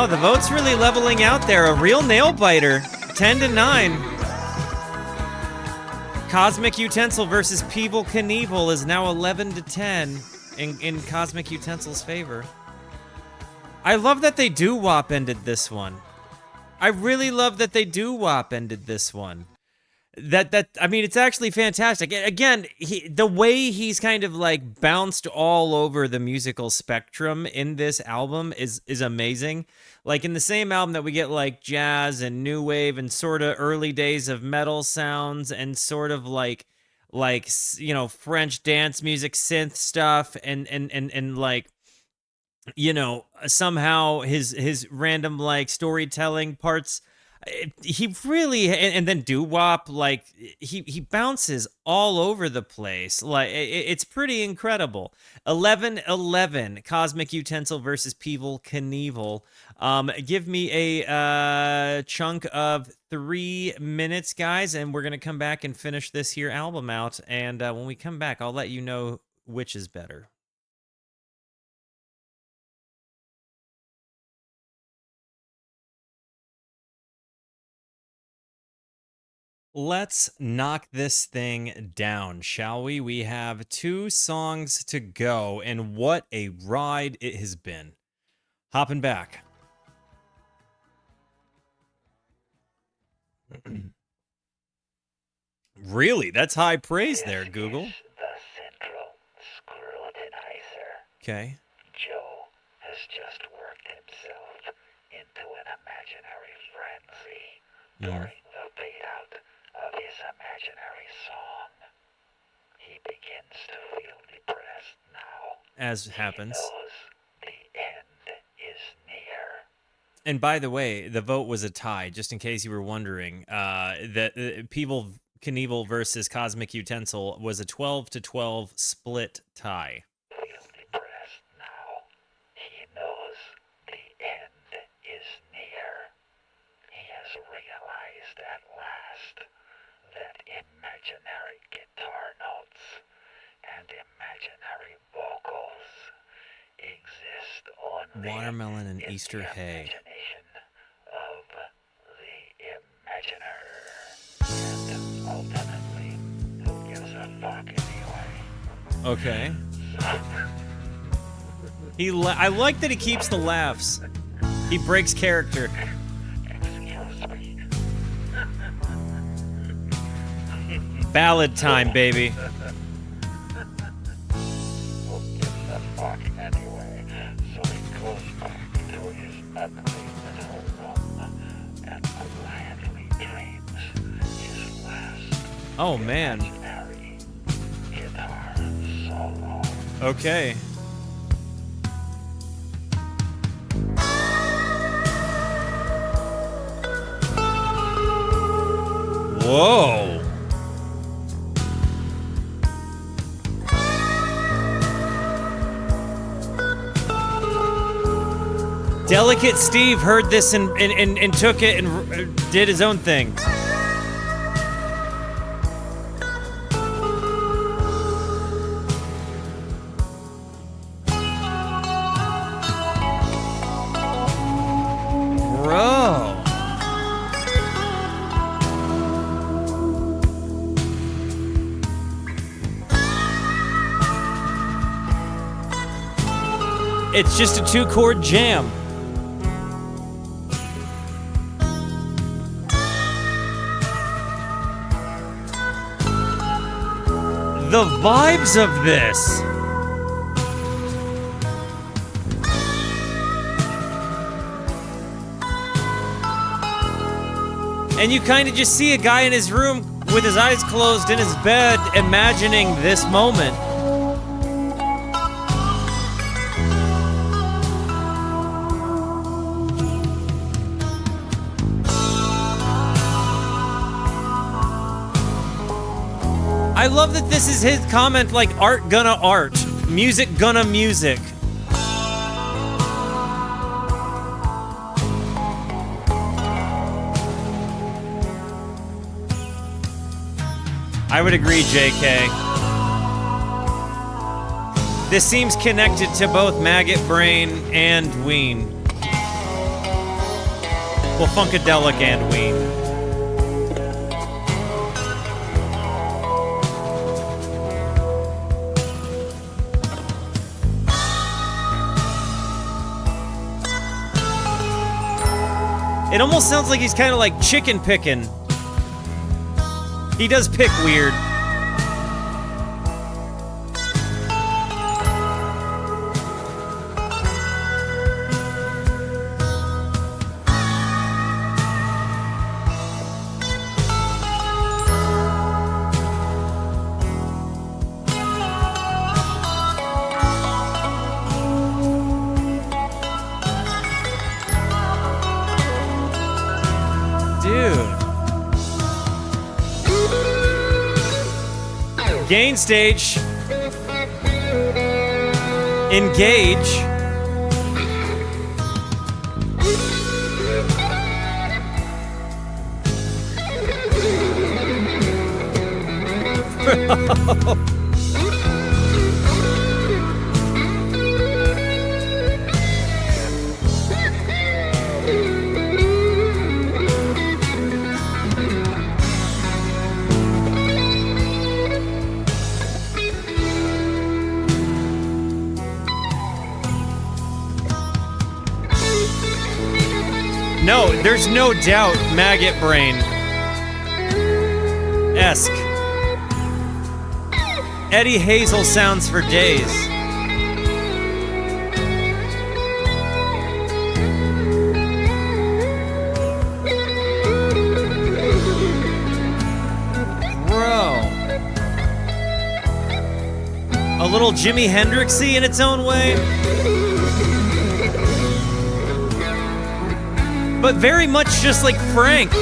Oh, the vote's really leveling out there. A real nail biter. 10-9. Cosmic Utensil versus Peeble Knievel is now 11-10 in Cosmic Utensil's favor. I love that they doo-wop ended this one. I really love that they doo-wop ended this one. I mean, it's actually fantastic. Again, the way he's kind of like bounced all over the musical spectrum in this album is amazing. Like in the same album that we get like jazz and new wave and sort of early days of metal sounds and sort of like you know, French dance music synth stuff and like, you know, somehow his random like storytelling parts. He really, and then doo-wop, like he bounces all over the place. Like it's pretty incredible. 11-11, Cosmic Utensil versus Peeble Knievel. Give me a chunk of 3 minutes, guys, and we're gonna come back and finish this here album out. And when we come back, I'll let you know which is better. Let's knock this thing down, shall we? We have 2 songs to go, and what a ride it has been. Hopping back. Really? That's high praise there, Google. The Central Scrutinizer. Okay. Joe has just worked himself into an imaginary frenzy during the fade-out of his imaginary song. He begins to feel depressed now. As happens. He knows the end is near. And by the way, the vote was a tie, just in case you were wondering. That Peeble Knievel versus Cosmic Utensil was a 12-12 split tie. Feel depressed now. He knows the end is near. He has realized at last that imaginary guitar notes and imaginary vocals exist only Watermelon and in Easter the hay. imagination of the imaginer. And ultimately, who gives a fuck anyway? Okay. I like that he keeps the laughs. He breaks character. Excuse me. Ballad time, baby. Who gives a fuck anyway? So he goes back to his ugly little room and quietly dreams his last Oh, man. imaginary guitar solo. Okay. Whoa. Delicate Steve heard this and took it and did his own thing. Bro. It's just a 2-chord jam. The vibes of this. And you kind of just see a guy in his room with his eyes closed in his bed, imagining this moment. I love that this is his comment, like art gonna art, music gonna music. I would agree, JK. This seems connected to both Maggot Brain and Ween. Well, Funkadelic and Ween. It almost sounds like he's kind of like chicken picking. He does pick weird. Gain stage. Engage. No, there's no doubt Maggot Brain esque. Eddie Hazel sounds for days. Bro. A little Jimi Hendrixy in its own way. But very much just like Frank.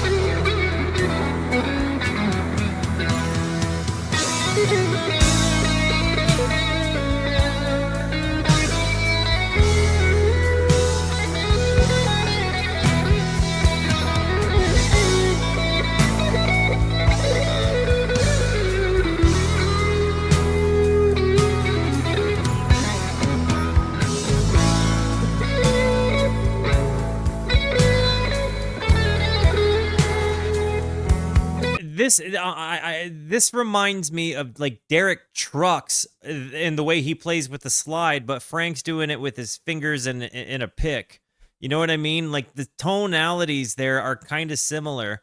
This reminds me of like Derek Trucks and the way he plays with the slide, but Frank's doing it with his fingers and in a pick. You know what I mean? Like the tonalities there are kind of similar.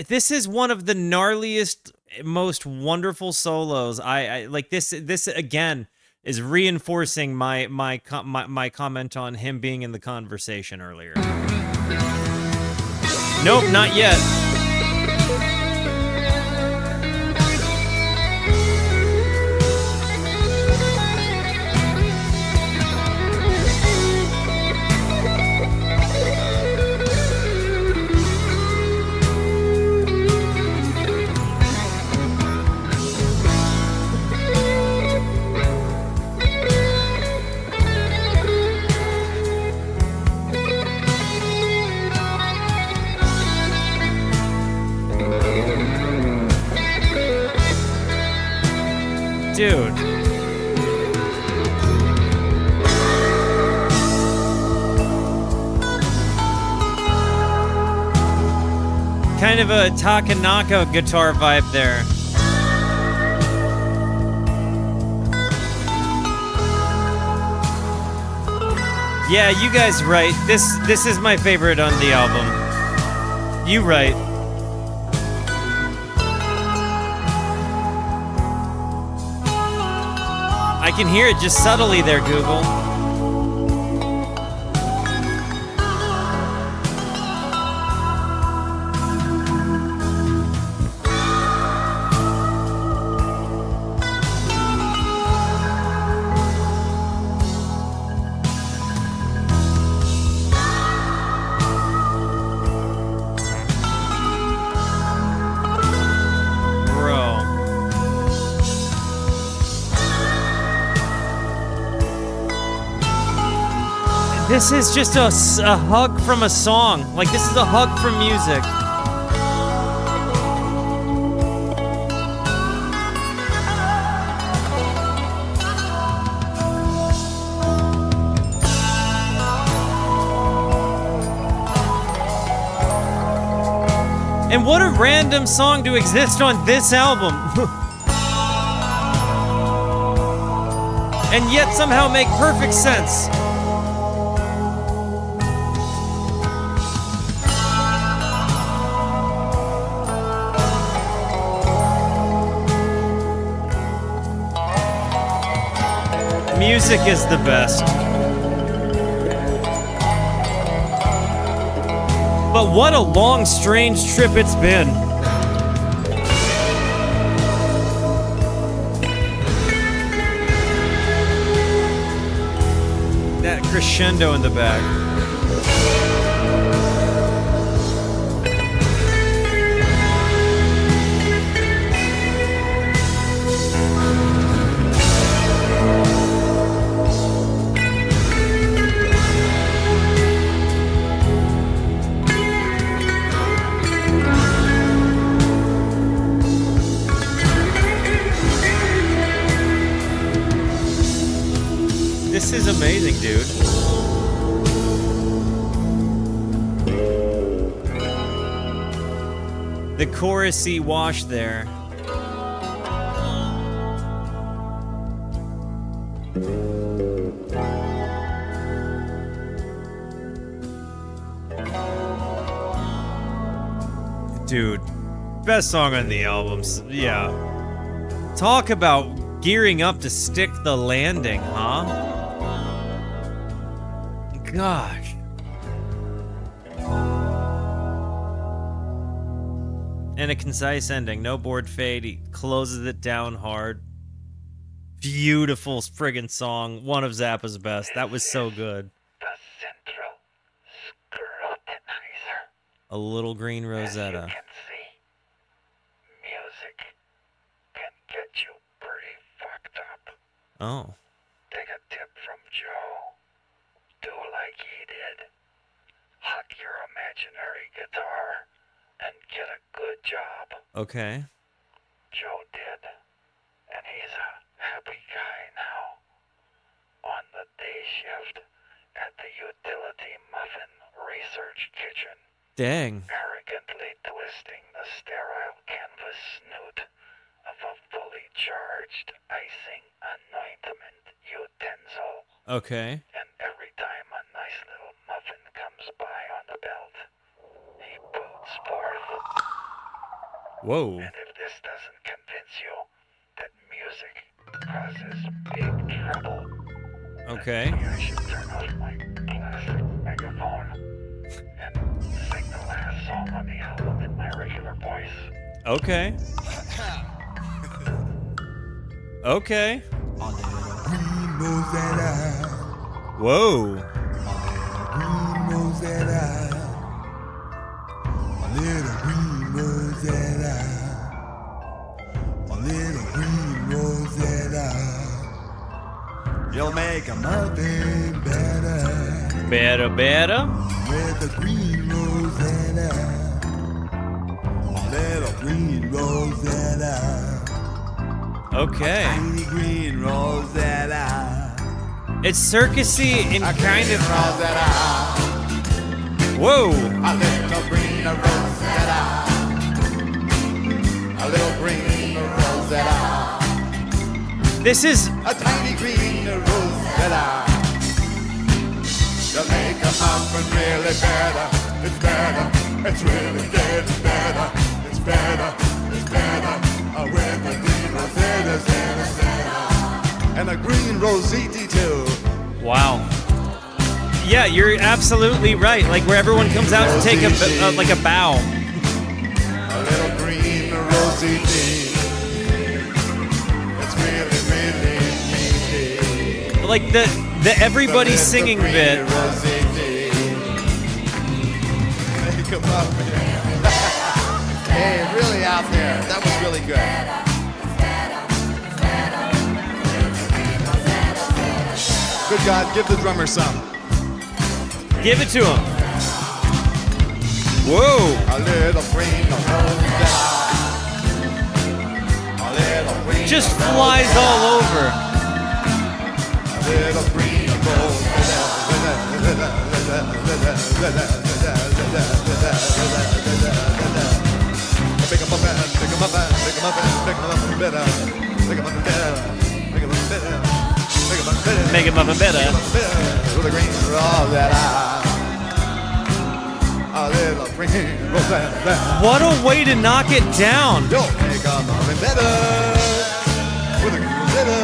This is one of the gnarliest, most wonderful solos. I like this. This again is reinforcing my comment on him being in the conversation earlier. Nope, not yet. Dude. Kind of a Takanaka guitar vibe there. Yeah, you guys right. This is my favorite on the album. You right. I can hear it just subtly there, Google. This is just a hug from a song. Like, this is a hug from music. And what a random song to exist on this album. And yet somehow make perfect sense. Music is the best. But what a long, strange trip it's been. That crescendo in the back. This is amazing, dude. The chorusy wash there. Dude, best song on the album. Yeah. Talk about gearing up to stick the landing, huh? Gosh. And a concise ending. No board fade. He closes it down hard. Beautiful friggin' song. One of Zappa's best. That was so good. The Central Scrutinizer. A little green Rosetta. As you can see, music can get you pretty fucked up. Oh. Take a tip from Joe. Do like he did. Hug your imaginary guitar and get a good job. Okay. Joe did. And he's a happy guy now. On the day shift at the utility muffin research kitchen. Dang. Arrogantly twisting the sterile canvas snoot of a fully charged icing anointment utensil. Okay. And every time a nice little muffin comes by on the belt, he boots forth. Whoa. And if this doesn't convince you that music causes big trouble, Okay. maybe I should turn off my plastic megaphone and sing the last song on the album in my regular voice. Okay. Okay. Green Rosetta, Whoa. green Rosetta, a little green Rosetta, a little green Rosetta. You'll make a muffin better Better. with a green Rosetta, a little green Rosetta. Okay. Tiny green Rosetta. It's circusy and kind of. Rosetta. Whoa. A little green Rosetta. A little green Rosetta. This is. A tiny green Rosetta. To make a muffin really better. It's better. It's really getting better. It's better. It's better. With a green Rosetta, and a green Rosetta too. Wow. Yeah, you're absolutely right. Like where everyone comes out to take like a bow. A little green Rosetta. It's really, really meaty. Like the everybody singing bit. Come up. Hey, really out there. That was really good. Good God, give the drummer some. Give it to him. Whoa. A little green a little green Just flies all over. A little green muffin, make a muffin, make a muffin better. Make a muffin better. Make a muffin better. Make a muffin better. Make a muffin better. With a green Rosetta. A little green Rosetta. What a way to knock it down. Yo, make a muffin better. With a green Rosetta.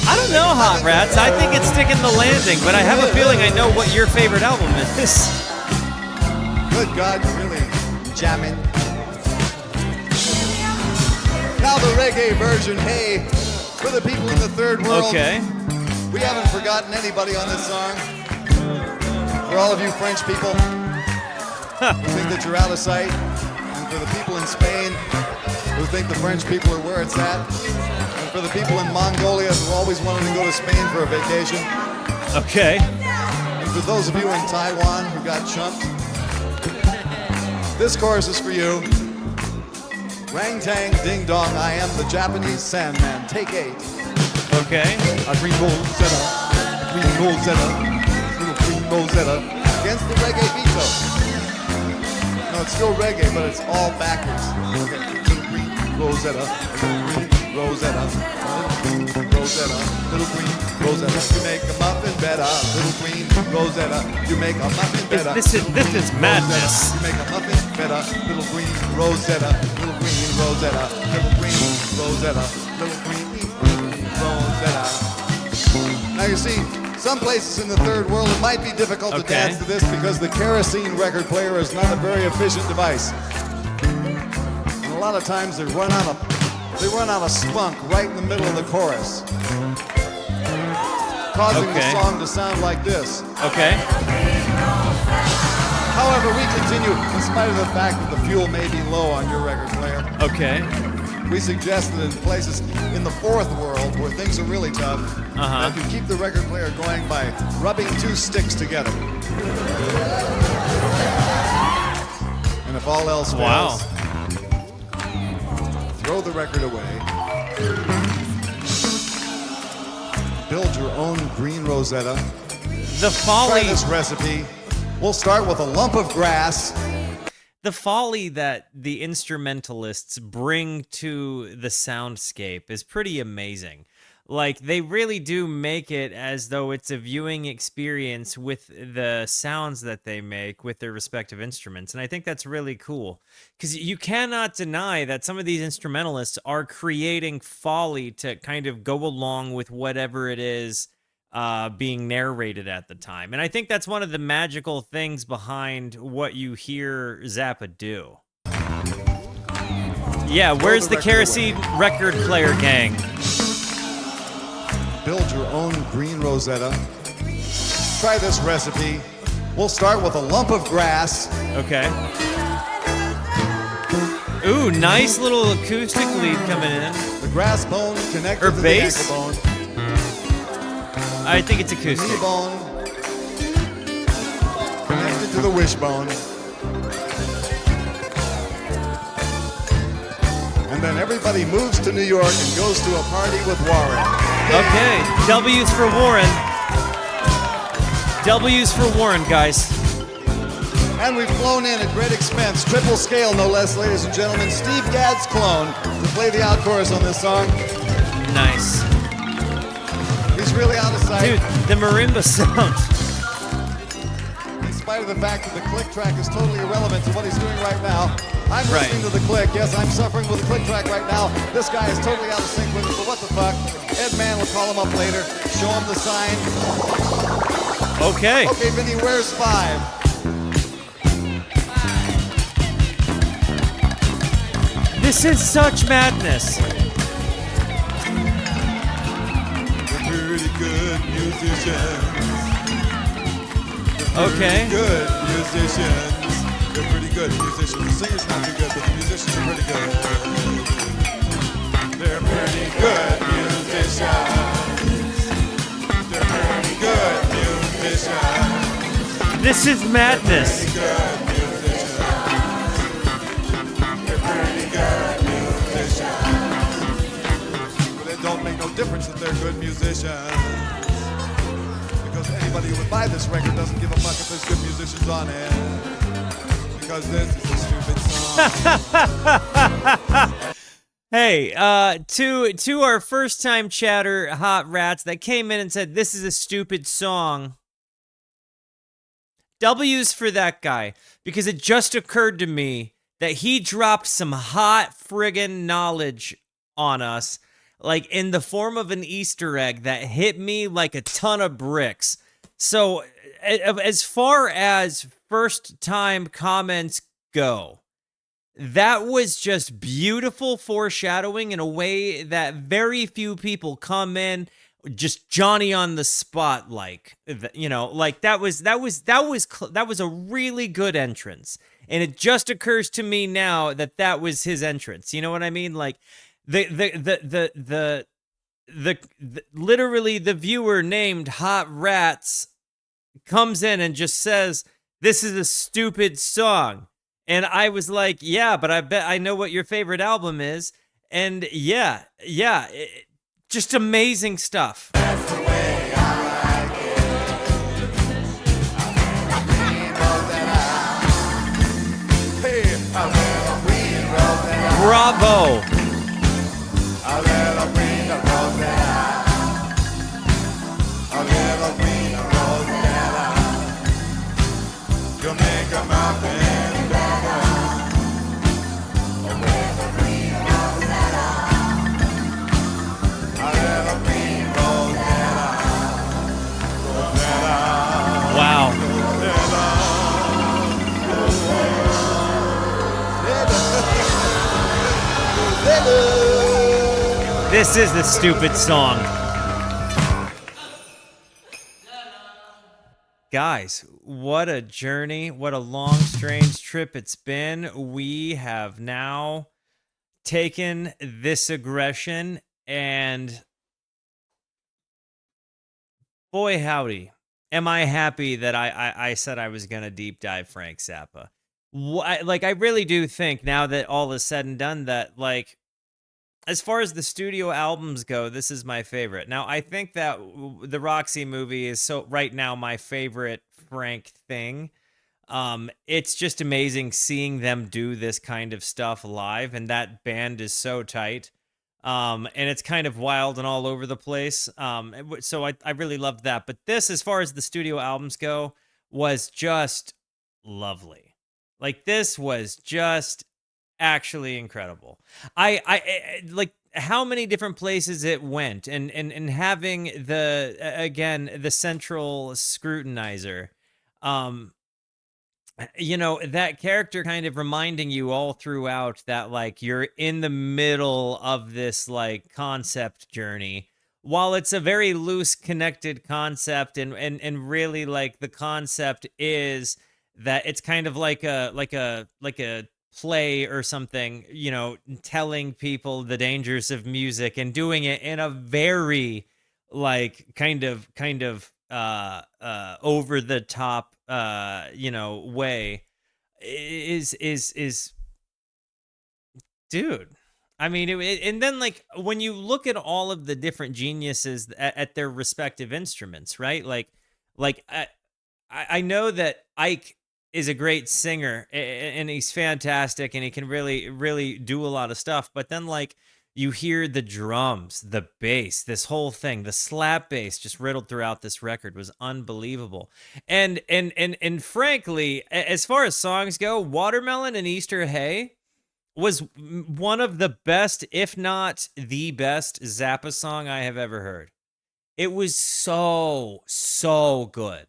I don't know, Hot Rats. I think it's sticking the landing, but I have a feeling I know what your favorite album is. Good God, you're really jamming. Now the reggae version, hey, for the people in the third world. Okay. We haven't forgotten anybody on this song. For all of you French people who think that you're out of sight, and for the people in Spain who think the French people are where it's at, and for the people in Mongolia who always wanted to go to Spain for a vacation, Okay. and for those of you in Taiwan who got chumped, this chorus is for you. Rang tang ding dong, I am the Japanese Sandman. Take 8. Okay. A green Rosetta, a green Rosetta, little green Rosetta, against the reggae beat though. No, it's still reggae, but it's all backwards. Okay, little green Rosetta, little green Rosetta, little Rosetta, little green Rosetta. You make a muffin better, little green Rosetta. You make a muffin better. This is madness. You make a muffin better, little green Rosetta, little green Rosetta, little green Rosetta, little green Rosetta. Now you see, some places in the third world it might be difficult to dance to this because the kerosene record player is not a very efficient device. And a lot of times they run out of spunk right in the middle of the chorus, causing the song to sound like this. Okay. However, we continue, in spite of the fact that the fuel may be low on your record player. Okay. We suggest that in places in the fourth world where things are really tough, that you keep the record player going by rubbing 2 sticks together. And if all else fails, throw the record away. Build your own green Rosetta. The folly. Try this recipe. We'll start with a lump of grass. The folly that the instrumentalists bring to the soundscape is pretty amazing. Like, they really do make it as though it's a viewing experience with the sounds that they make with their respective instruments. And I think that's really cool. Because you cannot deny that some of these instrumentalists are creating folly to kind of go along with whatever it is being narrated at the time. And I think that's one of the magical things behind what you hear Zappa do. Yeah, where's the kerosene record player gang? Build your own green Rosetta. Try this recipe. We'll start with a lump of grass. Okay. Ooh, nice little acoustic lead coming in. The grass bone connected or to bass? the ankle bone. I think it's acoustic. Knee bone connected to the wishbone. And then everybody moves to New York and goes to a party with Warren. Okay, W's for Warren. W's for Warren, guys. And we've flown in at great expense, triple scale no less, ladies and gentlemen, Steve Gadd's clone to play the out chorus on this song. Nice. He's really out of sight. Dude, the marimba sound. In spite of the fact that the click track is totally irrelevant to what he's doing right now, I'm listening to the click. Yes, I'm suffering with the click track right now. This guy is totally out of sync with it, but what the fuck? Ed Mann will call him up later, show him the sign. Okay. Okay, Vinny, where's 5? This is such madness. Pretty good musicians. Okay. Good musicians. They're pretty good musicians. The singer's not too good, but the musicians are pretty good. They're pretty good musicians. They're pretty good musicians. This is madness. They're pretty good musicians. But it don't make no difference that they're good musicians. Because anybody who would buy this record doesn't give a fuck if there's good musicians on it. Because this is a stupid song. Hey, to our first time chatter hot rats that came in and said this is a stupid song. W's for that guy, because it just occurred to me that he dropped some hot friggin' knowledge on us, like in the form of an Easter egg that hit me like a ton of bricks. So as far as first time comments go, that was just beautiful foreshadowing in a way that very few people come in just Johnny on the spot, like, you know, like that was a really good entrance. And it just occurs to me now that that was his entrance. You know what I mean? Like the literally the viewer named Hot Rats comes in and just says, "This is a stupid song." And I was like, "Yeah, but I bet I know what your favorite album is." And yeah, just amazing stuff. That's the way I like it. Hey, a little green Rosetta. Bravo. A little green Rosetta. A little green Rosetta. You make a mountain better. A little green Rosetta. A little green Rosetta. Rosetta. Wow. This is the stupid song. Guys, what a journey. What a long, strange trip it's been. We have now taken this aggression and boy howdy, am I happy that I said I was going to deep dive Frank Zappa. I really do think now that all is said and done that, like, as far as the studio albums go, this is my favorite. Now, I think that the Roxy movie is right now my favorite Frank thing. It's just amazing seeing them do this kind of stuff live, and that band is so tight. And it's kind of wild and all over the place. So I really loved that. But this, as far as the studio albums go, was just lovely. Like, this was just actually incredible. I like how many different places it went, and having the Central Scrutinizer, you know, that character kind of reminding you all throughout that, like, you're in the middle of this, like, concept journey. While it's a very loose connected concept, and really, like, the concept is that it's kind of like a play or something, you know, telling people the dangers of music and doing it in a very, like, kind of over the top, you know, way is dude. I mean, and then, like, when you look at all of the different geniuses at their respective instruments, right? Like I know that Ike is a great singer and he's fantastic and he can really, really do a lot of stuff. But then, like, you hear the drums, the bass, this whole thing, the slap bass just riddled throughout this record was unbelievable. And frankly, as far as songs go, Watermelon and Easter Hay was one of the best, if not the best, Zappa song I have ever heard. It was so good.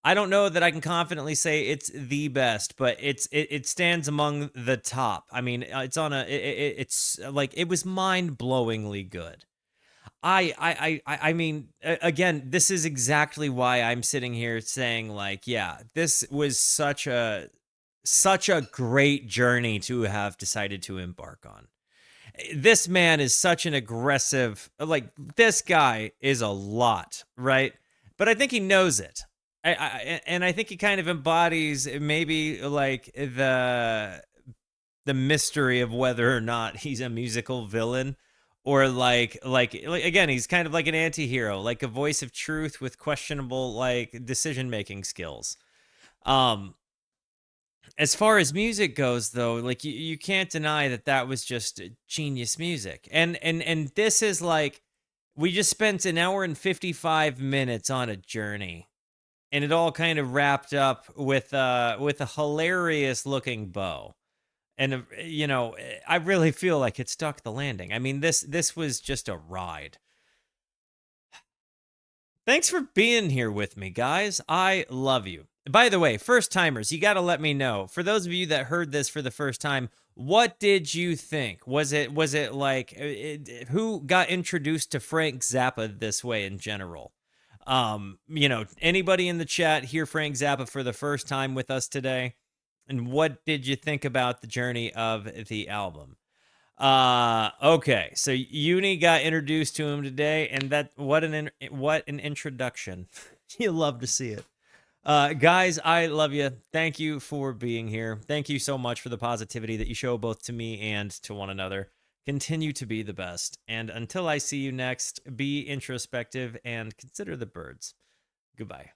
I don't know that I can confidently say it's the best, but it stands among the top. I mean, it's on it's like, it was mind-blowingly good. I mean, again, this is exactly why I'm sitting here saying, like, yeah, this was such a great journey to have decided to embark on. This man is such an aggressive, like, this guy is a lot, right? But I think he knows it. And I think he kind of embodies maybe, like, the mystery of whether or not he's a musical villain, or like again, he's kind of like an anti-hero, like a voice of truth with questionable, like, decision-making skills. As far as music goes, though, like you can't deny that was just genius music. And this is like, we just spent an hour and 55 minutes on a journey, and it all kind of wrapped up with a hilarious looking bow. And I really feel like it stuck the landing. I mean, this was just a ride. Thanks for being here with me, guys. I love you. By the way, first timers, you got to let me know. For those of you that heard this for the first time, what did you think? Was it like who got introduced to Frank Zappa this way in general? Anybody in the chat hear Frank Zappa for the first time with us today? And what did you think about the journey of the album? Okay, so Uni got introduced to him today, and what an introduction. You love to see it. Guys, I love you. Thank you for being here. Thank you so much for the positivity that you show both to me and to one another. Continue to be the best. And until I see you next, be introspective and consider the birds. Goodbye.